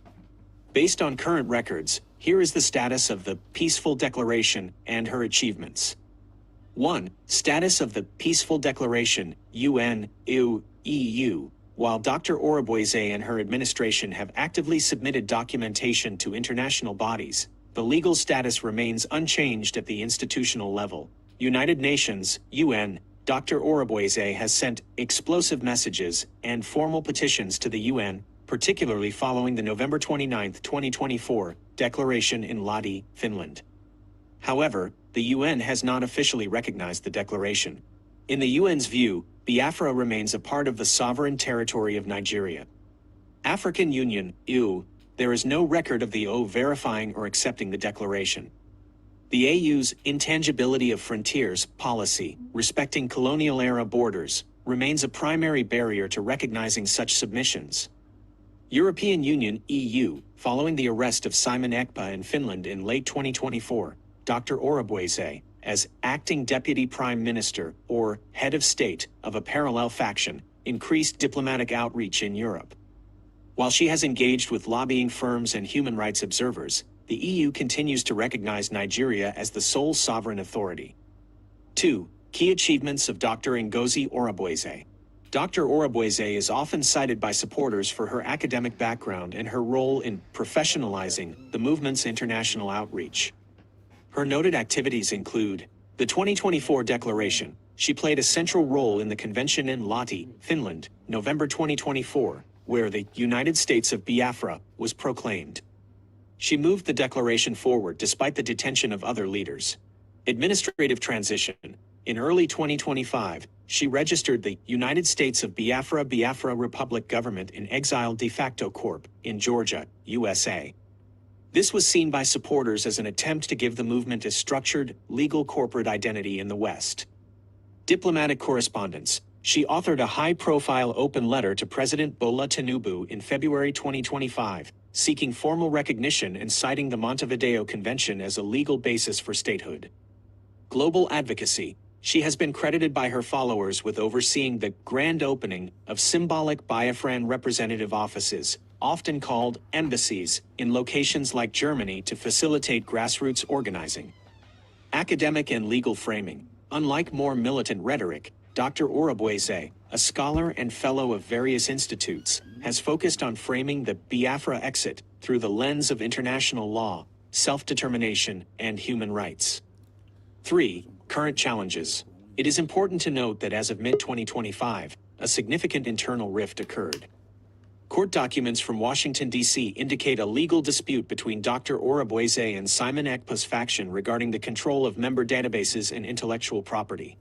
Based on current records, here is the status of the Peaceful Declaration and her achievements. 1. Status of the Peaceful Declaration, UN, EU. While Dr. Orabueze and her administration have actively submitted documentation to international bodies, the legal status remains unchanged at the institutional level. United Nations, UN, Dr. Orabueze has sent explosive messages and formal petitions to the UN, particularly following the November 29, 2024, declaration in Lahti, Finland. However, the UN has not officially recognized the declaration. In the UN's view, Biafra remains a part of the sovereign territory of Nigeria. African Union, EU, there is no record of the O verifying or accepting the declaration. The AU's intangibility of frontiers policy, respecting colonial-era borders, remains a primary barrier to recognizing such submissions. European Union (EU), following the arrest of Simon Ekpa in Finland in late 2024, Dr. Orabueze, as acting deputy prime minister or head of state of a parallel faction, increased diplomatic outreach in Europe. While she has engaged with lobbying firms and human rights observers, the EU continues to recognize Nigeria as the sole sovereign authority. 2. Key achievements of Dr. Ngozi Orabueze. Dr. Orabueze is often cited by supporters for her academic background and her role in professionalizing the movement's international outreach. Her noted activities include the 2024 Declaration. She played a central role in the convention in Lahti, Finland, November 2024, where the United States of Biafra was proclaimed. She moved the declaration forward despite the detention of other leaders. Administrative transition. In early 2025, she registered the United States of Biafra Republic Government in Exile de facto corp. In Georgia, USA. This was seen by supporters as an attempt to give the movement a structured, legal corporate identity in the West. Diplomatic correspondence. She authored a high-profile open letter to President Bola Tinubu in February 2025, seeking formal recognition and citing the Montevideo Convention as a legal basis for statehood. Global advocacy. She has been credited by her followers with overseeing the grand opening of symbolic Biafran representative offices, often called embassies, in locations like Germany to facilitate grassroots organizing. Academic and legal framing. Unlike more militant rhetoric, Dr. Orabueze, a scholar and fellow of various institutes, has focused on framing the Biafra exit through the lens of international law, self-determination, and human rights. 3. Current challenges. It is important to note that as of mid-2025, a significant internal rift occurred. Court documents from Washington, D.C. indicate a legal dispute between Dr. Orabueze and Simon Ekpa's faction regarding the control of member databases and intellectual property.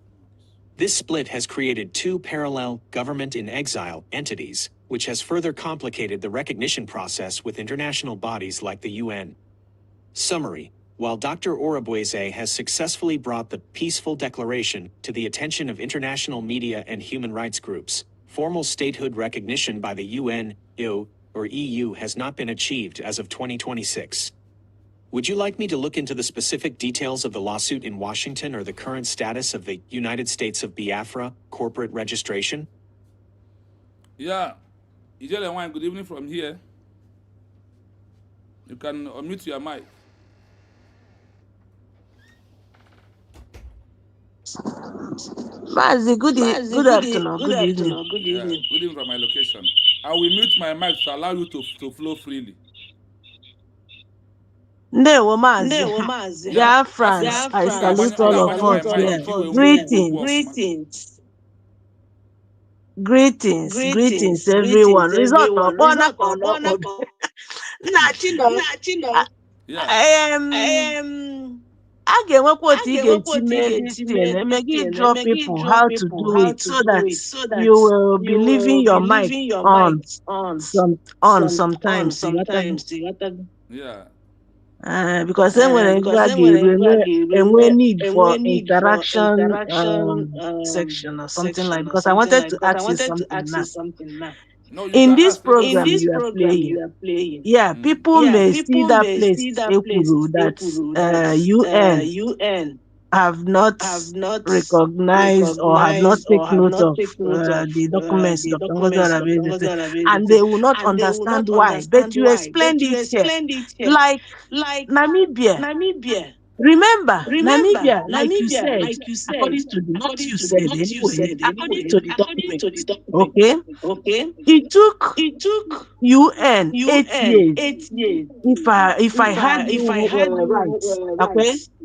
This split has created two parallel government-in-exile entities, which has further complicated the recognition process with international bodies like the UN. Summary. While Dr. Orabueze has successfully brought the peaceful declaration to the attention of international media and human rights groups, formal statehood recognition by the UN, or EU has not been achieved as of 2026. Would you like me to look into the specific details of the lawsuit in Washington or the current status of the United States of Biafra corporate registration? Yeah. Ijele, good evening from here. You can unmute your mic. Mazi, good afternoon. Good evening. Good evening from my location. I will mute my mic to allow you to flow freely. Ndewo Mazi. Biafrans, I salute all of us here. Greetings, everyone. Result of I ga-enwekwa otu ị ga-eti mee this thing, and draw people how to do it so that you will be leaving your mic on sometimes. Yeah. Because then when we need for interaction section or something like, because I wanted to ask you something now. No, in this program you are playing, yeah, people may see that place that UN have not recognized or have not taken note of the documents Dr. Ngozi Orabueze, and they will not understand why. But you explained it here, like Namibia. Remember, Namibia, like you said, according to the, not you said anyway, according to the document, okay, it took UN 8 years. If I had you right,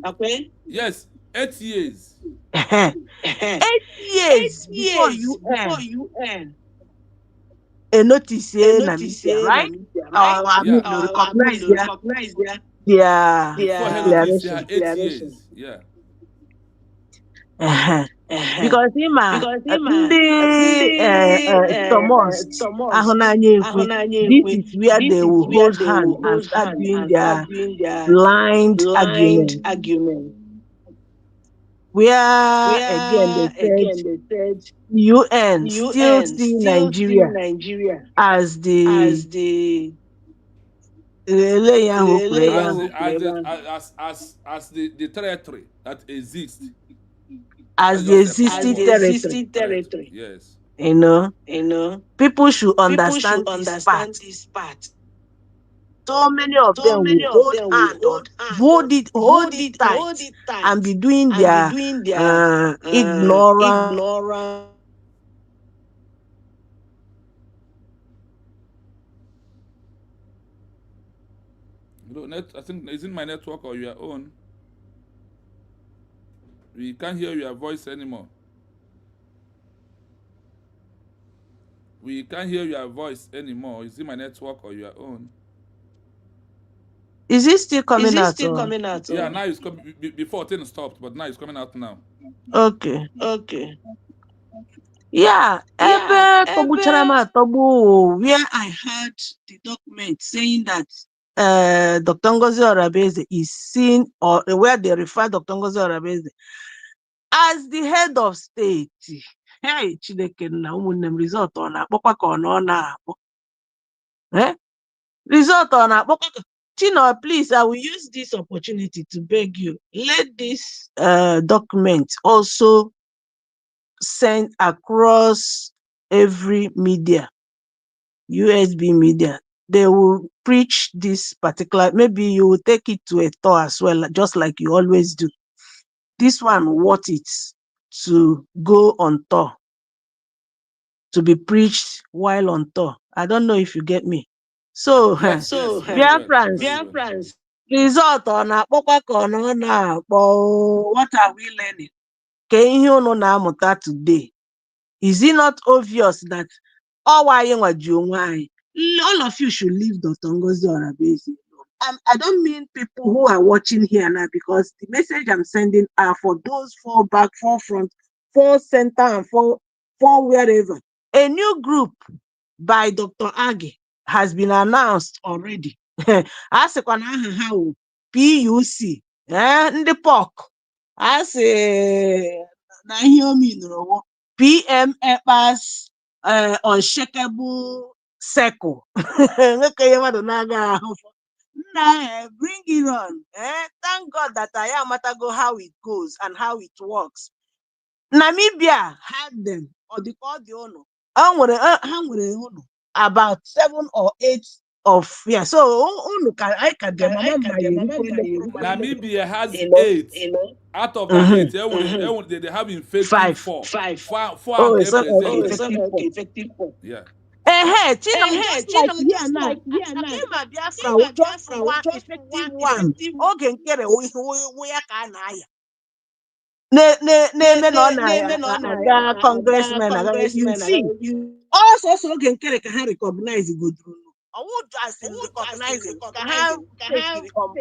okay? Yes, 8 years. 8 years before UN. A notice Namibia, right? I mean, recognize their declaration. 8 years. Yeah. because ndị Thomas ahụnanya ekwe, this is where they will hold hand and start doing their blind argument. Where again they said UN still see Nigeria as the as the territory that exists. As the existing territory. Yes. You know, people should understand this part. So many of them will hold it tight and be doing their ignorant. I think is it my network or your own? We can't hear your voice anymore. We can't hear your voice anymore. Is it my network or your own? Is it still coming out? Yeah, now it's coming. Before things stopped, but now it's coming out now. Okay. Yeah, where I heard the document saying that Dr. Ngozi Orabueze is seen, or where they refer Dr. Ngozi Orabueze as the head of state. Hey, Chineke na ụmụnne m, result ọ na-akpọkwa ka ọ na-akpọ. Result ọ na-akpọkwa ka Chino, please, I will use this opportunity to beg you, let this document also send across every media, USB media. They will preach this particular, maybe you will take it to a tour as well, just like you always do. This one worth it to go on tour, to be preached while on tour. I don't know if you get me. So, Biafrans, result on a what are we learning? Can you know today? Is it not obvious that all of you should leave Dr. Ngozi Orabueze? I don't mean people who are watching here now, because the message I'm sending are for those 4 back, 4 front, 4 center, and 4 wherever. A new group by Dr. Agi has been announced already. As how PUC, the POC, as PM EPAS, unshakable circle. Bring it on. Thank God that I am go how it goes and how it works. Namibia had them, or the owner. About 7 or 8 of so Namibia has 8. Out of the 8, they have effective 4. 4 effective 4. Yeah. Biafra just one effective one. Nkere congressman. You see, also Nkere can recognize good. I would just recognize it. On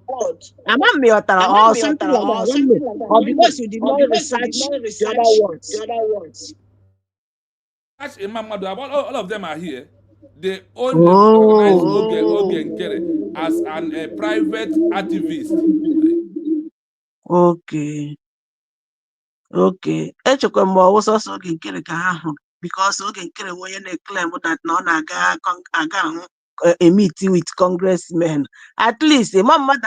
board. I'm or something like that. Or because you did not research the other ones. All of them are here. They only recognize Nkere as a private activist. Okay. Because Nkere claim that a meeting with congressmen. At least they are not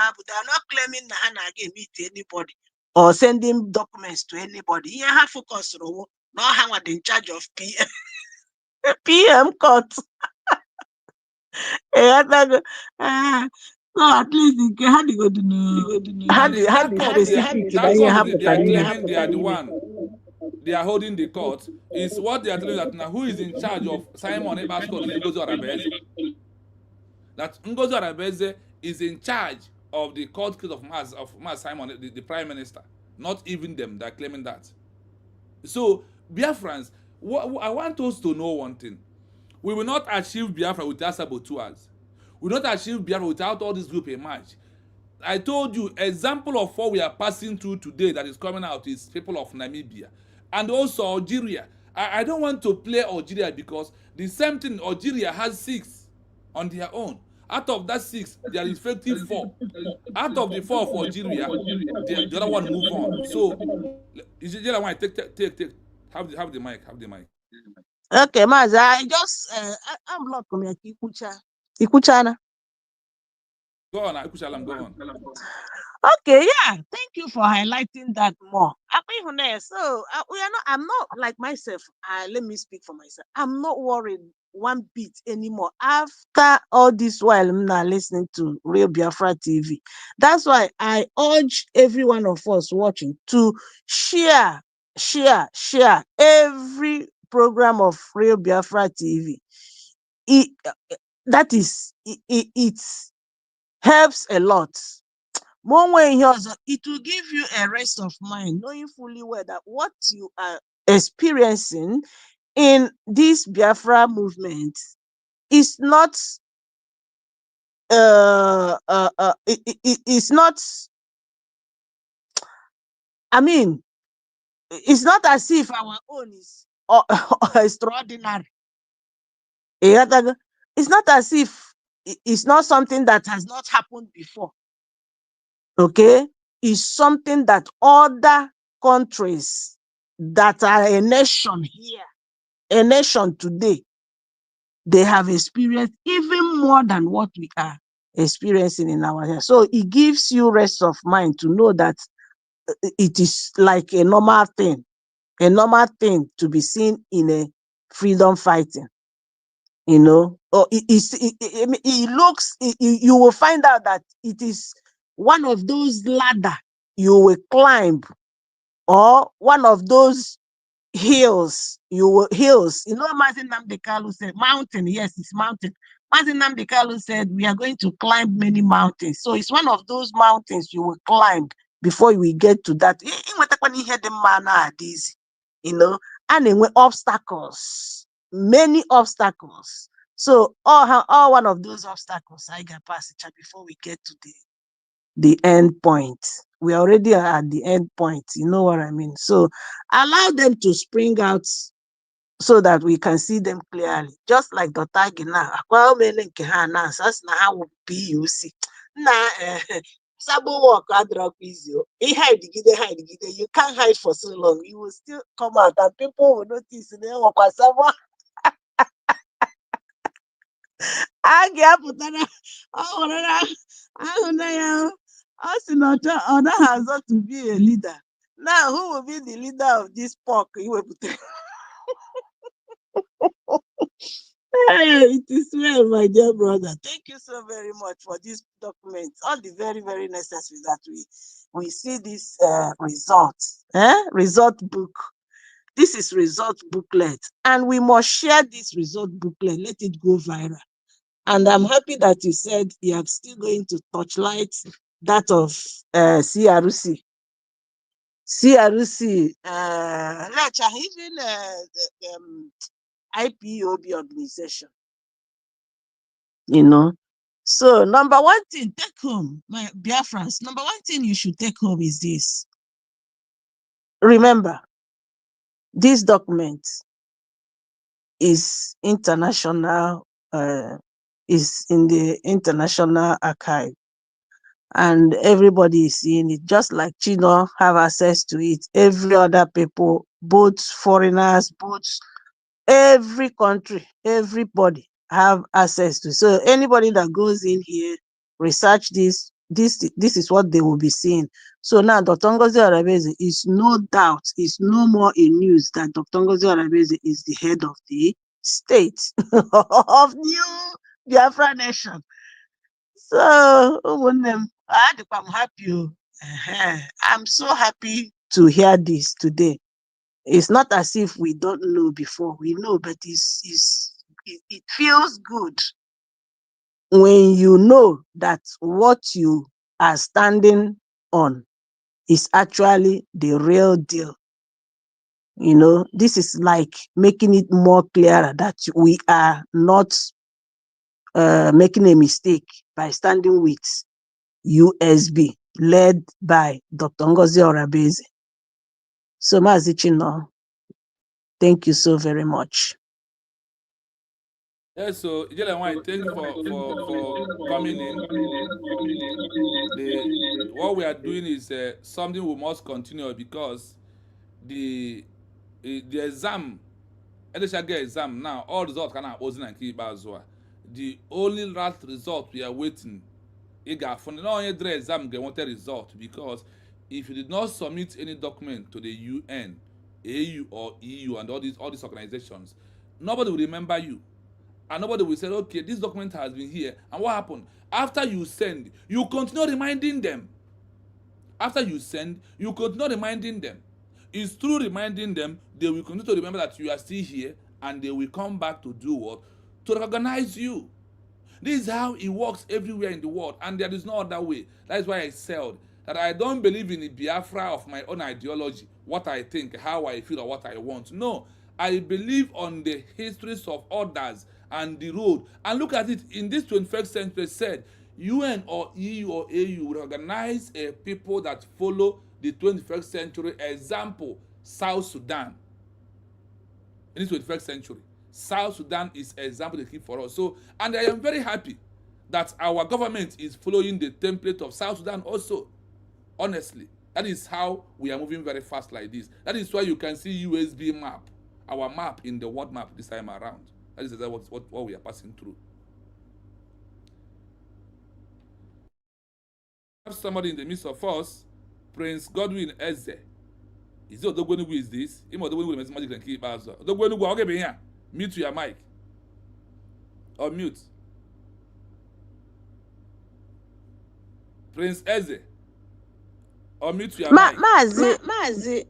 claiming that meet anybody or sending documents to anybody. You have focus on not how in charge of PM court. So at least how do you go to know? How they are claiming they are the one. They are holding the court. Is what they are telling that now who is in charge of Simon Eba's court is Ngozi Orabueze. That Ngozi Orabueze is in charge of the court case of Mas Simon, the prime minister. Not even them. They are claiming that. So Biafrans, I want us to know one thing. We will not achieve Biafra without saboteurs. We will not achieve Biafra without all this group emerge. I told you, example of what we are passing through today that is coming out is people of Namibia and also Algeria. I don't want to play Algeria because the same thing, Algeria has 6 on their own. Out of that 6, there is effective 4. Out of the 4 of Algeria, the other one move on. So, is it the one? Take. Have the mic. Okay, Maza, I just I'm not coming Ikuchana. Go on, Akushalam, go on. Okay, yeah. Thank you for highlighting that more. So I'm not like myself. Let me speak for myself. I'm not worried one bit anymore. After all this while I'm now listening to Real Biafra TV. That's why I urge every one of us watching to share every program of Real Biafra TV. It helps a lot. One way here, it will give you a rest of mind, knowing fully well that what you are experiencing in this Biafra movement is not it's not, I mean, it's not as if our own is extraordinary. It's not as if it's not something that has not happened before. Okay, is something that other countries that are a nation here, a nation today, they have experienced even more than what we are experiencing in our here. So it gives you rest of mind to know that it is like a normal thing to be seen in a freedom fighting. Or you will find out that it is one of those ladder you will climb, or one of those hills hills. Mazin Nnamdi Kanu said mountain. Yes, it's mountain. Mazin Nnamdi Kanu said we are going to climb many mountains. So it's one of those mountains you will climb before we get to that. And obstacles, many obstacles. So all one of those obstacles I got past before we get to the end point. We are already at the end point. You know what I mean? So allow them to spring out so that we can see them clearly. Just like Dr. Gina, how you see. Sabo work easy. You can't hide for so long. You will still come out and people will notice. To be a leader. Now, who will be the leader of this pork? It is well, my dear brother. Thank you so very much for this document. All the very, very necessary that we see this results. Result book. This is result booklet. And we must share this result booklet. Let it go viral. And I'm happy that you said you are still going to touchlight that of CRC. CRC, even IPOB organization. So number one thing, take home, my Biafrans, number one thing you should take home is this. Remember, this document is international, is in the international archive, and everybody is seeing it, just like Chino have access to it. Every other people, both foreigners, both every country, everybody have access to. So anybody that goes in here, research this is what they will be seeing. So now Dr. Ngozi Orabueze is no doubt, is no more in news that Dr. Ngozi Orabueze is the head of the state of new Biafra nation. So I'm happy. I'm so happy to hear this today. It's not as if we don't know before. We know, but it feels good when you know that what you are standing on is actually the real deal. This is like making it more clearer that we are not making a mistake by standing with USB, led by Dr. Ngozi Orabueze. So, Mazi Chino, thank you so very much. Yes, so Ijele, thank you for coming in. What we are doing is something we must continue because the exam, exam now, all results can have the only last result we are waiting. Not only the exam get wanted result because if you did not submit any document to the UN, AU or EU and all these organizations, nobody will remember you. And nobody will say, okay, this document has been here. And what happened? After you send, you continue reminding them. After you send, you continue reminding them. It's through reminding them, they will continue to remember that you are still here and they will come back to do what? To recognize you. This is how it works everywhere in the world, and there is no other way. That is why I said that I don't believe in the Biafra of my own ideology, what I think, how I feel, or what I want. No, I believe on the histories of others and the road. And look at it, in this 21st century, said UN or EU or AU recognize a people that follow the 21st century example, South Sudan. In this 21st century, South Sudan is an example they keep for us. So, and I am very happy that our government is following the template of South Sudan also. Honestly, that is how we are moving very fast like this. That is why you can see USB map, our map in the world map this time around. That is what we are passing through. We have somebody in the midst of us, Prince Godwin Eze. Is it Odogwenu who is this? Him Odogwenu will magic and keep us. Odogwenu go okay, be here. Mute your mic. Or mute. Prince Eze. Or mute your mic. Mazi.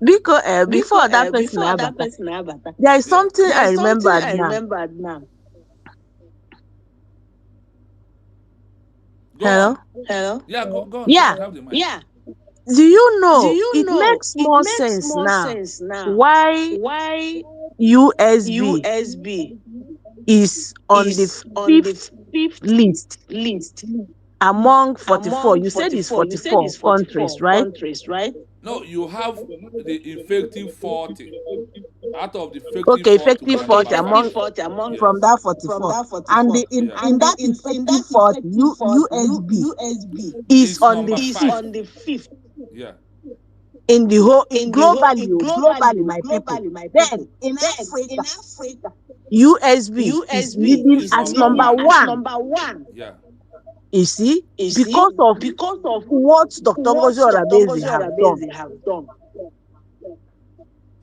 Because before that person, there is something I remembered now. Hello? Yeah, go on. Yeah. Have the mic. Yeah. Do you know it makes more sense now why USB is on the fifth list among 44? You said it's 44 countries, right? No, you have the effective 40 out of the effective 40. Okay, effective 40 among from that 44. And in that effective 40, USB is on the fifth. Yeah. In the whole globally, my people. Then in Africa, USB is leading as number one. Yeah. You see, because of what Dr. Ngozi Orabueze have done.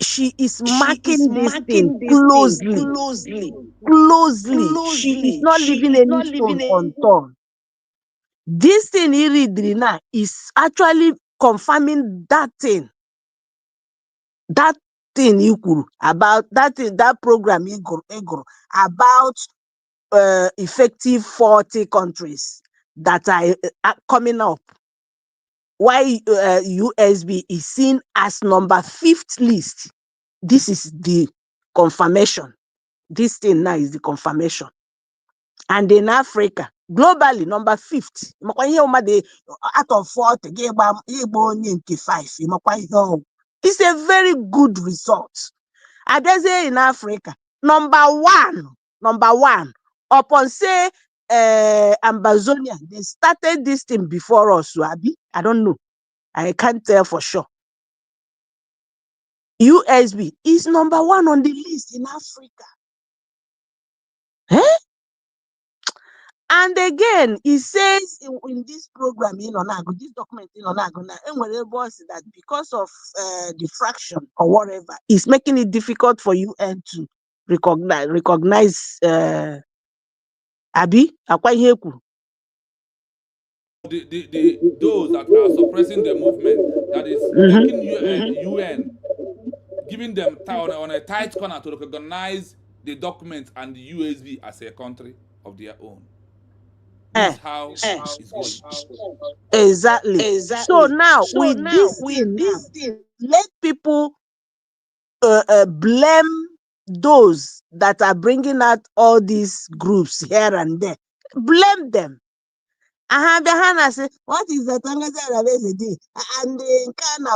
She is marking this thing closely. She is not leaving any stone unturned. This thing he read now is actually confirming that thing. That thing Ikuru about that program Iguru about effective 40 countries that are coming up. Why USB is seen as number 5th list. This is the confirmation. This thing now is the confirmation. And in Africa, globally, number 5th. Out of 40, 5. It's a very good result. And they say in Africa, number one, upon say Ambazonia, they started this thing before us, Abi. I don't know. I can't tell for sure. USB is number 1 on the list in Africa. And again, it says in this program, this document, that because of the fraction or whatever, it's making it difficult for UN to recognize Abi Akwayeku. Those that are suppressing the movement, that is making UN, giving them on a tight corner to recognize the document and the USB as a country of their own. This is how it's going. Exactly. So now, with this thing, let people blame those that are bringing out all these groups here and there. Blame them. Hana say, what is the Ngozi Orabueze doing? And the Nkere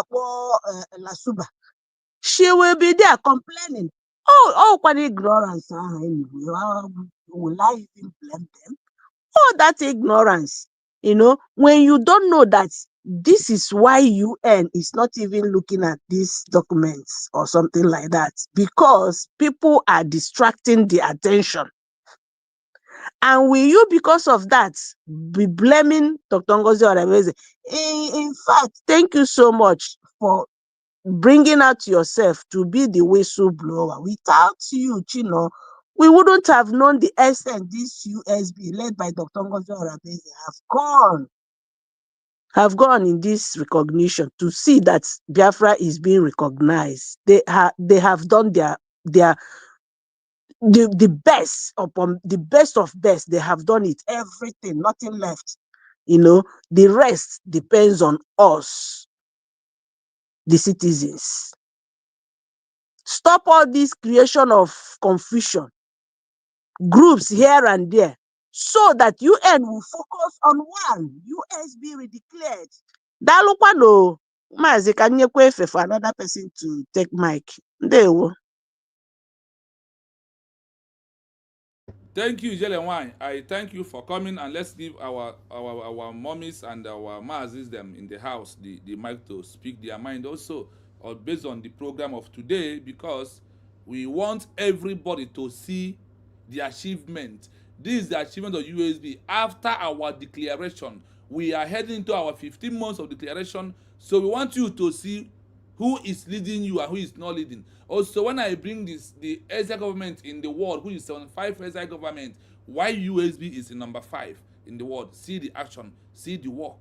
Lasuba. She will be there complaining. Oh, what ignorance. Will I even blame them? Oh, that ignorance. When you don't know that this is why UN is not even looking at these documents or something like that, because people are distracting the attention. And will you, because of that, be blaming Dr. Ngozi Orabueze? In fact, thank you so much for bringing out yourself to be the whistleblower. Without you, Chino, we wouldn't have known the extent this USB led by Dr. Ngozi Orabueze have gone in this recognition to see that Biafra is being recognized. They have done the best upon the best of best. They have done it, everything, nothing left. The rest depends on us, the citizens. Stop all this creation of confusion, groups here and there, so that UN will focus on one. USB redeclared. Dalukwano, Mazi, can you wait for another person to take mic? Ndewo. Thank you, Jelenwai. I thank you for coming, and let's give our mommies and our mazis them in the house the mic to speak their mind also, or based on the program of today, because we want everybody to see the achievement. This is the achievement of USB. After our declaration, we are heading into our 15 months of declaration, so we want you to see who is leading you and who is not leading. Also, when I bring the Exile government in the world, who is 75 Exile government, why USB is in number 5 in the world. See the action, see the work.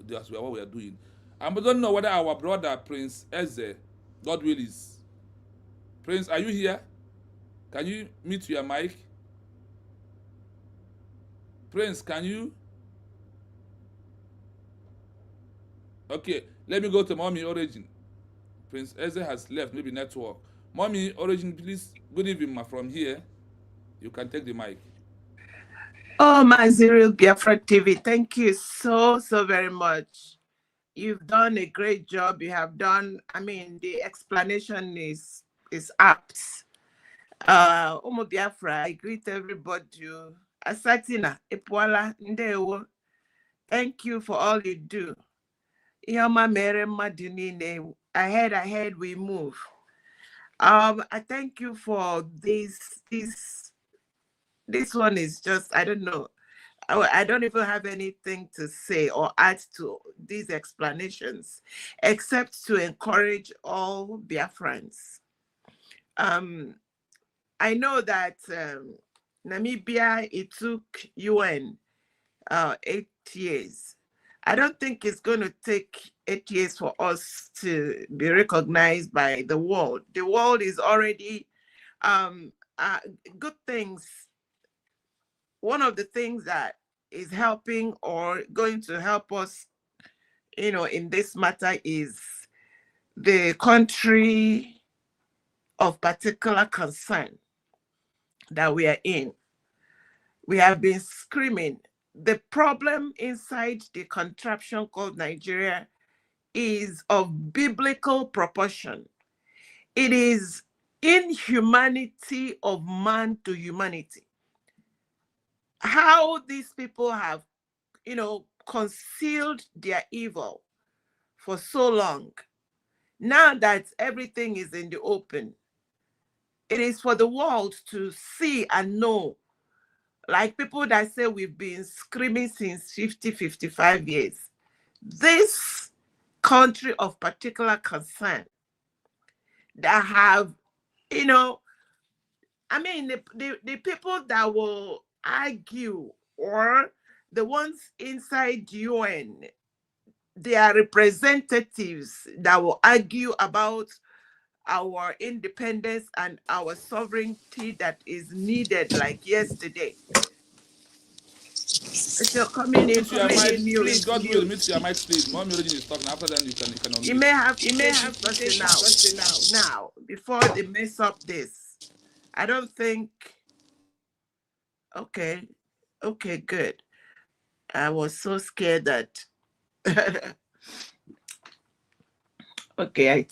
That's what we are doing. And we don't know whether our brother Prince Eze, God will is. Prince, are you here? Can you mute your mic? Prince, can you? Okay, let me go to Mommy Origin. Prince Eze has left, maybe network. Mommy Origin, please, good evening, ma, from here. You can take the mic. Oh, my Zero Biafra TV, thank you so very much. You've done a great job. You have done, the explanation is apt. Omo Biafra, I greet everybody. Asatina, Epwala, Ndewo. Thank you for all you do. Yama mere madunine. Ahead, we move. I thank you for this one is just, I don't know. I don't even have anything to say or add to these explanations, except to encourage all Biafrans. I know that Namibia, it took UN 8 years. I don't think it's going to take 8 years for us to be recognized by the world. The world is already good things. One of the things that is helping or going to help us, in this matter is the country of particular concern that we are in. We have been screaming. The problem inside the contraption called Nigeria is of biblical proportion. It is inhumanity of man to humanity. How these people have, concealed their evil for so long. Now that everything is in the open, it is for the world to see and know. Like people that say we've been screaming since 55 years. This country of particular concern that have, the people that will argue, or the ones inside UN, they are representatives that will argue about our independence and our sovereignty that is needed like yesterday. If you're coming in, please, God will mute your mic, please. Mommy Origin is talking. After that, you can unmute. You may have to take this person now before they mess up this. I don't think. Okay, good. I was so scared that okay,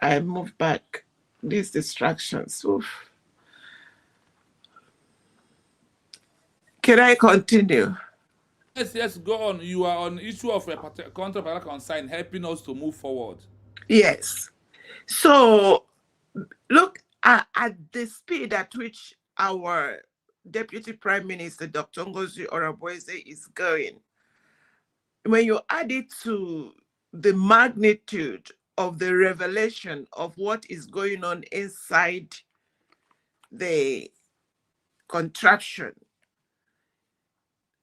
I move back these distractions. Oof. Can I continue? Yes, go on. You are on issue of a particular concern, helping us to move forward. Yes. So look at the speed at which our Deputy Prime Minister, Dr. Ngozi Orabueze, is going. When you add it to the magnitude of the revelation of what is going on inside the contraption,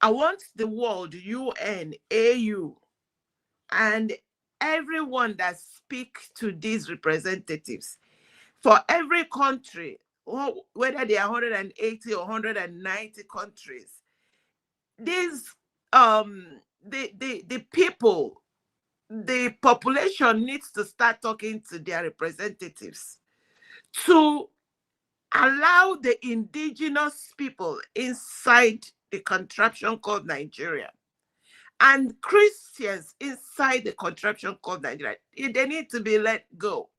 I want the world, UN, AU, and everyone that speaks to these representatives, for every country, whether they are 180 or 190 countries, these the people, the population needs to start talking to their representatives to allow the indigenous people inside the contraption called Nigeria and Christians inside the contraption called Nigeria, they need to be let go.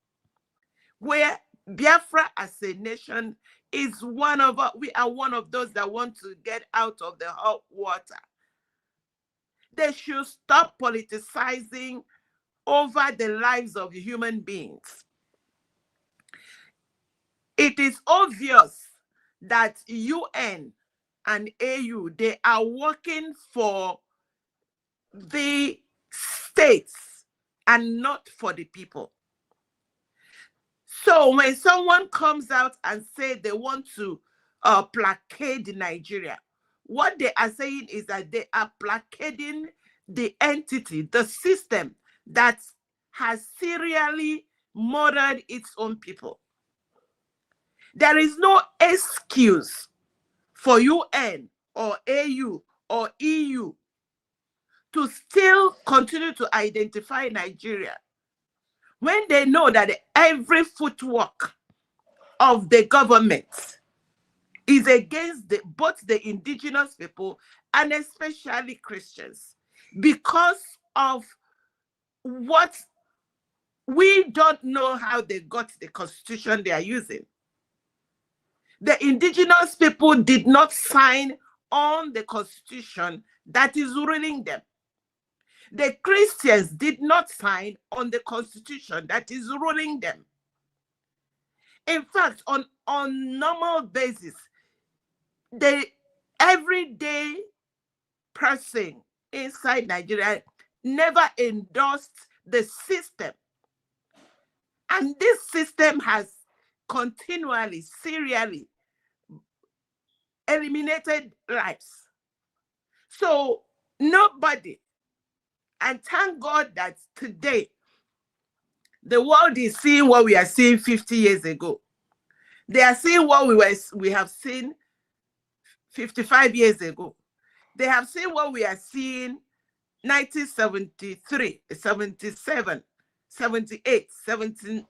Where Biafra as a nation is we are one of those that want to get out of the hot water. They should stop politicizing over the lives of human beings. It is obvious that UN and AU, they are working for the states and not for the people. So when someone comes out and say they want to placate Nigeria, what they are saying is that they are placating the entity, the system that has serially murdered its own people. There is no excuse for UN or AU or EU to still continue to identify Nigeria when they know that every footwork of the government is against both the indigenous people and especially Christians, because of what we don't know how they got the constitution they are using. The indigenous people did not sign on the constitution that is ruling them. The Christians did not sign on the constitution that is ruling them. In fact, on normal basis, the everyday person inside Nigeria never endorsed the system. And this system has continually, serially eliminated lives. So nobody, and thank God that today the world is seeing what we are seeing 50 years ago. They are seeing what we have seen 55 years ago. They have seen what we are seeing 1973, 77, 78, 79,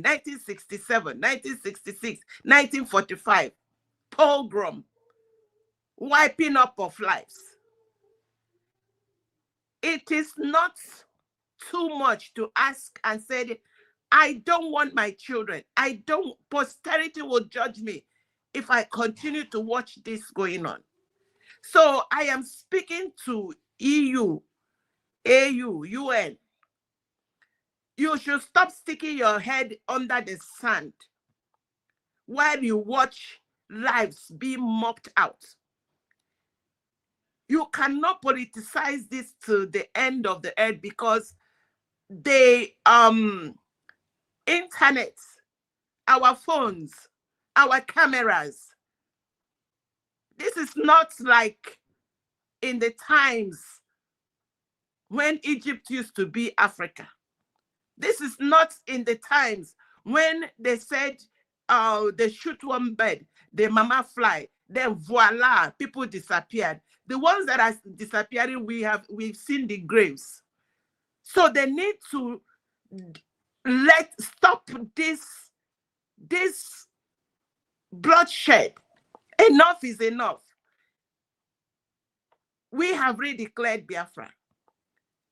1967, 1966, 1945, pogrom, wiping up of lives. It is not too much to ask and say, I don't want my children. Posterity will judge me if I continue to watch this going on. So I am speaking to EU, AU, UN. You should stop sticking your head under the sand while you watch lives being mopped out. You cannot politicize this to the end of the earth, because the internet, our phones, our cameras, this is not like in the times when Egypt used to be Africa. This is not in the times when they said they shoot one bird, the mama fly, then voila, people disappeared. The ones that are disappearing, we've seen the graves. So they need to stop this bloodshed. Enough is enough. we have redeclared Biafra.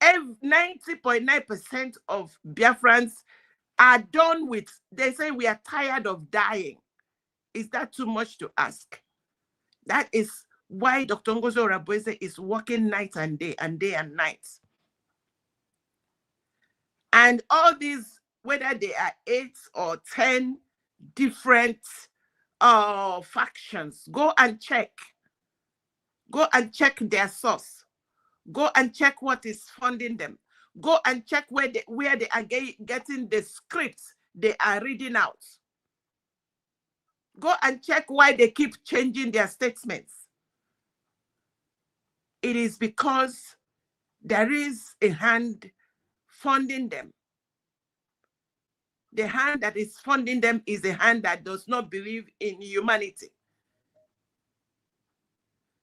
90.9% of Biafrans are done with, they say we are tired of dying. Is that too much to ask? That is why Dr. Ngozi Orabueze is working night and day and night. And all these, whether they are 8 or 10 different factions, go and check. Go and check their source. Go and check what is funding them. Go and check where they are getting the scripts they are reading out. Go and check why they keep changing their statements. It is because there is a hand funding them. The hand that is funding them is a hand that does not believe in humanity.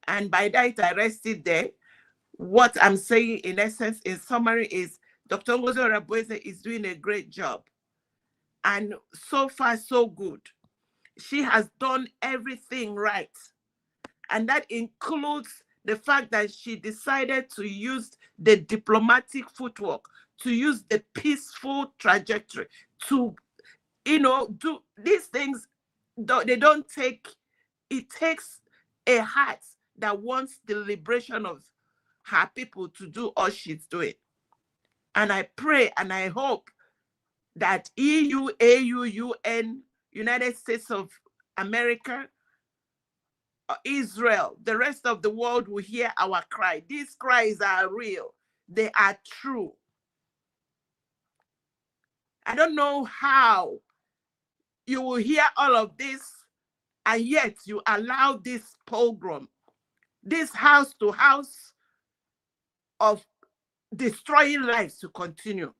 And by that, I rest it there. What I'm saying, in essence, in summary, is Dr. Ngozi Orabueze is doing a great job. And so far, so good. She has done everything right. And that includes the fact that she decided to use the diplomatic footwork, to use the peaceful trajectory, to, do these things. They don't take, it takes a heart that wants the liberation of her people to do all she's doing. And I pray and I hope that EU, AU, UN, United States of America, Israel, the rest of the world will hear our cry. These cries are real. They are true. I don't know how you will hear all of this and yet you allow this pogrom, this house to house of destroying lives to continue.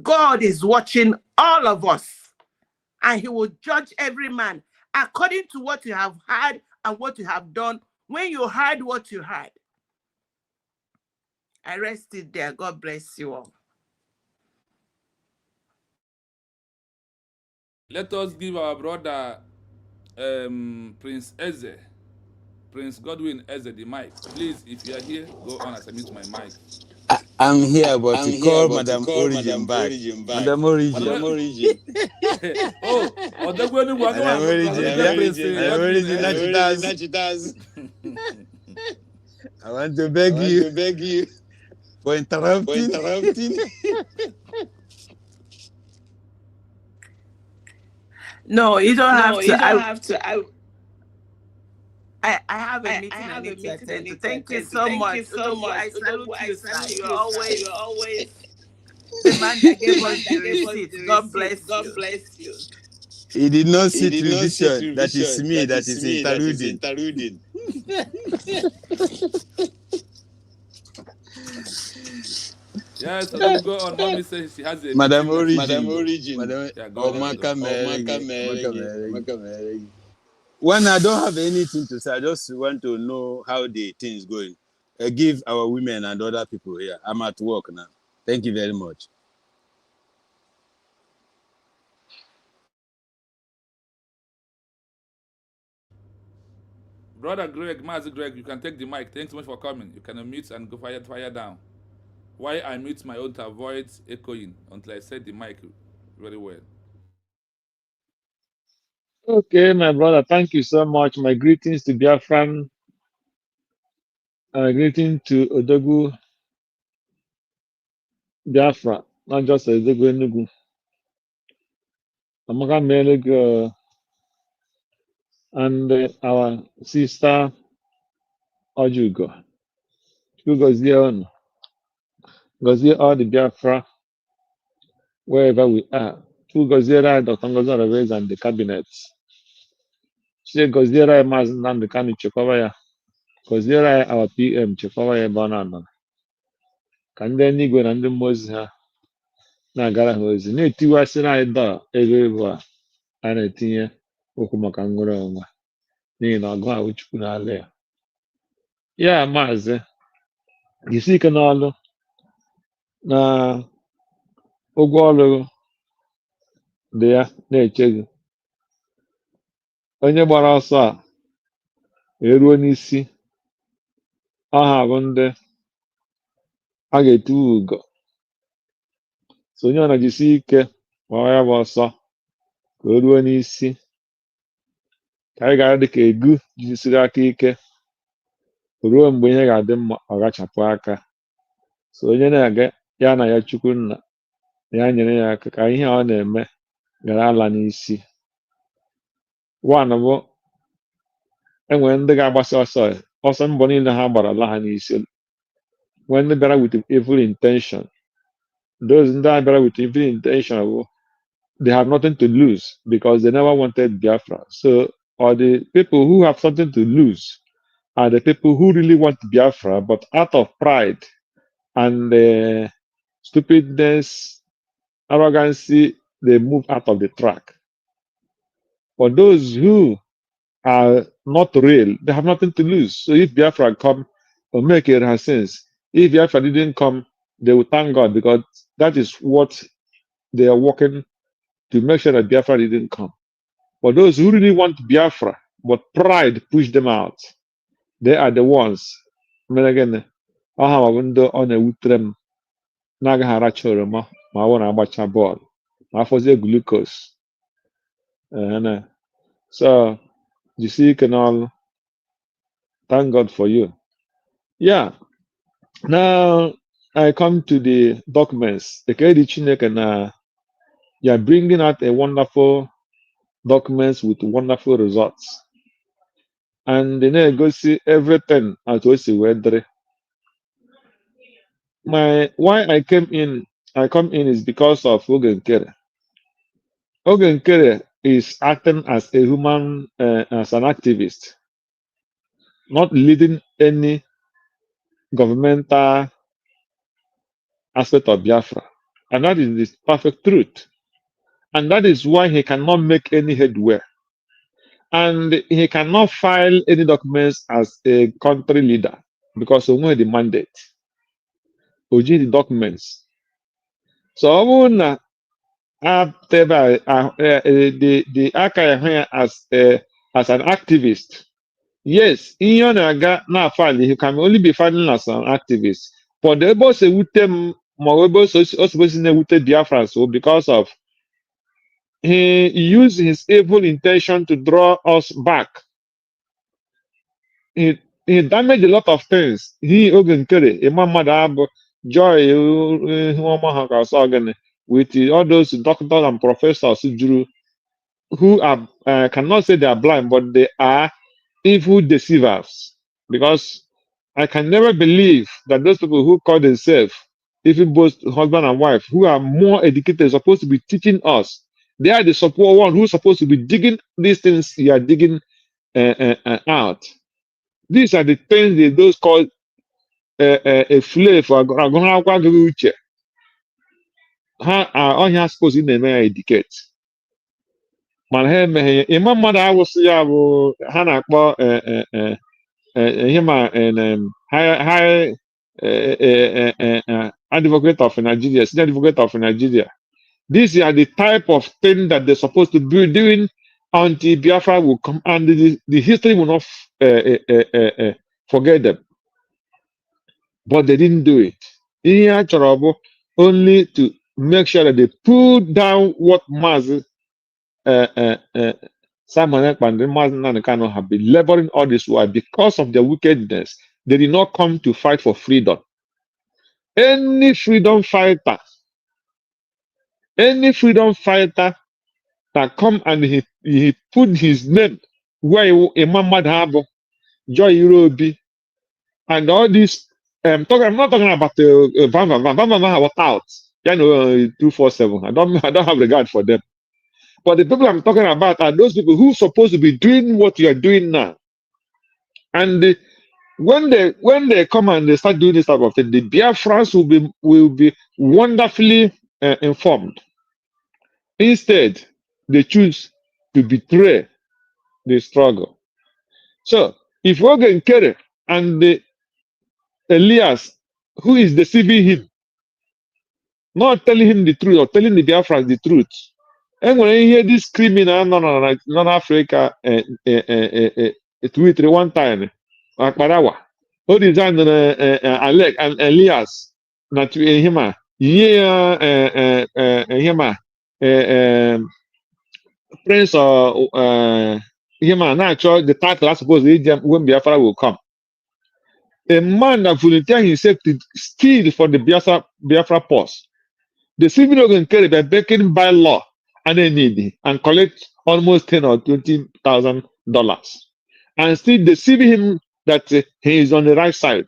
God is watching all of us, and he will judge every man according to what you have heard and what you have done. When you heard what you heard, I rest it there. God bless you all. Let us give our brother Prince Eze, Prince Godwin Eze, the mic. Please, if you are here, go on and submit my mic. I'm here, but to call Madam Origin back. Madam Origin. Oh, Madam Origin, I want to beg you for interrupting. No, you don't have to. I have a meeting I need to attend. Thank you so much. I salute you, sir. You're always the man that gave us the receipt. God bless you. He did not see television. That is me. That is interluding. Yes, so go on. Mommy says she has a Madam meeting. Origin. When I don't have anything to say, I just want to know how the thing is going. Give our women and other people here. I'm at work now. Thank you very much. Brother Greg, Master Greg, you can take the mic. Thanks so much for coming. You can unmute and go fire down. Why I mute my own to avoid echoing until I set the mic very well. Okay, my brother, thank you so much. My greetings to Biafran. Greeting to Odogu Biafra, not just Odogu Enugu. Amaka Meleg and our sister Ojugo. Who goes there on? Goes there all the Biafra, wherever we are. Who goes there, Dr. Ngozi Orabueze and the cabinet. She goes there, Mazan the Kanu Chekawaya. Goes there, our PM Chekawaya Banana. Can then you go and the Moses na-agara ha ozi na-etiwasịrị anyị dọọ ego ego a na-etinye okwu maka nnwere onwe n'ihi na ọgụ ahụ Chukwu n'ala ya. Ya maazị jisi ike n'ọlụ na ụgwọ ọrụ dị ya na-eche gị. Onye gbara ọsọ a eruo n'isi aha bụ ndị a ga-etu ugo. So onye ọ na-ejisi ike gbaa ya bụ ọsọ ka o ruo n'isi, ka anyị gara dịka egu jisiri aka ike ruo mgbe ihe ga-adị mma ọ gachapụ aka. So onye na-aga ya na ya Chukwu nna ya nyere ya aka ka ihe ọ na-eme gara ala n'isi. One bụ enwere ndị ga-agbasi ọsọ mbọ niile ha gbara ala ha n'isi. When ndị bịara with evil intention, those ndị a bịara with evil intention bụ they have nothing to lose because they never wanted Biafra. So or the people who have something to lose are the people who really want Biafra, but out of pride and stupidness, arrogancy, they move out of the track. For those who are not real, they have nothing to lose. So if Biafra come, or make it has sense. If Biafra didn't come, they will thank God because that is what they are working to make sure that Biafra didn't come. For those who really want Biafra, but pride pushed them out, they are the ones. I mean, again, I have a window on a wutram, Nagahara Choroma, my one abacha ball, my for the glucose. So, you see, you can all thank God for you. Yeah. Now, I come to the documents. The Chineke and you are bringing out a wonderful documents with wonderful results. And then go see everything at Weddre. Why I come in is because of Nkere. Nkere is acting as a human, as an activist, not leading any governmental aspect of Biafra. And that is the perfect truth. And that is why he cannot make any headway. And he cannot file any documents as a country leader because he won the mandate. Oji the documents. So the Aka as an activist. Yes, in your now file, he can only be filing as an activist. For the boss with them more Biafra, so because of he used his evil intention to draw us back. He damaged a lot of things. He Nkere, Imam Madab, Joy, with all those doctors and professors who are cannot say they are blind, but they are evil deceivers. Because I can never believe that those people who call themselves, even both husband and wife, who are more educated, supposed to be teaching us. They are the support one who's supposed to be digging these things you are digging out. These are the things those called a flame for uche. How are all here supposed to educate? Man, Imam Mada was Hana him and high advocate of Nigeria, senior advocate of Nigeria. These are the type of thing that they're supposed to be doing until Biafra will come, and the history will not forget them. But they didn't do it. Here, trouble only to make sure that they pull down what Simon Ekpan and Mazi Nanekano have been laboring all this while because of their wickedness. They did not come to fight for freedom. Any freedom fighter that come and he put his name where Imam Madhabo, Joy Eurobi, and all this. I'm not talking about Van was out. 247. I don't have regard for them. But the people I'm talking about are those people who are supposed to be doing what you are doing now. And when they come and they start doing this type of thing, the Biafrans will be wonderfully informed. Instead, they choose to betray the struggle. So, if Nkere and Elias, who is deceiving him, not telling him the truth or telling the Biafrans the truth, and when you hear this criminal non Africa tweet one time, Akbarawa, O design Alec and Elias na to him him Prince or him natural the title I suppose when Biafra will come. A man that volunteered himself to steal for the Biafra pause. The civil organ carry by breaking by law and they need and collect almost $10,000 or $20,000 and still deceive him that he is on the right side.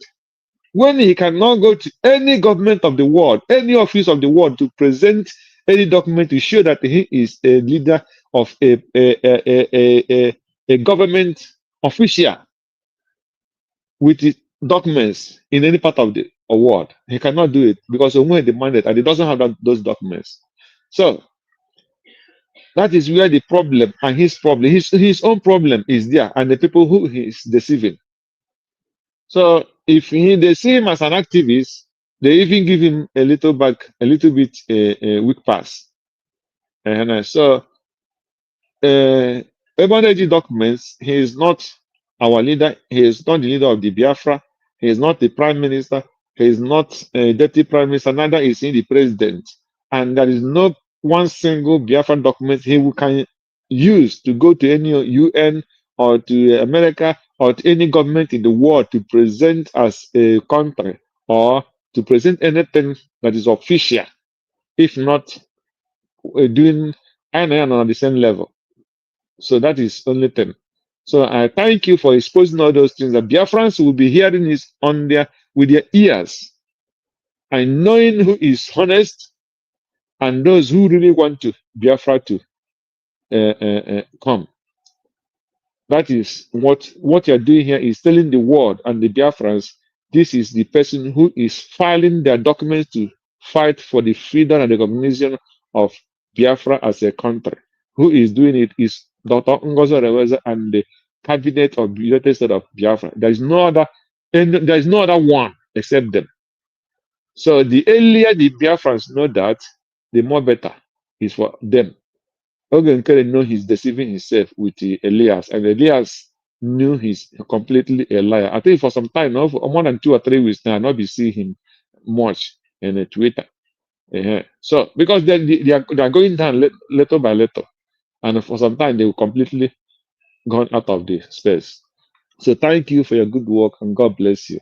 When he cannot go to any government of the world, any office of the world to present any document to show that he is a leader of a government official with his documents in any part of the world. He cannot do it because Onwe demanded and he doesn't have those documents. So that is where the problem and his own problem is there, and the people who he is deceiving. So if they see him as an activist, they even give him a little bit a weak pass. And so Eboneji documents, he is not our leader. He is not the leader of the Biafra. He is not the prime minister. He is not a deputy prime minister. Neither is he the president. And there is no one single Biafra document he can use to go to any UN or to America or to any government in the world to present as a country or to present anything that is official, if not doing on the same level. So that is only thing. So I thank you for exposing all those things that Biafrans will be hearing this on with their ears and knowing who is honest and those who really want to Biafra to come. That is what you're doing here is telling the world and the Biafrans this is the person who is filing their documents to fight for the freedom and recognition of Biafra as a country. Who is doing it is Dr. Ngozi Orabueze and the cabinet of the United States of Biafra. There is no other one except them. So the earlier the Biafrans know that, the more better is for them. Nkere know he's deceiving himself with Elias, and Elias knew he's completely a liar. I think for some time now, for more than 2 or 3 weeks now, I'll not be seeing him much in Twitter. So because they are going down little by little, and for some time they will completely gone out of the space. So thank you for your good work, and God bless you.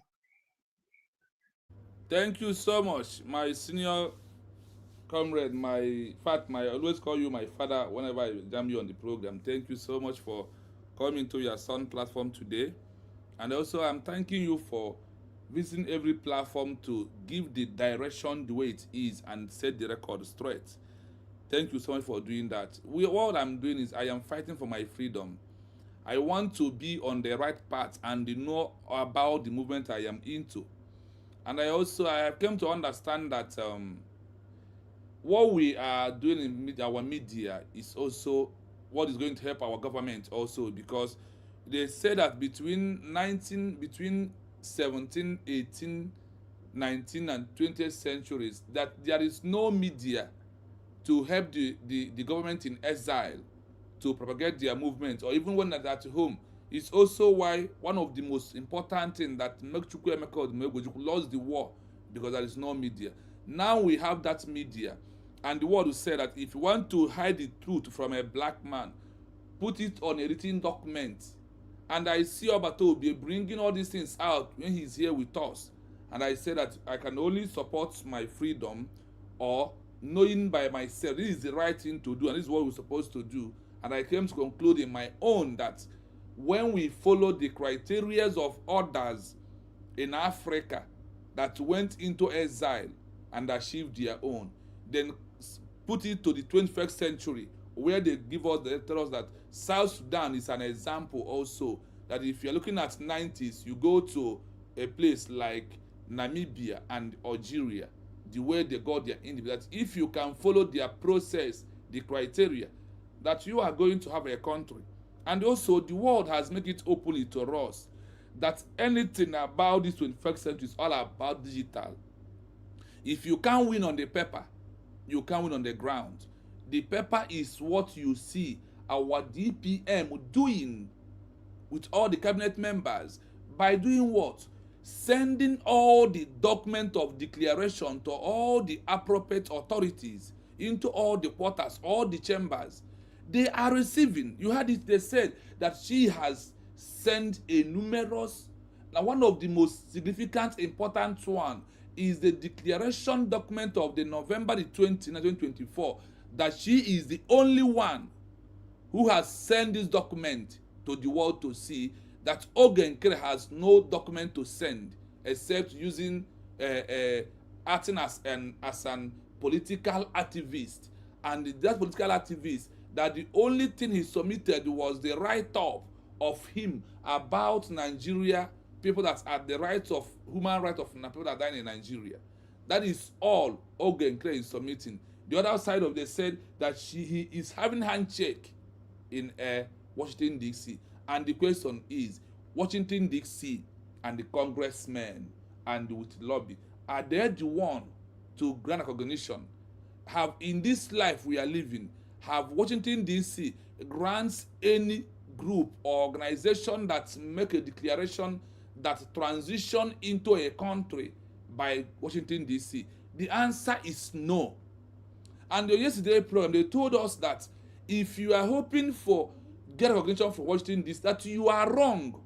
Thank you so much, my senior comrade. I always call you my father whenever I jam you on the program. Thank you so much for coming to your son platform today. And also I'm thanking you for visiting every platform to give the direction the way it is and set the record straight. Thank you so much for doing that. What I'm doing is I am fighting for my freedom. I want to be on the right path and know about the movement I am into. And I have come to understand that what we are doing in our media is also what is going to help our government also, because they say that between 17, 18, 19 and 20th centuries that there is no media to help the government in exile to propagate their movement, or even when they're at home. It's also why one of the most important things that Ogechukwu lost the war, because there is no media. Now we have that media, and the world will say that if you want to hide the truth from a black man, put it on a written document. And I see Obato be bringing all these things out when he's here with us. And I say that I can only support my freedom or knowing by myself this is the right thing to do and this is what we're supposed to do. And I came to conclude in my own that when we follow the criteria of others in Africa that went into exile and achieved their own, then put it to the 21st century, where they tell us that South Sudan is an example also, that if you're looking at 90s, you go to a place like Namibia and Algeria, the way they got their independence, that if you can follow their process, the criteria, that you are going to have a country. And also the world has made it openly to us that anything about this 21st century is all about digital. If you can't win on the paper, you can't win on the ground. The paper is what you see our DPM doing with all the cabinet members by doing what? sending all the document of declaration to all the appropriate authorities, into all the quarters, all the chambers. They are receiving. You heard it, they said that she has sent a numerous, now one of the most significant, important one is the declaration document of the November the 20th, 2024, that she is the only one who has sent this document to the world to see, that Nkere has no document to send except using acting as an political activist, and that political activist, that the only thing he submitted was the write-up of him about Nigeria, people that are the rights of human rights of people that die in Nigeria. That is all Nkere is submitting. The other side of they said that he is having handshake in Washington D.C. and the question is, Washington D.C. and the congressmen and with lobby, are they the one to grant recognition? Have in this life we are living, have Washington D.C. grants any group or organization that make a declaration that transition into a country by Washington D.C.? The answer is no. And the yesterday program, they told us that if you are hoping for get recognition from Washington D.C., that you are wrong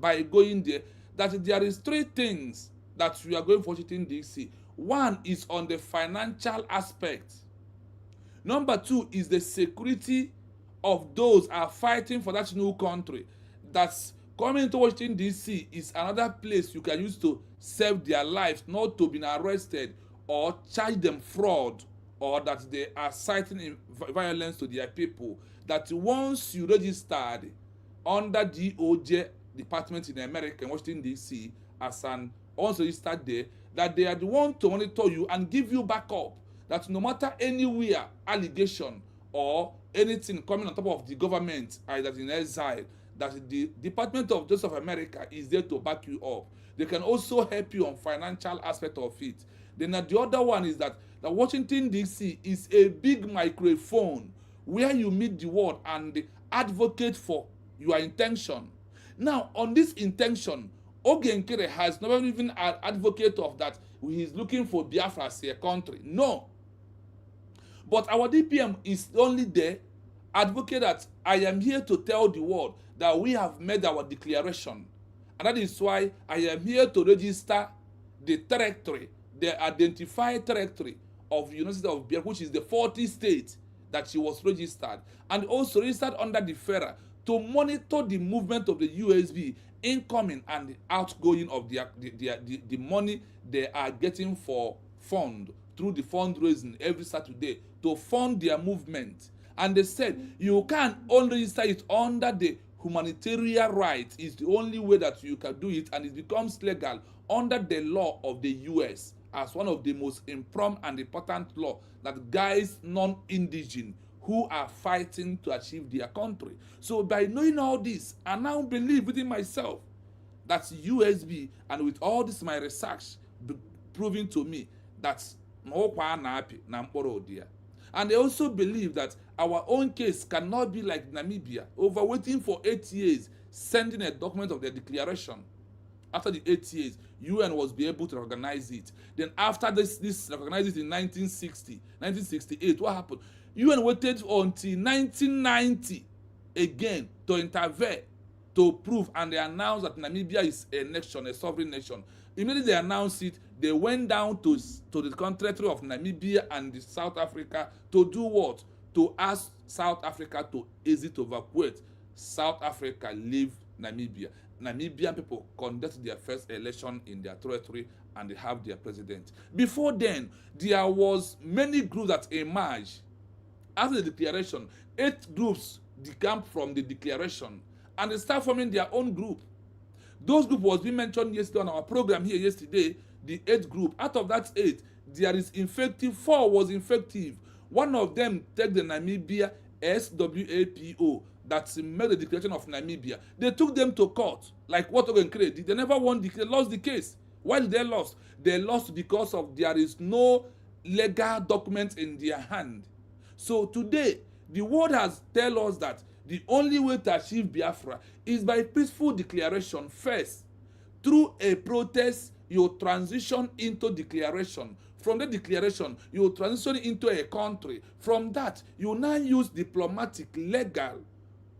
by going there. That there is three things that you are going for Washington D.C. One is on the financial aspect. Number two is the security of those are fighting for that new country. That's coming to Washington D.C. is another place you can use to save their lives, not to be arrested or charge them fraud, or that they are citing violence to their people. That once you registered under DOJ department in America, in Washington D.C., as an once registered there, that they are the one to monitor you and give you backup. That no matter anywhere allegation or anything coming on top of the government, either in exile, that the Department of Justice of America is there to back you up. They can also help you on financial aspect of it. Then the other one is that Washington D.C. is a big microphone where you meet the world and advocate for your intention. Now, on this intention, Nkere has never even an advocate of that. He is looking for Biafra as a country. No. But our DPM is only there, advocate that I am here to tell the world that we have made our declaration. And that is why I am here to register the territory, the identified territory of the United States of Biafra, which is the 40 states that she was registered, and also registered under the FERA to monitor the movement of the USB incoming and outgoing of the money they are getting for fund through the fundraising every Saturday to fund their movement. And they said you can only register it under the humanitarian right. Is the only way that you can do it, and it becomes legal under the law of the US as one of the most impromptu and important law that guides non-indigenous who are fighting to achieve their country. So by knowing all this, I now believe within myself that USB, and with all this my research proving to me that and they also believe that our own case cannot be like Namibia, over waiting for 8 years, sending a document of their declaration. After the 8 years, UN was be able to recognize it. Then after this recognized it in 1968, what happened? UN waited until 1990 again to intervene, to prove, and they announced that Namibia is a nation, a sovereign nation. Immediately they announced it, they went down to the country of Namibia and the South Africa to do what? To ask South Africa to exit, evacuate. South Africa leave Namibia. Namibian people conduct their first election in their territory and they have their president. Before then, there was many groups that emerged. After the declaration, 8 groups decamped from the declaration and they start forming their own group. Those groups was being mentioned yesterday on our program here yesterday, the 8th group. Out of that 8, there is effective, 4 was effective. One of them take the Namibia SWAPO that made the declaration of Namibia. They took them to court, like what Nkere did. They never won, they lost the case. Why did they lost? They lost because of there is no legal document in their hand. So today, the world has tell us that the only way to achieve Biafra is by peaceful declaration first, Through a protest, you transition into declaration. From the declaration, you transition into a country. From that, you now use diplomatic, legal,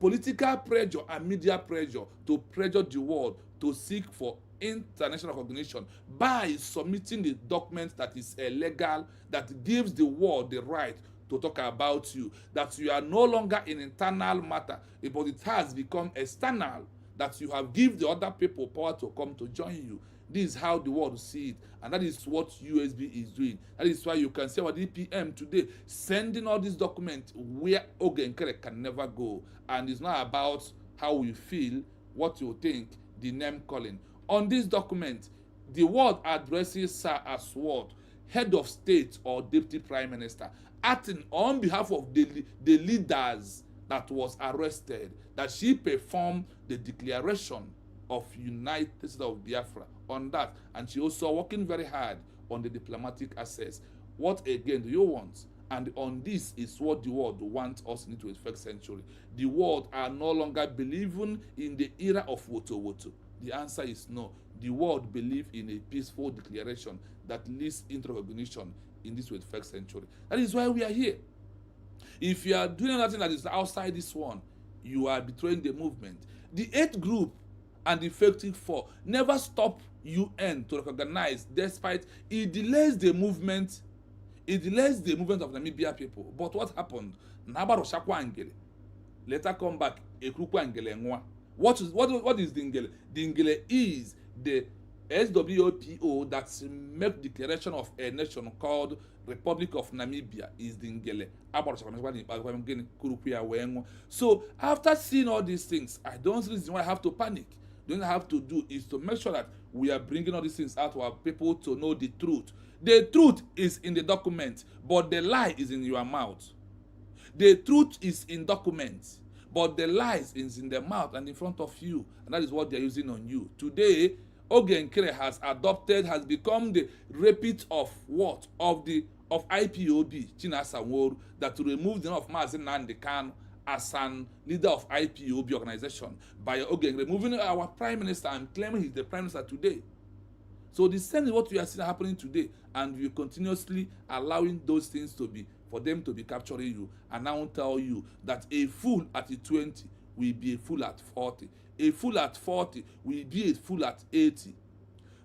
political pressure and media pressure to pressure the world to seek for international recognition by submitting the document that is illegal, that gives the world the right to talk about you, that you are no longer an internal matter, but it has become external, that you have given the other people power to come to join you. This is how the world see it, and that is what USB is doing. That is why you can see our DPM today sending all these documents where Nkere can never go. And it's not about how we feel, what you think, the name calling. On this document, the word addresses her as what? Head of state or deputy prime minister, acting on behalf of the leaders that was arrested, that she performed the declaration of United States of Biafra on that, and she also working very hard on the diplomatic access. What again do you want? And on this is what the world wants us in the 21st century. The world are no longer believing in the era of Woto Woto. The answer is no. The world believe in a peaceful declaration that leads into recognition in this 21st century. That is why we are here. If you are doing anything that is outside this one, you are betraying the movement. The 8th group and the effective 4 never stop UN to recognize, despite it delays the movement. It delays the movement of Namibia people. But what happened? Nabaro Shakwa Nkere later come back. What is the Nkere? The Nkere is the SWOPO that make declaration of a nation called Republic of Namibia is the Nkere. So after seeing all these things, I don't see reason why I have to panic. The only thing I have to do is to make sure that we are bringing all these things out to our people to know the truth. The truth is in the document, but the lie is in your mouth. The truth is in documents, but the lies is in the mouth and in front of you, and that is what they are using on you. Today, Nkere has become the repeat of what? Of IPOB, Chinasa Nworu, that to remove the name of Mazi Nnamdi Kanu as an leader of IPOB organization by removing our prime minister and claiming he's the prime minister today. So the same is what we are seeing happening today, and we continuously allowing those things for them to be capturing you. And I will tell you that a fool at 20 will be a fool at 40. A fool at 40 will be a fool at 80.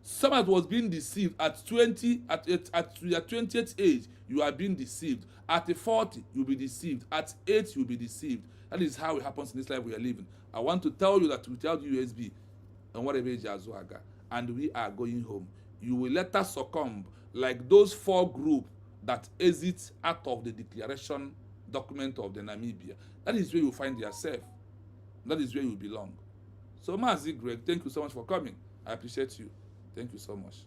Someone that was being deceived at 20, at your 20th age, you are being deceived. At 40, you'll be deceived. At 80, you'll be deceived. That is how it happens in this life we are living. I want to tell you that without USB and whatever age Azuaga, and we are going home, you will later succumb like those 4 groups that exit out of the declaration document of the Namibia. That is where you find yourself. That is where you belong. So, Mazi Greg, thank you so much for coming. I appreciate you. Thank you so much.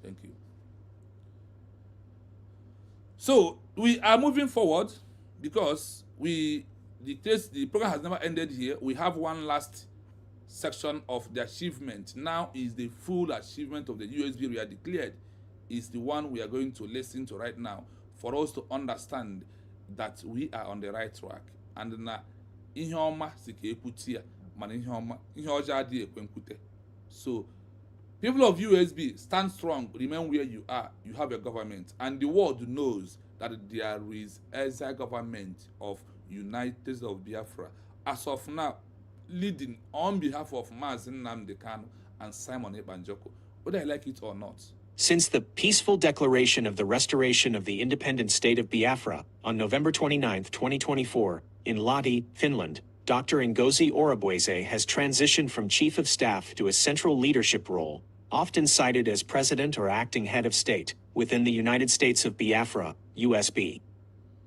Thank you. So, we are moving forward because the program has never ended here. We have one last section of the achievement. Now is the full achievement of the USB we are declared. Is the one we are going to listen to right now for us to understand that we are on the right track. And na ihe ọma si ka ekwuti ya, mana ihe ọjọọ adịghị ekwe nkwute. So, people of USB, stand strong, remain where you are. You have a government, and the world knows that there is Exile government of United States of Biafra. As of now, leading on behalf of Mazi Nnamdi Kanu and Simon Ebanjoko, whether I like it or not. Since the peaceful declaration of the restoration of the independent state of Biafra on November 29, 2024, in Lahti, Finland, Dr. Ngozi Orabueze has transitioned from chief of staff to a central leadership role, often cited as president or acting head of state, within the United States of Biafra, USB.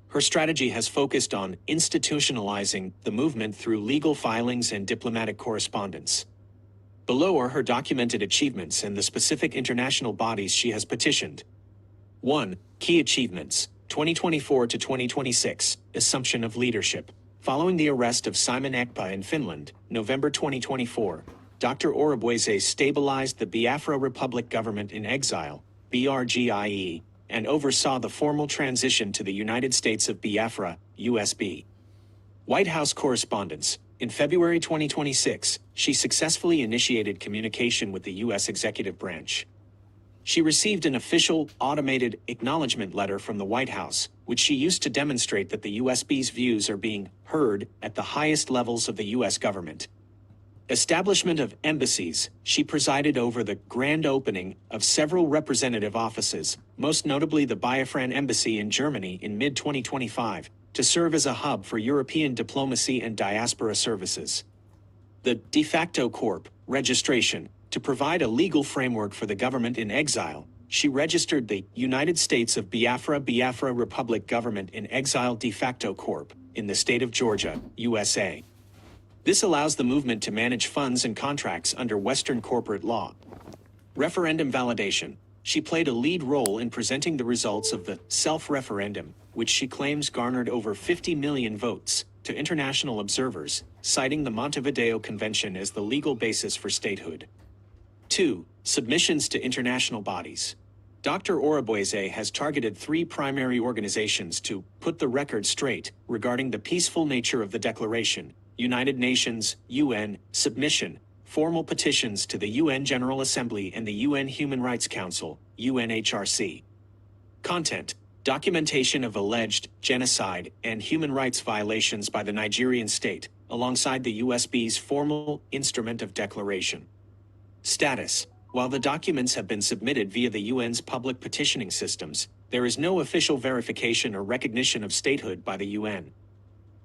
Her strategy has focused on institutionalizing the movement through legal filings and diplomatic correspondence. Below are her documented achievements and the specific international bodies she has petitioned. 1. Key achievements, 2024 to 2026, assumption of leadership. Following the arrest of Simon Ekpa in Finland, November 2024, Dr. Orabueze stabilized the Biafra Republic Government in Exile, Brgie, and oversaw the formal transition to the United States of Biafra, USB. White House correspondence, In February 2026, she successfully initiated communication with the U.S. executive branch. She received an official, automated acknowledgement letter from the White House, which she used to demonstrate that the USB's views are being heard at the highest levels of the U.S. government. Establishment of embassies. She presided over the grand opening of several representative offices, most notably the Biafran Embassy in Germany in mid-2025, to serve as a hub for European diplomacy and diaspora services. The de facto corp registration. To provide a legal framework for the government in exile, she registered the United States of Biafra Republic Government in Exile de facto corp in the state of Georgia, USA. This allows the movement to manage funds and contracts under Western corporate law. Referendum validation. She played a lead role in presenting the results of the self-referendum, which she claims garnered over 50 million votes, to international observers, citing the Montevideo Convention as the legal basis for statehood. 2. Submissions to international bodies. Dr. Orabueze has targeted 3 primary organizations to put the record straight regarding the peaceful nature of the declaration: United Nations, UN, submission, formal petitions to the UN General Assembly and the UN Human Rights Council, UNHRC. Content: documentation of alleged genocide and human rights violations by the Nigerian state, alongside the USB's formal instrument of declaration. Status: while the documents have been submitted via the UN's public petitioning systems, there is no official verification or recognition of statehood by the UN.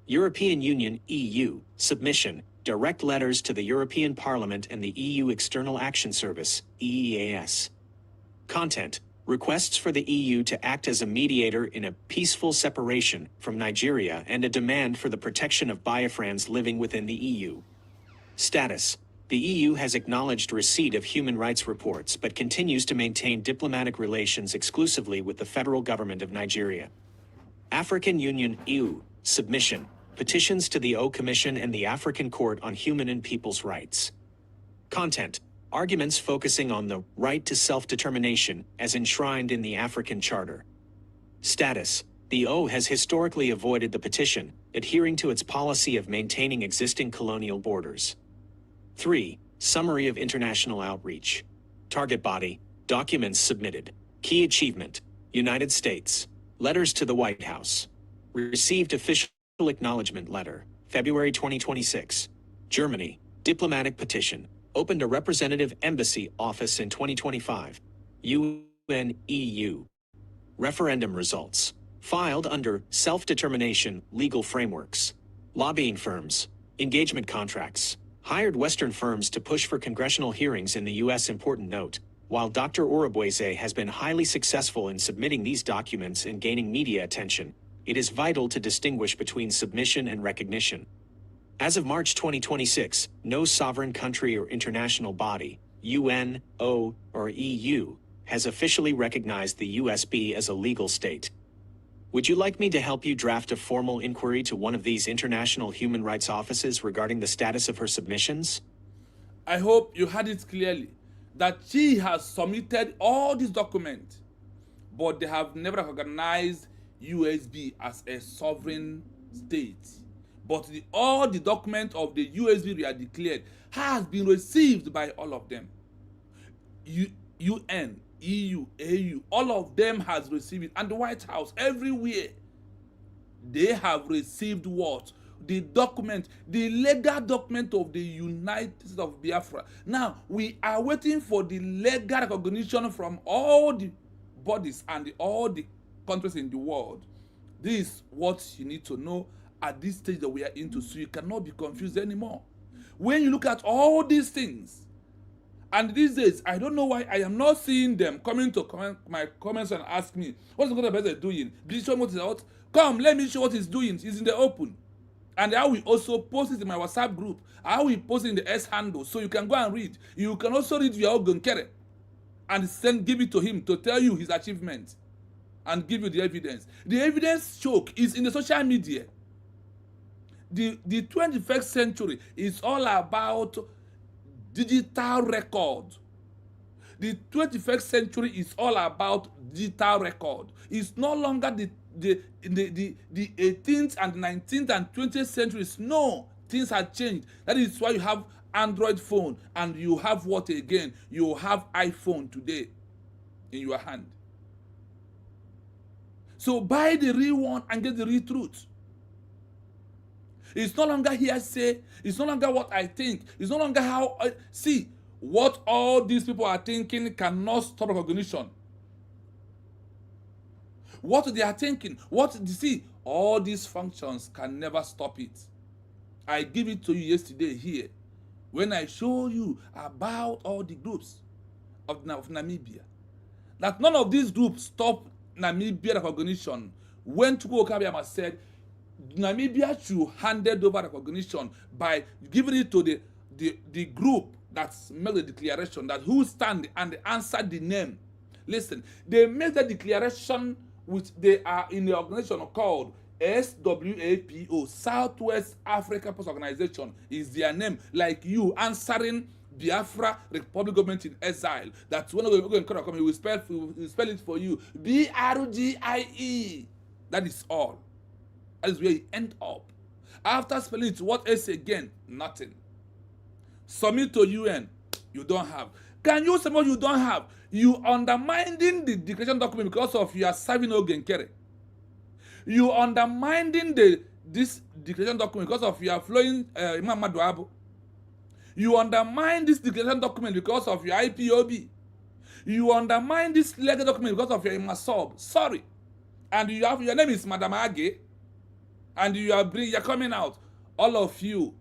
European Union (EU) submission: direct letters to the European Parliament and the EU External Action Service (EEAS). Content: requests for the EU to act as a mediator in a peaceful separation from Nigeria and a demand for the protection of Biafrans living within the EU. Status: the EU has acknowledged receipt of human rights reports but continues to maintain diplomatic relations exclusively with the federal government of Nigeria. African Union (EU) submission: petitions to the O Commission and the African Court on Human and People's Rights. Content: arguments focusing on the right to self-determination as enshrined in the African Charter. Status: the O has historically avoided the petition, adhering to its policy of maintaining existing colonial borders. 3. Summary of international outreach. Target body: documents submitted. Key achievement: United States. Letters to the White House. Received official acknowledgement letter, February 2026. Germany. Diplomatic petition. Opened a representative embassy office in 2025. UN EU. Referendum results. Filed under self-determination legal frameworks. Lobbying firms. Engagement contracts. Hired Western firms to push for congressional hearings in the U.S. Important note: while Dr. Orabueze has been highly successful in submitting these documents and gaining media attention, it is vital to distinguish between submission and recognition. As of March 2026, no sovereign country or international body, UN, O, or EU, has officially recognized the USB as a legal state. Would you like me to help you draft a formal inquiry to one of these international human rights offices regarding the status of her submissions? I hope you heard it clearly that she has submitted all these documents, but they have never recognized USB as a sovereign state. But all the documents of the USB we are declared has been received by all of them. UN, EU, AU, all of them has received it. And the White House, everywhere, they have received what? The document, the legal document of the United States of Biafra. Now, we are waiting for the legal recognition from all the bodies and all the countries in the world. This is what you need to know at this stage that we are into, so you cannot be confused anymore. When you look at all these things, and these days, I don't know why I am not seeing them coming to my comments and ask me, what's Ngozi Orabueze doing? Please show me what he's out. Come, let me show what he's doing. He's in the open. And I will also post it in my WhatsApp group. I will post it in the S handle, so you can go and read. You can also read your Nkere and give it to him to tell you his achievements and give you the evidence. The evidence choke is in the social media. The 21st century is all about digital record. The 21st century is all about digital record. It's no longer the 18th and 19th and 20th centuries. No, Things have changed. That is why you have Android phone and you have what again? You have iPhone today in your hand. So buy the real one and get the real truth. It's no longer hearsay. It's no longer what I think. It's no longer how I see. What all these people are thinking cannot stop recognition. What they are thinking, all these functions can never stop it. I give it to you yesterday here when I show you about all the groups of Namibia. That none of these groups stop Namibia recognition. When Chukwu Okabiama said Namibia should hand over recognition by giving it to the group that made the declaration, that who stand and answer the name. Listen, they made the declaration which they are in the organization called SWAPO, Southwest Africa Post Organization is their name, like you answering Biafra Republic Government in Exile. That's when we go in Nkere, we will spell it for you. BRGIE. That is all. That is where you end up. After spelling it, what else again? Nothing. Submit to UN, you don't have. Can you say what you don't have? You undermining the declaration document because of you are serving Nkere. You undermining this declaration document because of you are flowing Imam Maduabu. You undermine this declaration document because of your IPOB. You undermine this legal document because of your Imasob. Sorry. And you have your name is Madam Age. And you're coming out. All of you.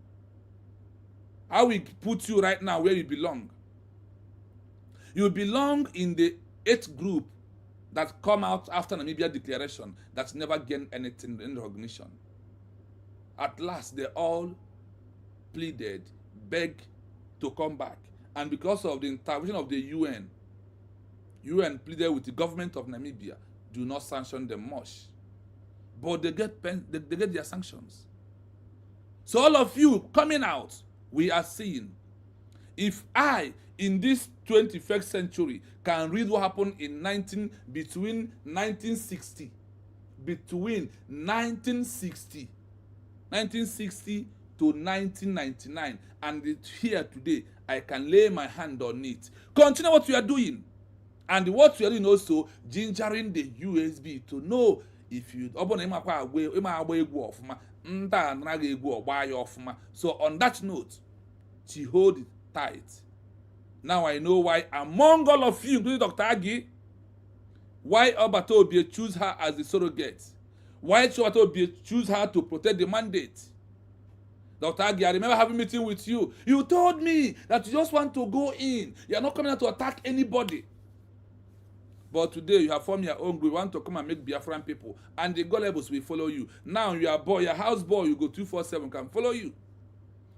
I will put you right now where you belong. You belong in the 8th group that come out after Namibia declaration that never gained anything in recognition. At last, they all pleaded, begged to come back. And because of the intervention of the UN pleaded with the government of Namibia, do not sanction them much. But they get their sanctions. So all of you coming out, we are seeing, if I, in this 21st century, can read what happened in between 1960 to 1999, and it's here today, I can lay my hand on it. Continue what you are doing. And what you are doing also, gingering the USB to know if you so on that note, she hold it tight. Now I know why among all of you, including Dr. Agi, why Alberto Obie choose her as the surrogate. Why Alberto Obie choose her to protect the mandate. Dr. Agi, I remember having a meeting with you. You told me that you just want to go in. You are not coming out to attack anybody. But today you have formed your own group. You want to come and make Biafran people. And the gullibles will follow you. Now you are boy, your house boy, you go 247 can follow you.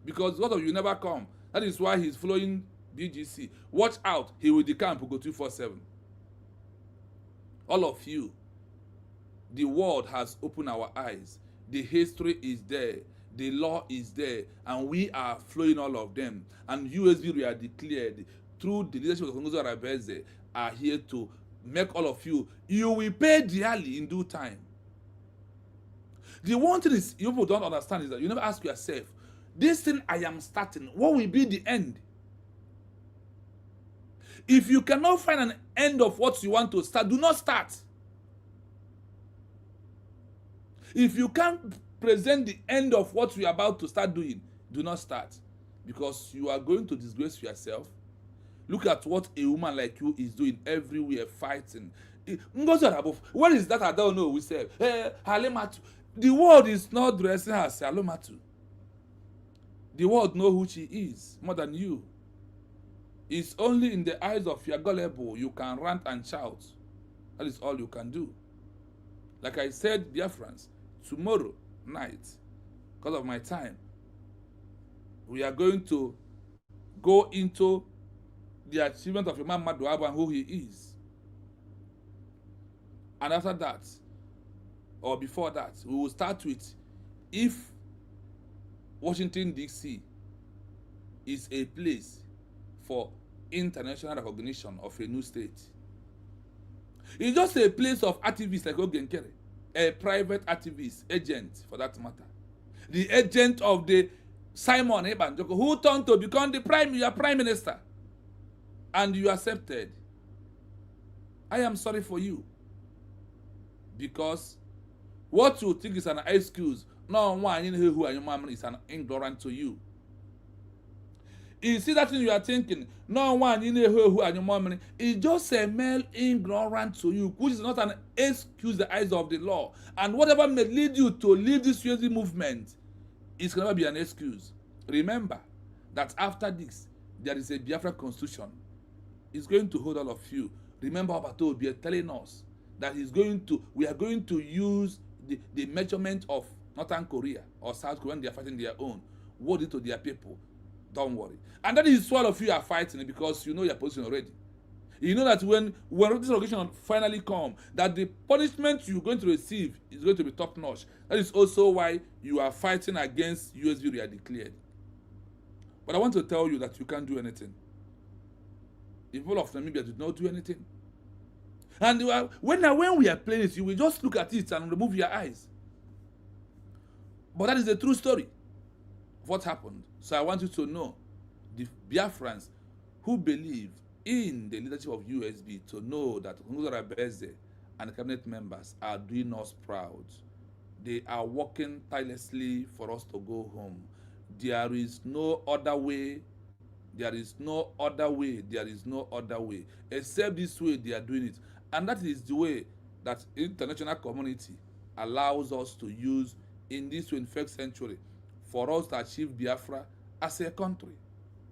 Because a lot of you never come. That is why he's following BGC. Watch out, he will decamp, go 247. All of you, the world has opened our eyes. The history is there. The law is there. And we are flowing all of them. And USB we are declared through the leadership of Ngozi Orabueze are here to make all of you. You will pay dearly in due time. The one thing is, you people don't understand is that you never ask yourself, this thing I am starting, what will be the end? If you cannot find an end of what you want to start, do not start. If you can't present the end of what you are about to start doing, do not start. Because you are going to disgrace yourself. Look at what a woman like you is doing everywhere, fighting. What is that? I don't know. We say, Halimatu. The world is not dressing her as Halimatu. The world knows who she is more than you. It's only in the eyes of your gullible you can rant and shout. That is all you can do. Like I said, Biafrans, tomorrow night, because of my time, we are going to go into the achievement of Imam Maduabu and who he is. And after that, or before that, we will start with if Washington, D.C. is a place for international recognition of a new state. It's just a place of activists like Nkere, a private activist, agent for that matter. The agent of the Simon Ebanjoko, who turned to become your prime minister, and you accepted. I am sorry for you, because what you think is an excuse, no one in who and your mom is an ignorant to you. You see that thing you are thinking, no one in who and your mom is just a male ignorant to you, which is not an excuse in the eyes of the law. And whatever may lead you to leave this USD movement, it can never be an excuse. Remember that after this, there is a Biafra constitution. It's going to hold all of you. Remember, Obato will be telling us that we are going to use the measurement of Northern Korea or South Korea when they are fighting their own, word it to their people. Don't worry. And that is all of you are fighting, because you know your position already. You know that when this occasion finally comes, that the punishment you're going to receive is going to be top notch. That is also why you are fighting against USV we are declared. But I want to tell you that you can't do anything. The people of Namibia did not do anything. And when we are playing it, you will just look at it and remove your eyes. But that is the true story of what happened. So I want you to know, the Biafrans who believe in the leadership of USB, to know that Ngozi Orabueze and the cabinet members are doing us proud. They are working tirelessly for us to go home. There is no other way. There is no other way. There is no other way. Except this way they are doing it. And that is the way that international community allows us to use in this 21st century for us to achieve Biafra as a country.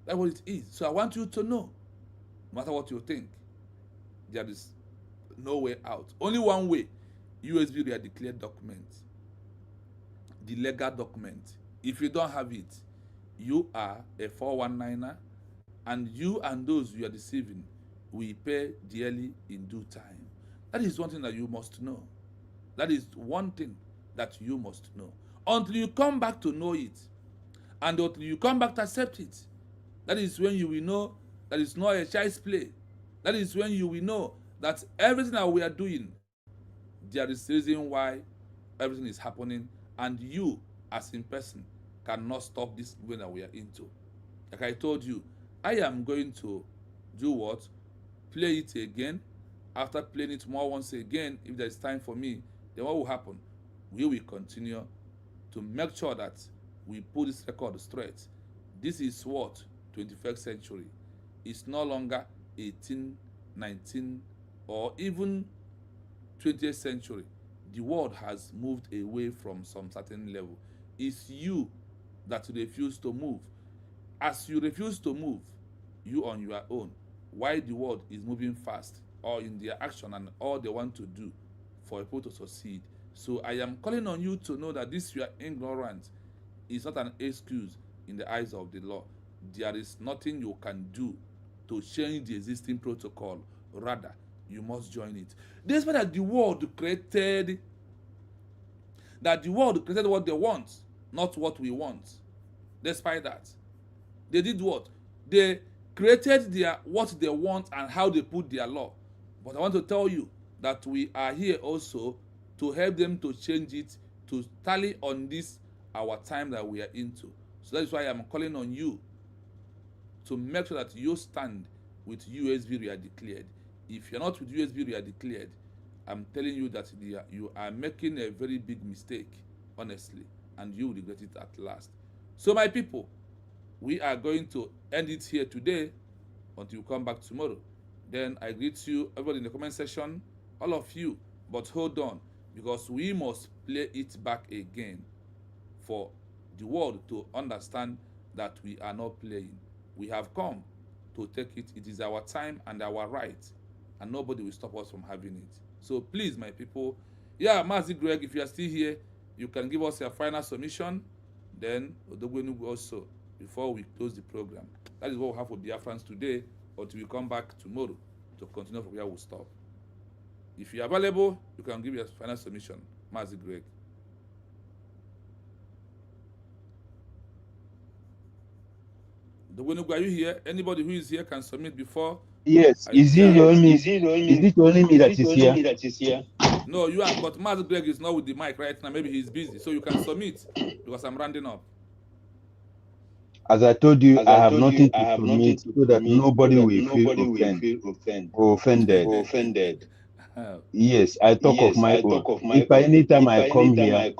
That's what it is. So I want you to know, no matter what you think, there is no way out. Only one way. USB we are declared document. The legal document. If you don't have it, you are a 419er, and you and those you are deceiving will pay dearly in due time. That is one thing that you must know. That is one thing that you must know. Until you come back to know it, and until you come back to accept it, that is when you will know that it's not a child's play. That is when you will know that everything that we are doing, there is a reason why everything is happening, and you, as in person, cannot stop this movement that we are into. Like I told you, I am going to do what? Play it again. After playing it more once again, if there is time for me, then what will happen? We will continue to make sure that we put this record straight. This is what? 21st century. It's no longer 18, 19, or even 20th century. The world has moved away from some certain level. It's you that refuse to move. As you refuse to move, you on your own, why the world is moving fast, or in their action and all they want to do for people to succeed. So I am calling on you to know that this your ignorance is not an excuse in the eyes of the law. There is nothing you can do to change the existing protocol. Rather, you must join it. Despite that the world created what they want, not what we want. Despite that, they did what? They created what they want and how they put their law. But I want to tell you that we are here also to help them to change it, to tally on this, our time that we are into. So that is why I'm calling on you to make sure that you stand with USB we are declared. If you're not with USB we are declared, I'm telling you that you are making a very big mistake, honestly, and you will regret it at last. So my people, we are going to end it here today until you come back tomorrow. Then I greet you, everybody in the comment section, all of you. But hold on, because we must play it back again for the world to understand that we are not playing. We have come to take it. It is our time and our right, and nobody will stop us from having it. So please, my people, yeah, Mazi Greg, if you are still here, you can give us your final submission. Then Odogwenu also, before we close the program. That is what we have for Biafrans today, until we come back tomorrow to continue from where we stop. If you are available, you can give your final submission. Mazi Greg. Odogwenu, are you here? Anybody who is here can submit before. Yes. Is it only me that is here? No, you are, but Mazi Greg is not with the mic right now. Maybe he's busy. So you can submit because I'm rounding up. As I told you, I have nothing to submit so that nobody will feel offended. Yes, I talk of my own. If anytime I come here,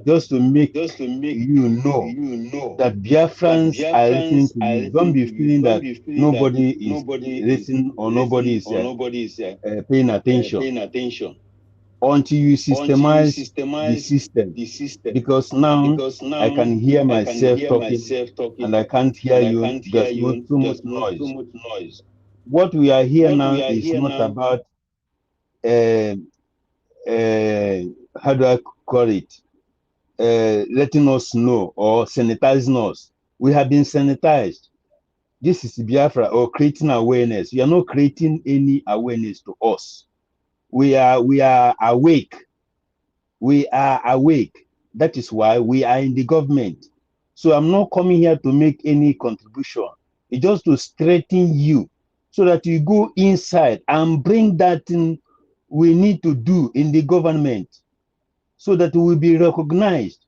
just to make you know that Biafrans are listening to you. Don't be feeling that nobody is listening or nobody is paying attention until you systemize the system. Because now I can hear myself talking and I can't hear you. There's not too much noise. What we are here now is not about how do I call it? Letting us know or sanitizing us. We have been sanitized. This is Biafra, or creating awareness. You are not creating any awareness to us. We are awake. We are awake. That is why we are in the government. So I'm not coming here to make any contribution. It's just to strengthen you so that you go inside and bring that thing we need to do in the government so that we will be recognized.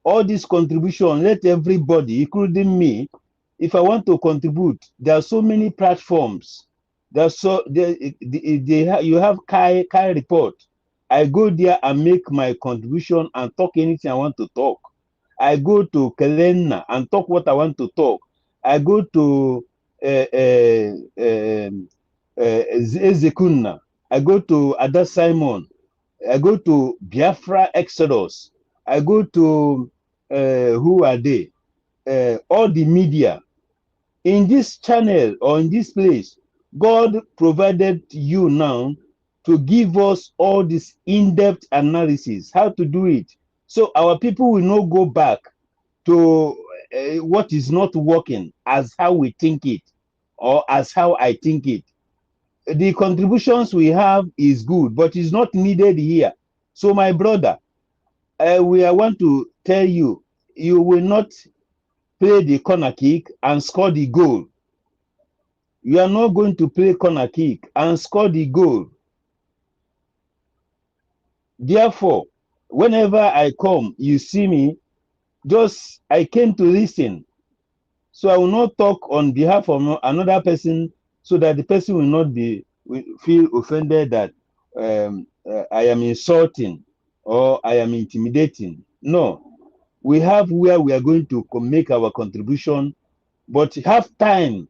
All this contribution, let everybody, including me, if I want to contribute, there are so many platforms. You have Kai report. I go there and make my contribution and talk anything I want to talk. I go to Kelena and talk what I want to talk. I go to Ezekuna. I go to Ada Simon. I go to Biafra Exodus. I go to who are they? All the media. In this channel or in this place, God provided you now to give us all this in-depth analysis, how to do it. So our people will not go back to what is not working as how we think it or as how I think it. The contributions we have is good, but it's not needed here. So my brother, I want to tell you, you will not play the corner kick and score the goal. You are not going to play corner kick and score the goal. Therefore, whenever I come, you see me, I came to listen. So I will not talk on behalf of another person so that the person will feel offended that I am insulting or I am intimidating. No, we have where we are going to make our contribution, but have time.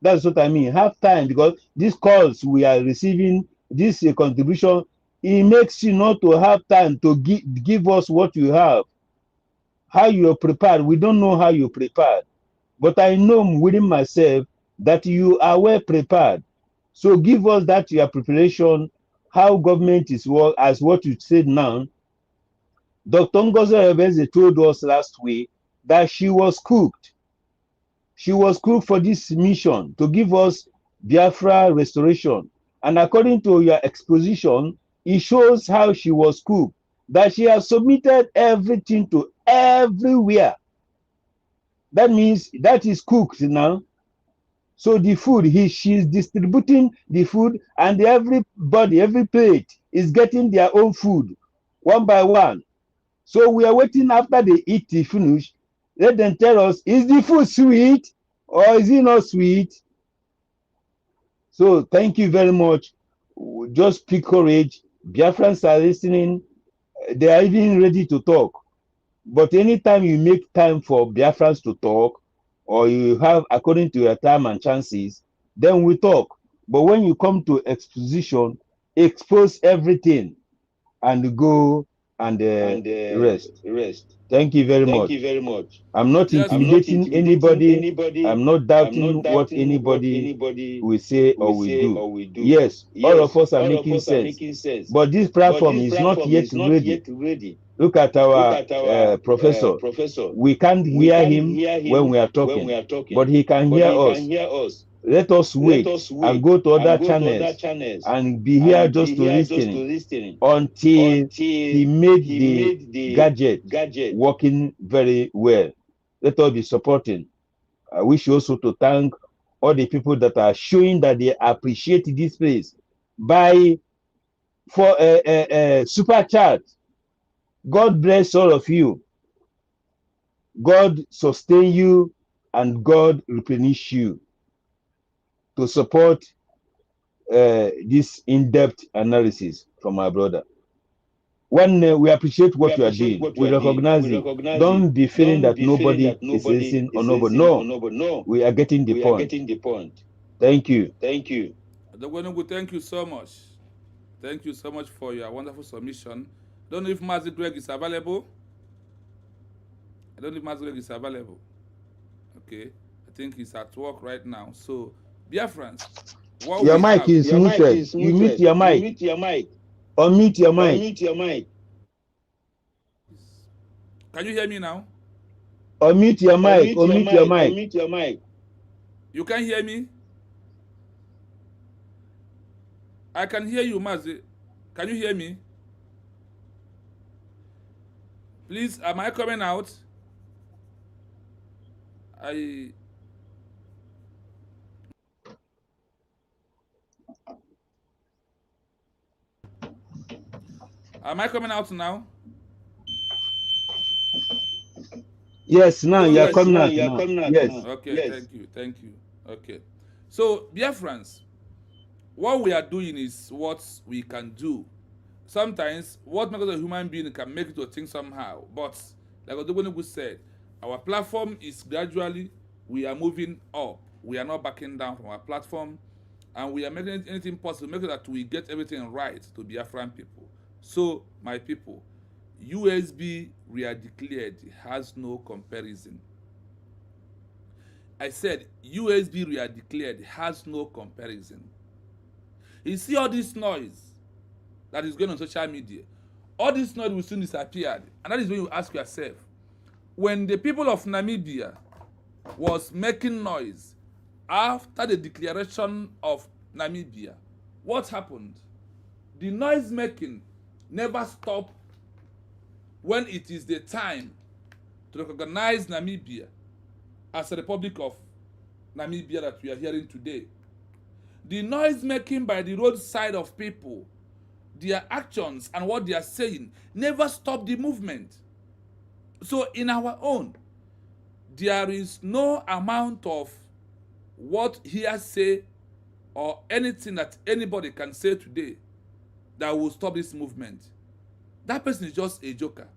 That's what I mean. Have time, because these calls we are receiving, this contribution, it makes you not to have time to give us what you have. How you are prepared, we don't know how you prepared, but I know within myself that you are well prepared. So give us that your preparation, how government is work, as what you said now. Dr. Ngozi Orabueze told us last week that she was cooked. She was cooked for this mission to give us Biafra restoration. And according to your exposition, it shows how she was cooked, that she has submitted everything to everywhere. That means that is cooked now. So the food, she's distributing the food, and everybody, every plate is getting their own food, one by one. So we are waiting after they eat the finish. Let them tell us, is the food sweet or is it not sweet? So thank you very much. Just pick courage. Biafrans are listening. They are even ready to talk. But anytime you make time for Biafrans to talk, or you have according to your time and chances, then we talk. But when you come to exposition, expose everything and go and rest. Thank you very much. I'm not intimidating anybody. I'm not doubting what anybody will say or will do. Yes, all of us are making sense. But this platform is not yet ready. Look at our professor. We can't hear him when we are talking, but he can hear us. Let us wait and go to other channels and be here just to listen until he made the gadget working very well. Let us be supporting. I wish also to thank all the people that are showing that they appreciate this place for a super chat. God bless all of you. God sustain you. and God replenish you to support this in-depth analysis from our brother. One, we appreciate what you are doing. We recognize it. Don't be feeling that nobody is listening or nobody. No, we are getting the point. Thank you. Thank you so much. Thank you so much for your wonderful submission. Don't know if Mazi Greg is available. I don't know if Mazi Greg is available. Okay, I think he's at work right now. So, Biafrans, your mic is muted. You mute your mic. Unmute your mic. Can you hear me now? Unmute your mic. Unmute your mic. You can hear me? I can hear you, Mazi. Can you hear me? Please, am I coming out? Am I coming out now? Yes, now you're coming out. Yes. Okay, yes. Thank you. Okay. So, dear friends, what we are doing is what we can do. Sometimes, what makes a human being can make it to think somehow. But, like Odogbonigu said, our platform is gradually, we are moving up. We are not backing down from our platform. And we are making anything possible, make sure that we get everything right to Biafran people. So, my people, USB re-declared has no comparison. I said USB re-declared has no comparison. You see all this noise that is going on social media. All this noise will soon disappear. And that is when you ask yourself, when the people of Namibia was making noise after the declaration of Namibia, what happened? The noise making never stopped when it is the time to recognize Namibia as a Republic of Namibia that we are hearing today. The noise making by the roadside of people, their actions and what they are saying never stop the movement. So in our own, there is no amount of what hearsay or anything that anybody can say today that will stop this movement. That person is just a joker.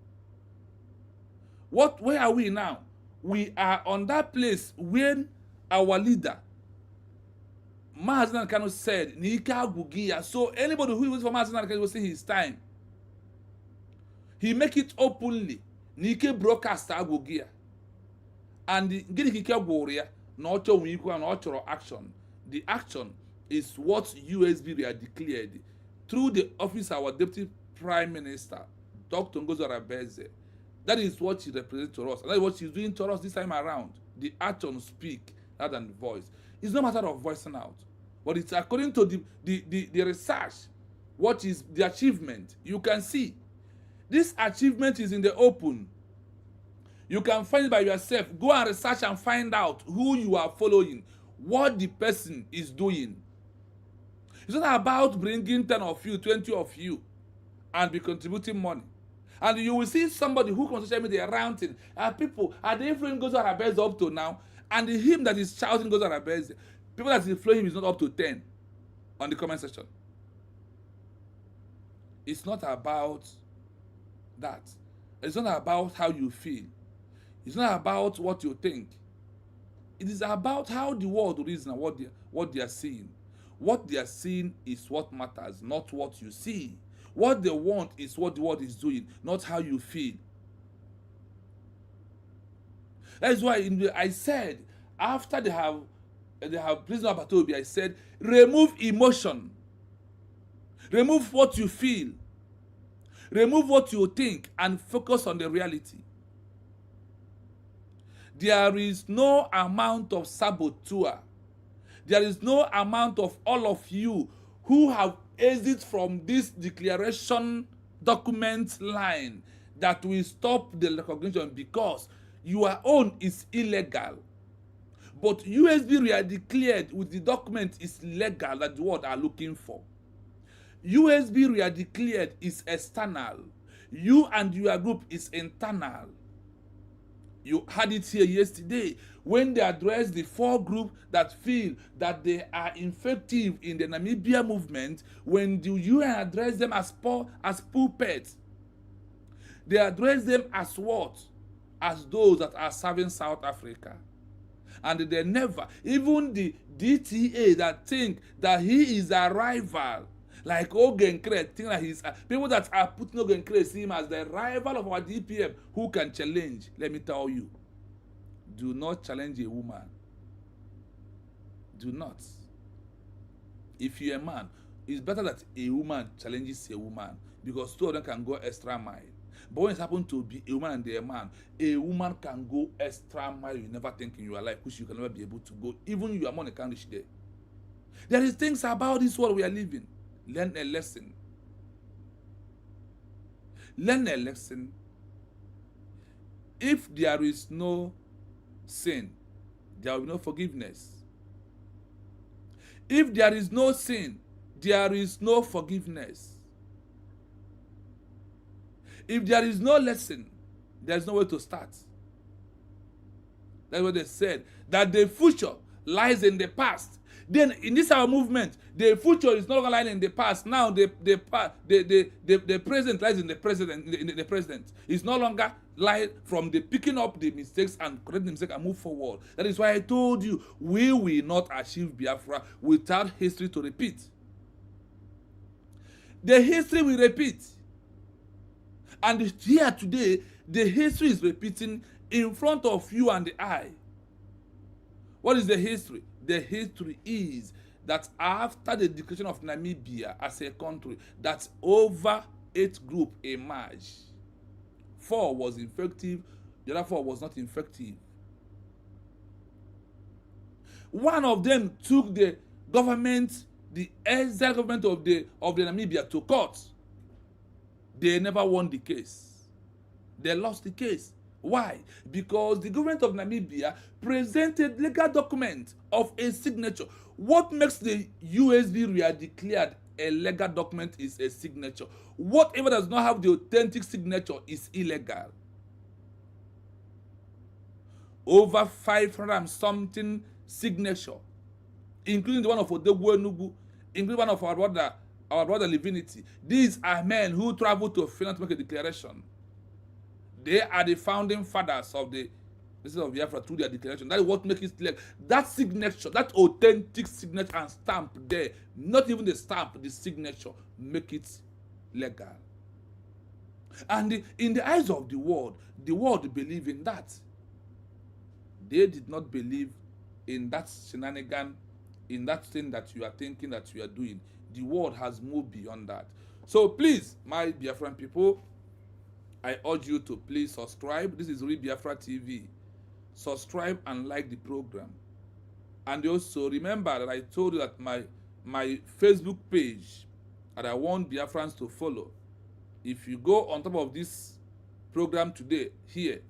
Where are we now? We are on that place when our leader, Mazi Kanu, said, Nika Gugia. So anybody who was for Mazi Kanu will say his time. He make it openly. Nike broadcast Gugia. And the Gidikika Warrior, not your action. The action is what USB are declared through the office of our Deputy Prime Minister, Dr. Ngozi Orabueze. That is what she represents to us. And that is what she's doing to us this time around. The actions speak rather than the voice. It's no matter of voicing out. But it's according to the research, what is the achievement. You can see. This achievement is in the open. You can find it by yourself. Go and research and find out who you are following, what the person is doing. It's not about bringing 10 of you, 20 of you, and be contributing money. And you will see somebody who on social media ranting, people, are they following Ngozi Orabueze up to now? And him that is shouting Ngozi Orabueze, people that is following him is not up to 10 on the comment section. It's not about that. It's not about how you feel. It's not about what you think. It is about how the world reasons and what they are seeing. What they are seeing is what matters, not what you see. What they want is what the world is doing, not how you feel. That is why I said, after they have prisoner of Batobi, I said, remove emotion. Remove what you feel. Remove what you think and focus on the reality. There is no amount of saboteur. There is no amount of all of you who have exit from this declaration document line that will stop the recognition, because your own is illegal. But USB re-declared with the document is legal, that the world are looking for. USB re-declared is external. You and your group is internal. You had it here yesterday when they addressed the 4 groups that feel that they are effective in the Namibia movement. When the UN addressed them as puppets, they address them as what? As those that are serving South Africa. And they never, even the DTA that think that he is a rival, like Nkere, think that he's people that are putting Nkere see him as the rival of our DPM who can challenge. Let me tell you, do not challenge a woman. Do not. If you're a man, it's better that a woman challenges a woman, because 2 of them can go extra mile. But when it happens to be a woman and a man, a woman can go extra mile you never think in your life, which you can never be able to go. Even your money can't reach there. There is things about this world we are living. Learn a lesson. Learn a lesson. If there is no sin, there will be no forgiveness. If there is no sin, there is no forgiveness. If there is no lesson, there is no way to start. That's what they said, that the future lies in the past. Then in this our movement, the future is no longer lying in the past. Now the present lies in the president. In the president, it's no longer lie from the picking up the mistakes and correcting the mistake and move forward. That is why I told you we will not achieve Biafra without history to repeat. The history will repeat, and here today the history is repeating in front of you and the eye. What is the history? The history is that after the declaration of Namibia as a country, that over 8 groups emerged. 4 was effective, the other 4 was not effective. One of them took the government, the Exile government of the Namibia, to court. They never won the case. They lost the case. Why? Because the government of Namibia presented legal document of a signature. What makes the USB declared a legal document is a signature. Whatever does not have the authentic signature is illegal. Over 500 and something signature, including the one of Odegwu Enugu, including one of our brother Livinity. These are men who traveled to Finland to make a declaration. They are the founding fathers of the States of Biafra through their declaration. That is what makes it like that signature, that authentic signature and stamp there, not even the stamp, the signature, make it legal. And in the eyes of the world believe in that. They did not believe in that shenanigan, in that thing that you are thinking that you are doing. The world has moved beyond that. So please, my Biafran people, I urge you to please subscribe. This is Real Biafra TV. Subscribe and like the program. And also remember that I told you that my Facebook page that I want Biafrans to follow. If you go on top of this program today, here,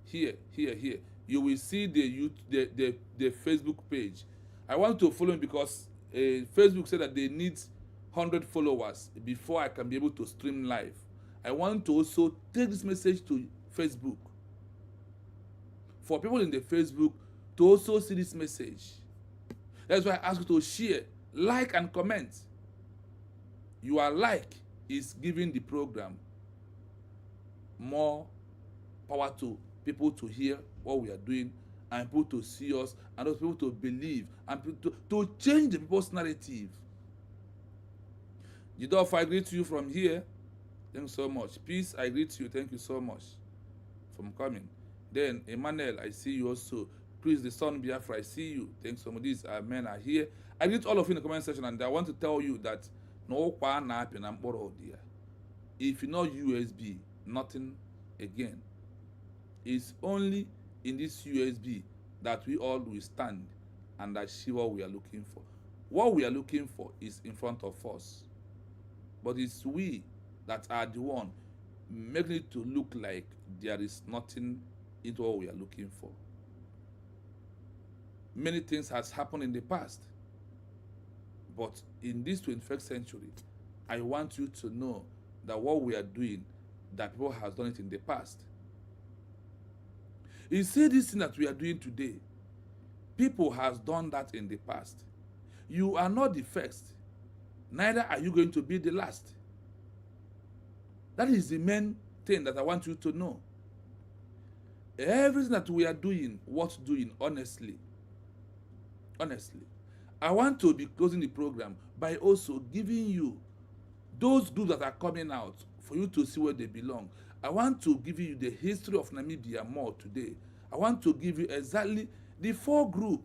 you will see the Facebook page. I want to follow him because Facebook said that they need 100 followers before I can be able to stream live. I want to also take this message to Facebook, for people in the Facebook to also see this message. That's why I ask you to share, like, and comment. Your like is giving the program more power to people to hear what we are doing, and people to see us, and those people to believe, and to change the people's narrative. Jidolf, I greet you from here. Thank you so much. Peace, I greet you. Thank you so much for coming. Then, Emmanuel, I see you also. Chris, the son Biafra, I see you. Thanks so much. These men are here. I greet all of you in the comment section, and I want to tell you that no one happen and borrow dear. If you know USB, nothing again. It's only in this USB that we all will stand and achieve what we are looking for. What we are looking for is in front of us. But it's we that are the one making it to look like there is nothing into what we are looking for. Many things has happened in the past. But in this 21st century, I want you to know that what we are doing, that people has done it in the past. You see this thing that we are doing today, people has done that in the past. You are not the first, neither are you going to be the last. That is the main thing that I want you to know. Everything that we are doing, worth doing, honestly. I want to be closing the program by also giving you those groups that are coming out for you to see where they belong. I want to give you the history of Namibia more today. I want to give you exactly the 4 groups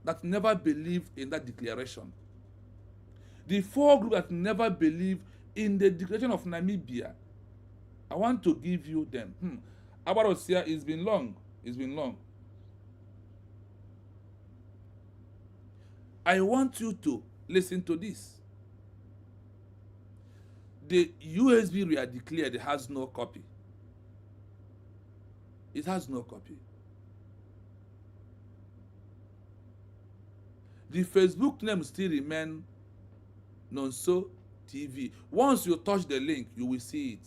that never believed in that declaration. The 4 groups that never believed in the declaration of Namibia. I want to give you them. Abarosia, it's been long. I want you to listen to this. The USB we are declared has no copy. It has no copy. The Facebook name still remains Nonso TV. Once you touch the link, you will see it.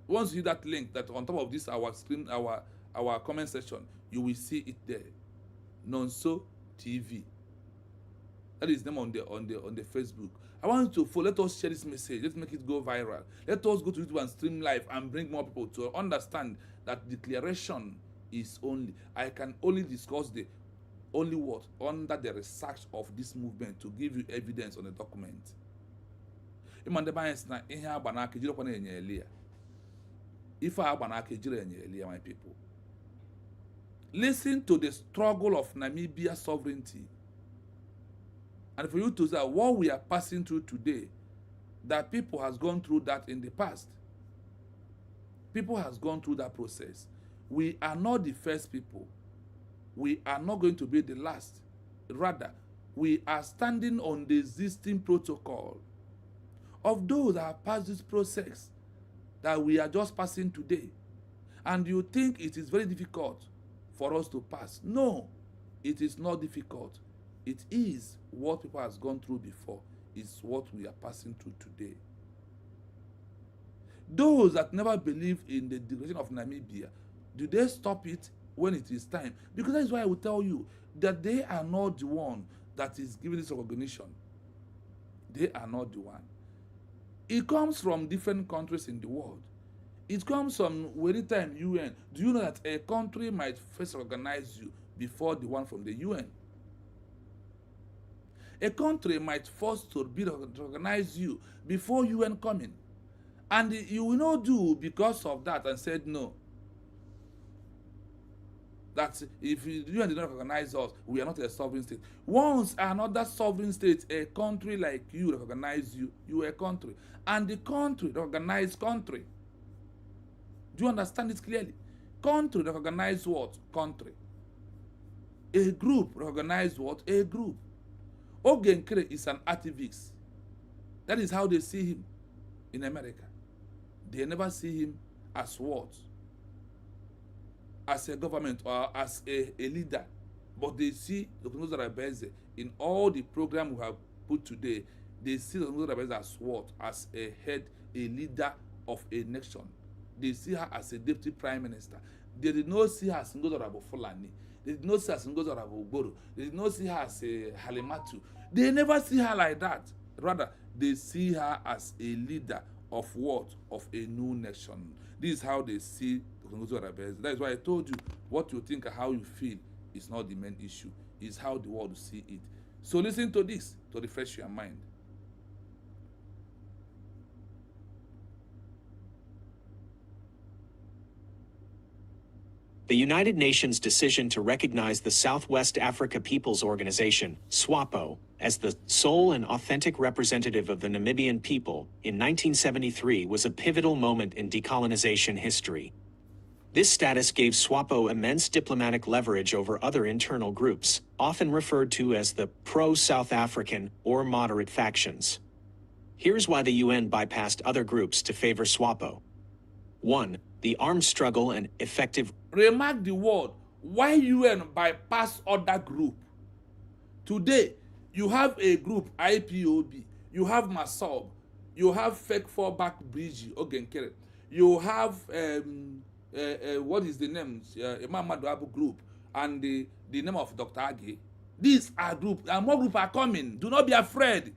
Once you see that link that on top of this our screen, our comment section, you will see it there. Nonso TV. That is them on the Facebook. I want you to follow. Let us share this message. Let's make it go viral. Let us go to YouTube and stream live and bring more people to understand that declaration is only. I can only discuss the only what under the research of this movement to give you evidence on the document. My people, listen to the struggle of Namibia sovereignty. And for you to say what we are passing through today, that people has gone through that in the past. People has gone through that process. We are not the first people. We are not going to be the last. Rather, we are standing on the existing protocol of those that have passed this process that we are just passing today. And you think it is very difficult for us to pass. No, it is not difficult. It is what people has gone through before. Is what we are passing through today. Those that never believe in the declaration of Namibia, do they stop it when it is time? Because that is why I will tell you that they are not the one that is giving this recognition. They are not the one. It comes from different countries in the world. It comes from anytime UN. Do you know that a country might first recognize you before the one from the UN? A country might force to recognize you before UN coming. And you will not do because of that and said no. That if UN did not recognize us, we are not a sovereign state. Once another sovereign state, a country like you recognize you, you are a country. And the country recognize country. Do you understand it clearly? Country recognize what? Country. A group recognize what? A group. Nkere is an activist. That is how they see him in America. They never see him as what? As a government or as a leader. But they see Ngozi Orabueze in all the program we have put today. They see Ngozi Orabueze as what? As a head, a leader of a nation. They see her as a deputy prime minister. They did not see her as Ngozi Orabueze. They did not see her as Ngozi Orabueze. They did not see her as a Halimatu. They never see her like that. Rather, they see her as a leader of what? Of a new nation. This is how they see Ngozi Orabueze. That is why I told you what you think and how you feel is not the main issue. It's how the world see it. So listen to this to refresh your mind. The United Nations decision to recognize the Southwest Africa Peoples Organization, SWAPO, as the sole and authentic representative of the Namibian people in 1973 was a pivotal moment in decolonization history. This status gave SWAPO immense diplomatic leverage over other internal groups, often referred to as the pro-South African or moderate factions. Here's why the UN bypassed other groups to favor SWAPO. 1. The armed struggle and effective... Remark the word, why UN bypass other group? Today, you have a group, IPOB, you have MASOB, you have fake fallback Brgie, Nkere, you have what is the name? Imam Abu group and the name of Dr. Age. These are groups, and more groups are coming. Do not be afraid.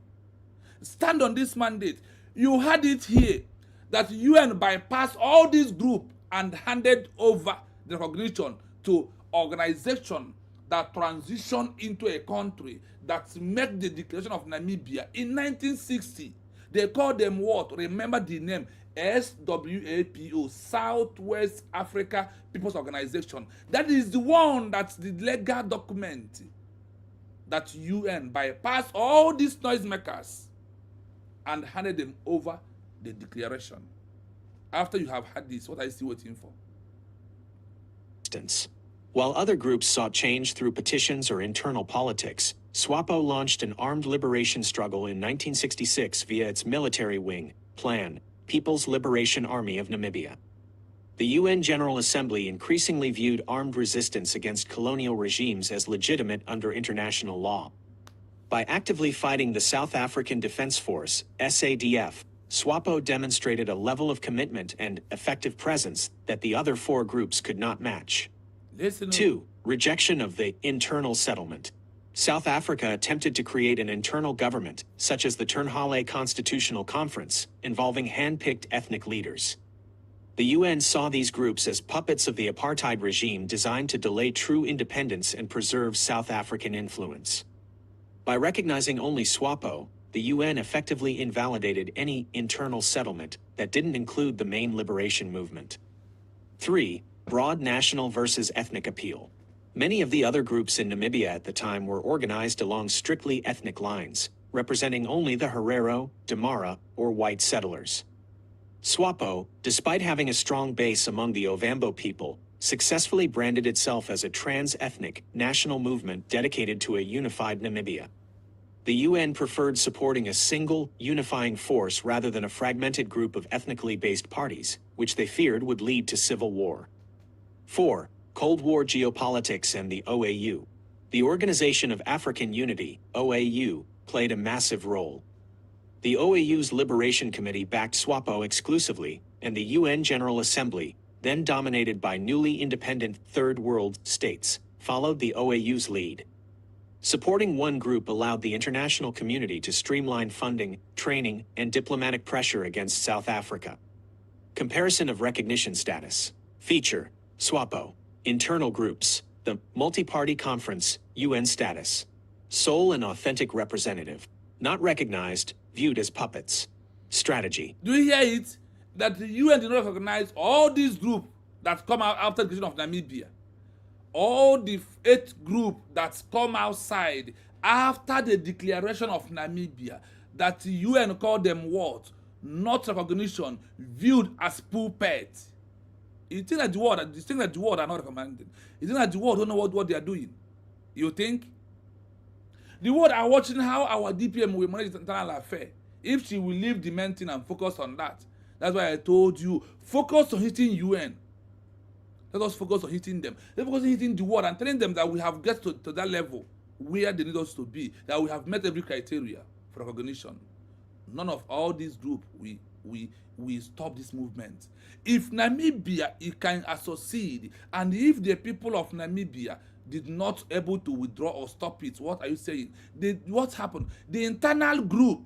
Stand on this mandate. You had it here that UN bypassed all these groups and handed over the recognition to organization that transition into a country that make the declaration of Namibia in 1960. They called them what? Remember the name, SWAPO, Southwest Africa People's Organization. That is the one that's the legal document that UN bypassed all these noisemakers and handed them over the declaration. After you have had this, what are you still waiting for? While other groups sought change through petitions or internal politics, SWAPO launched an armed liberation struggle in 1966 via its military wing, PLAN, People's Liberation Army of Namibia. The UN General Assembly increasingly viewed armed resistance against colonial regimes as legitimate under international law. By actively fighting the South African Defense Force, SADF, SWAPO demonstrated a level of commitment and effective presence that the other four groups could not match. 2. Rejection of the internal settlement. South Africa attempted to create an internal government, such as the Turnhale Constitutional Conference, involving hand-picked ethnic leaders. The UN saw these groups as puppets of the apartheid regime designed to delay true independence and preserve South African influence. By recognizing only SWAPO, the UN effectively invalidated any internal settlement that didn't include the main liberation movement. 3. Broad national versus ethnic appeal. Many of the other groups in Namibia at the time were organized along strictly ethnic lines, representing only the Herero, Damara, or white settlers. SWAPO, despite having a strong base among the Ovambo people, successfully branded itself as a trans-ethnic national movement dedicated to a unified Namibia. The UN preferred supporting a single, unifying force rather than a fragmented group of ethnically based parties, which they feared would lead to civil war. 4. Cold War geopolitics and the OAU. The Organization of African Unity, OAU, played a massive role. The OAU's Liberation Committee backed SWAPO exclusively, and the UN General Assembly, then dominated by newly independent Third World states, followed the OAU's lead. Supporting one group allowed the international community to streamline funding, training, and diplomatic pressure against South Africa. Comparison of recognition status. Feature: SWAPO. Internal groups. The Multi-Party Conference, UN status. Sole and authentic representative. Not recognized, viewed as puppets. Strategy. Do you hear it? That the UN did not recognize all these groups that come out after the creation of Namibia. All the 8 groups that come outside after the declaration of Namibia, that the UN called them what? Not recognition, viewed as puppets. You think that the world are not recommending? You think that the world don't know what they are doing? You think? The world are watching how our DPM will manage internal affairs. If she will leave the main thing and focus on that. That's why I told you, focus on hitting UN. Let us focus on hitting them. Let's focus on hitting the world and telling them that we have get to that level where they need us to be, that we have met every criteria for recognition. None of all these groups we stop this movement. If Namibia can associate, and if the people of Namibia did not able to withdraw or stop it, what are you saying? What happened? The internal group,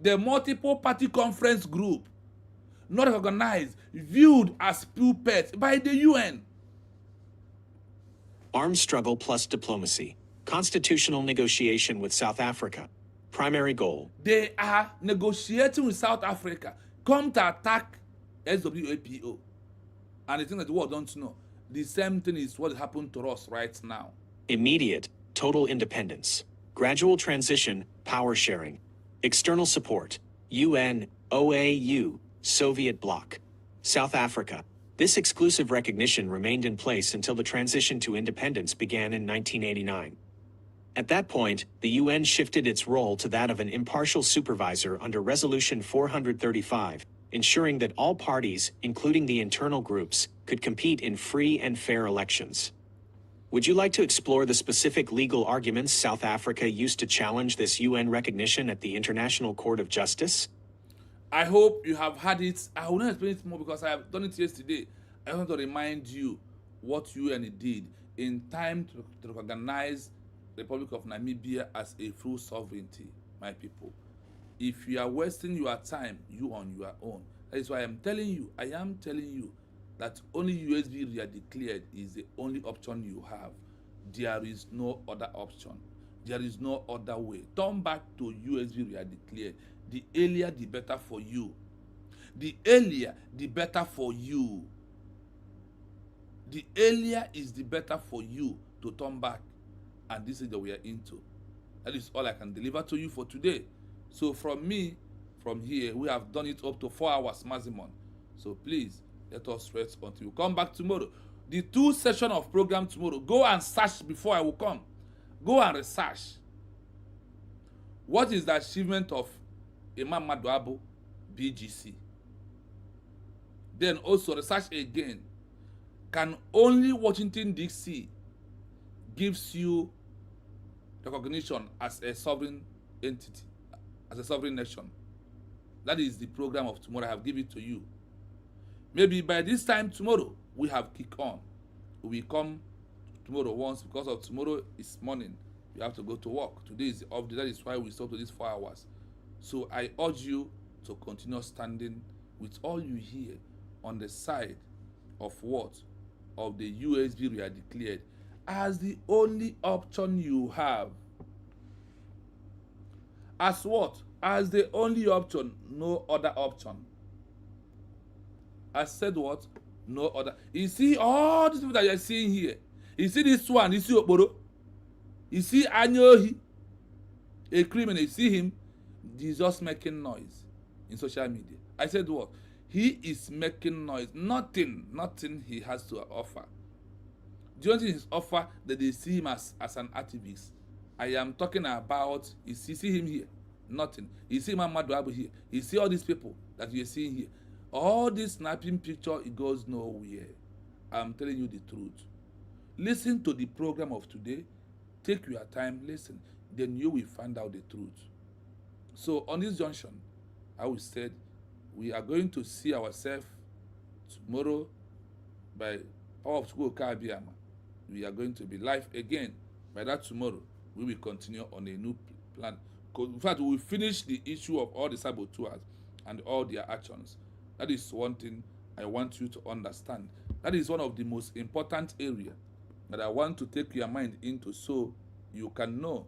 the multiple party conference group, not recognized, viewed as puppets by the UN. Armed struggle plus diplomacy. Constitutional negotiation with South Africa. Primary goal. They are negotiating with South Africa. Come to attack SWAPO. And the thing that the world don't know, the same thing is what happened to us right now. Immediate, total independence. Gradual transition, power sharing. External support. UN, OAU, Soviet bloc. South Africa. This exclusive recognition remained in place until the transition to independence began in 1989. At that point, the UN shifted its role to that of an impartial supervisor under Resolution 435, ensuring that all parties, including the internal groups, could compete in free and fair elections. Would you like to explore the specific legal arguments South Africa used to challenge this UN recognition at the International Court of Justice? I hope you have had it. I will not explain it more because I have done it yesterday. I want to remind you what UN did in time to recognize the Republic of Namibia as a full sovereignty, my people. If you are wasting your time, you on your own. That is why I am telling you that only USB re-declared is the only option you have. There is no other option. There is no other way. Turn back to USB re-declared. The earlier, the better for you. The earlier, the better for you. The earlier is the better for you to turn back. And this is what we are into. That is all I can deliver to you for today. So from me, from here, we have done it up to 4 hours maximum. So please, let us rest until we come back tomorrow. The 2 session of program tomorrow, go and search before I will come. Go and research. What is the achievement of Imam Maduabu, BGC? Then also research again. Can only Washington, D.C. gives you recognition as a sovereign entity, as a sovereign nation? That is the program of tomorrow. I have given it to you. Maybe by this time tomorrow, we have kicked on. We come tomorrow once, because of tomorrow is morning. You have to go to work. Today is the off day. That is why we stop to these 4 hours. So I urge you to continue standing with all you hear on the side of what? Of the USB we are declared as the only option you have. As what? As the only option, no other option. I said what? No other. You see all these people that you're seeing here. You see this one, you see Okporo. You see Anyohi, a criminal. You see him, he's just making noise in social media. I said what? He is making noise. Nothing he has to offer. The only thing his offer that they see him as an activist. I am talking about, you see him here. Nothing. You see Mama Duabu here. You see all these people that you're seeing here. All this snapping picture, it goes nowhere. I'm telling you the truth. Listen to the program of today. Take your time, listen. Then you will find out the truth. So on this junction, I will say, we are going to see ourselves tomorrow by power of Ogechukwu. We are going to be live again. By that tomorrow, we will continue on a new plan. In fact, we will finish the issue of all the saboteurs and all their actions. That is one thing I want you to understand. That is one of the most important areas that I want to take your mind into, so you can know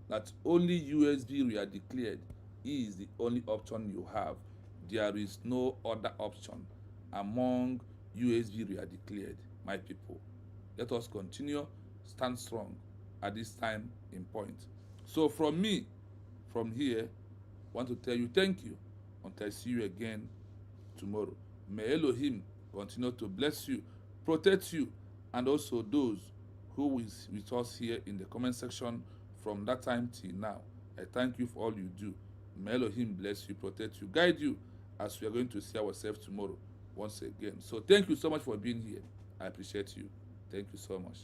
that only USB we are declared is the only option you have. There is no other option among USB we are declared, my people. Let us continue, stand strong at this time in point. So from me, from here, I want to tell you thank you until I see you again tomorrow. May Elohim continue to bless you, protect you, and also those who is with us here in the comment section from that time till now. I thank you for all you do. May Elohim bless you, protect you, guide you, as we are going to see ourselves tomorrow once again. So thank you so much for being here. I appreciate you. Thank you so much.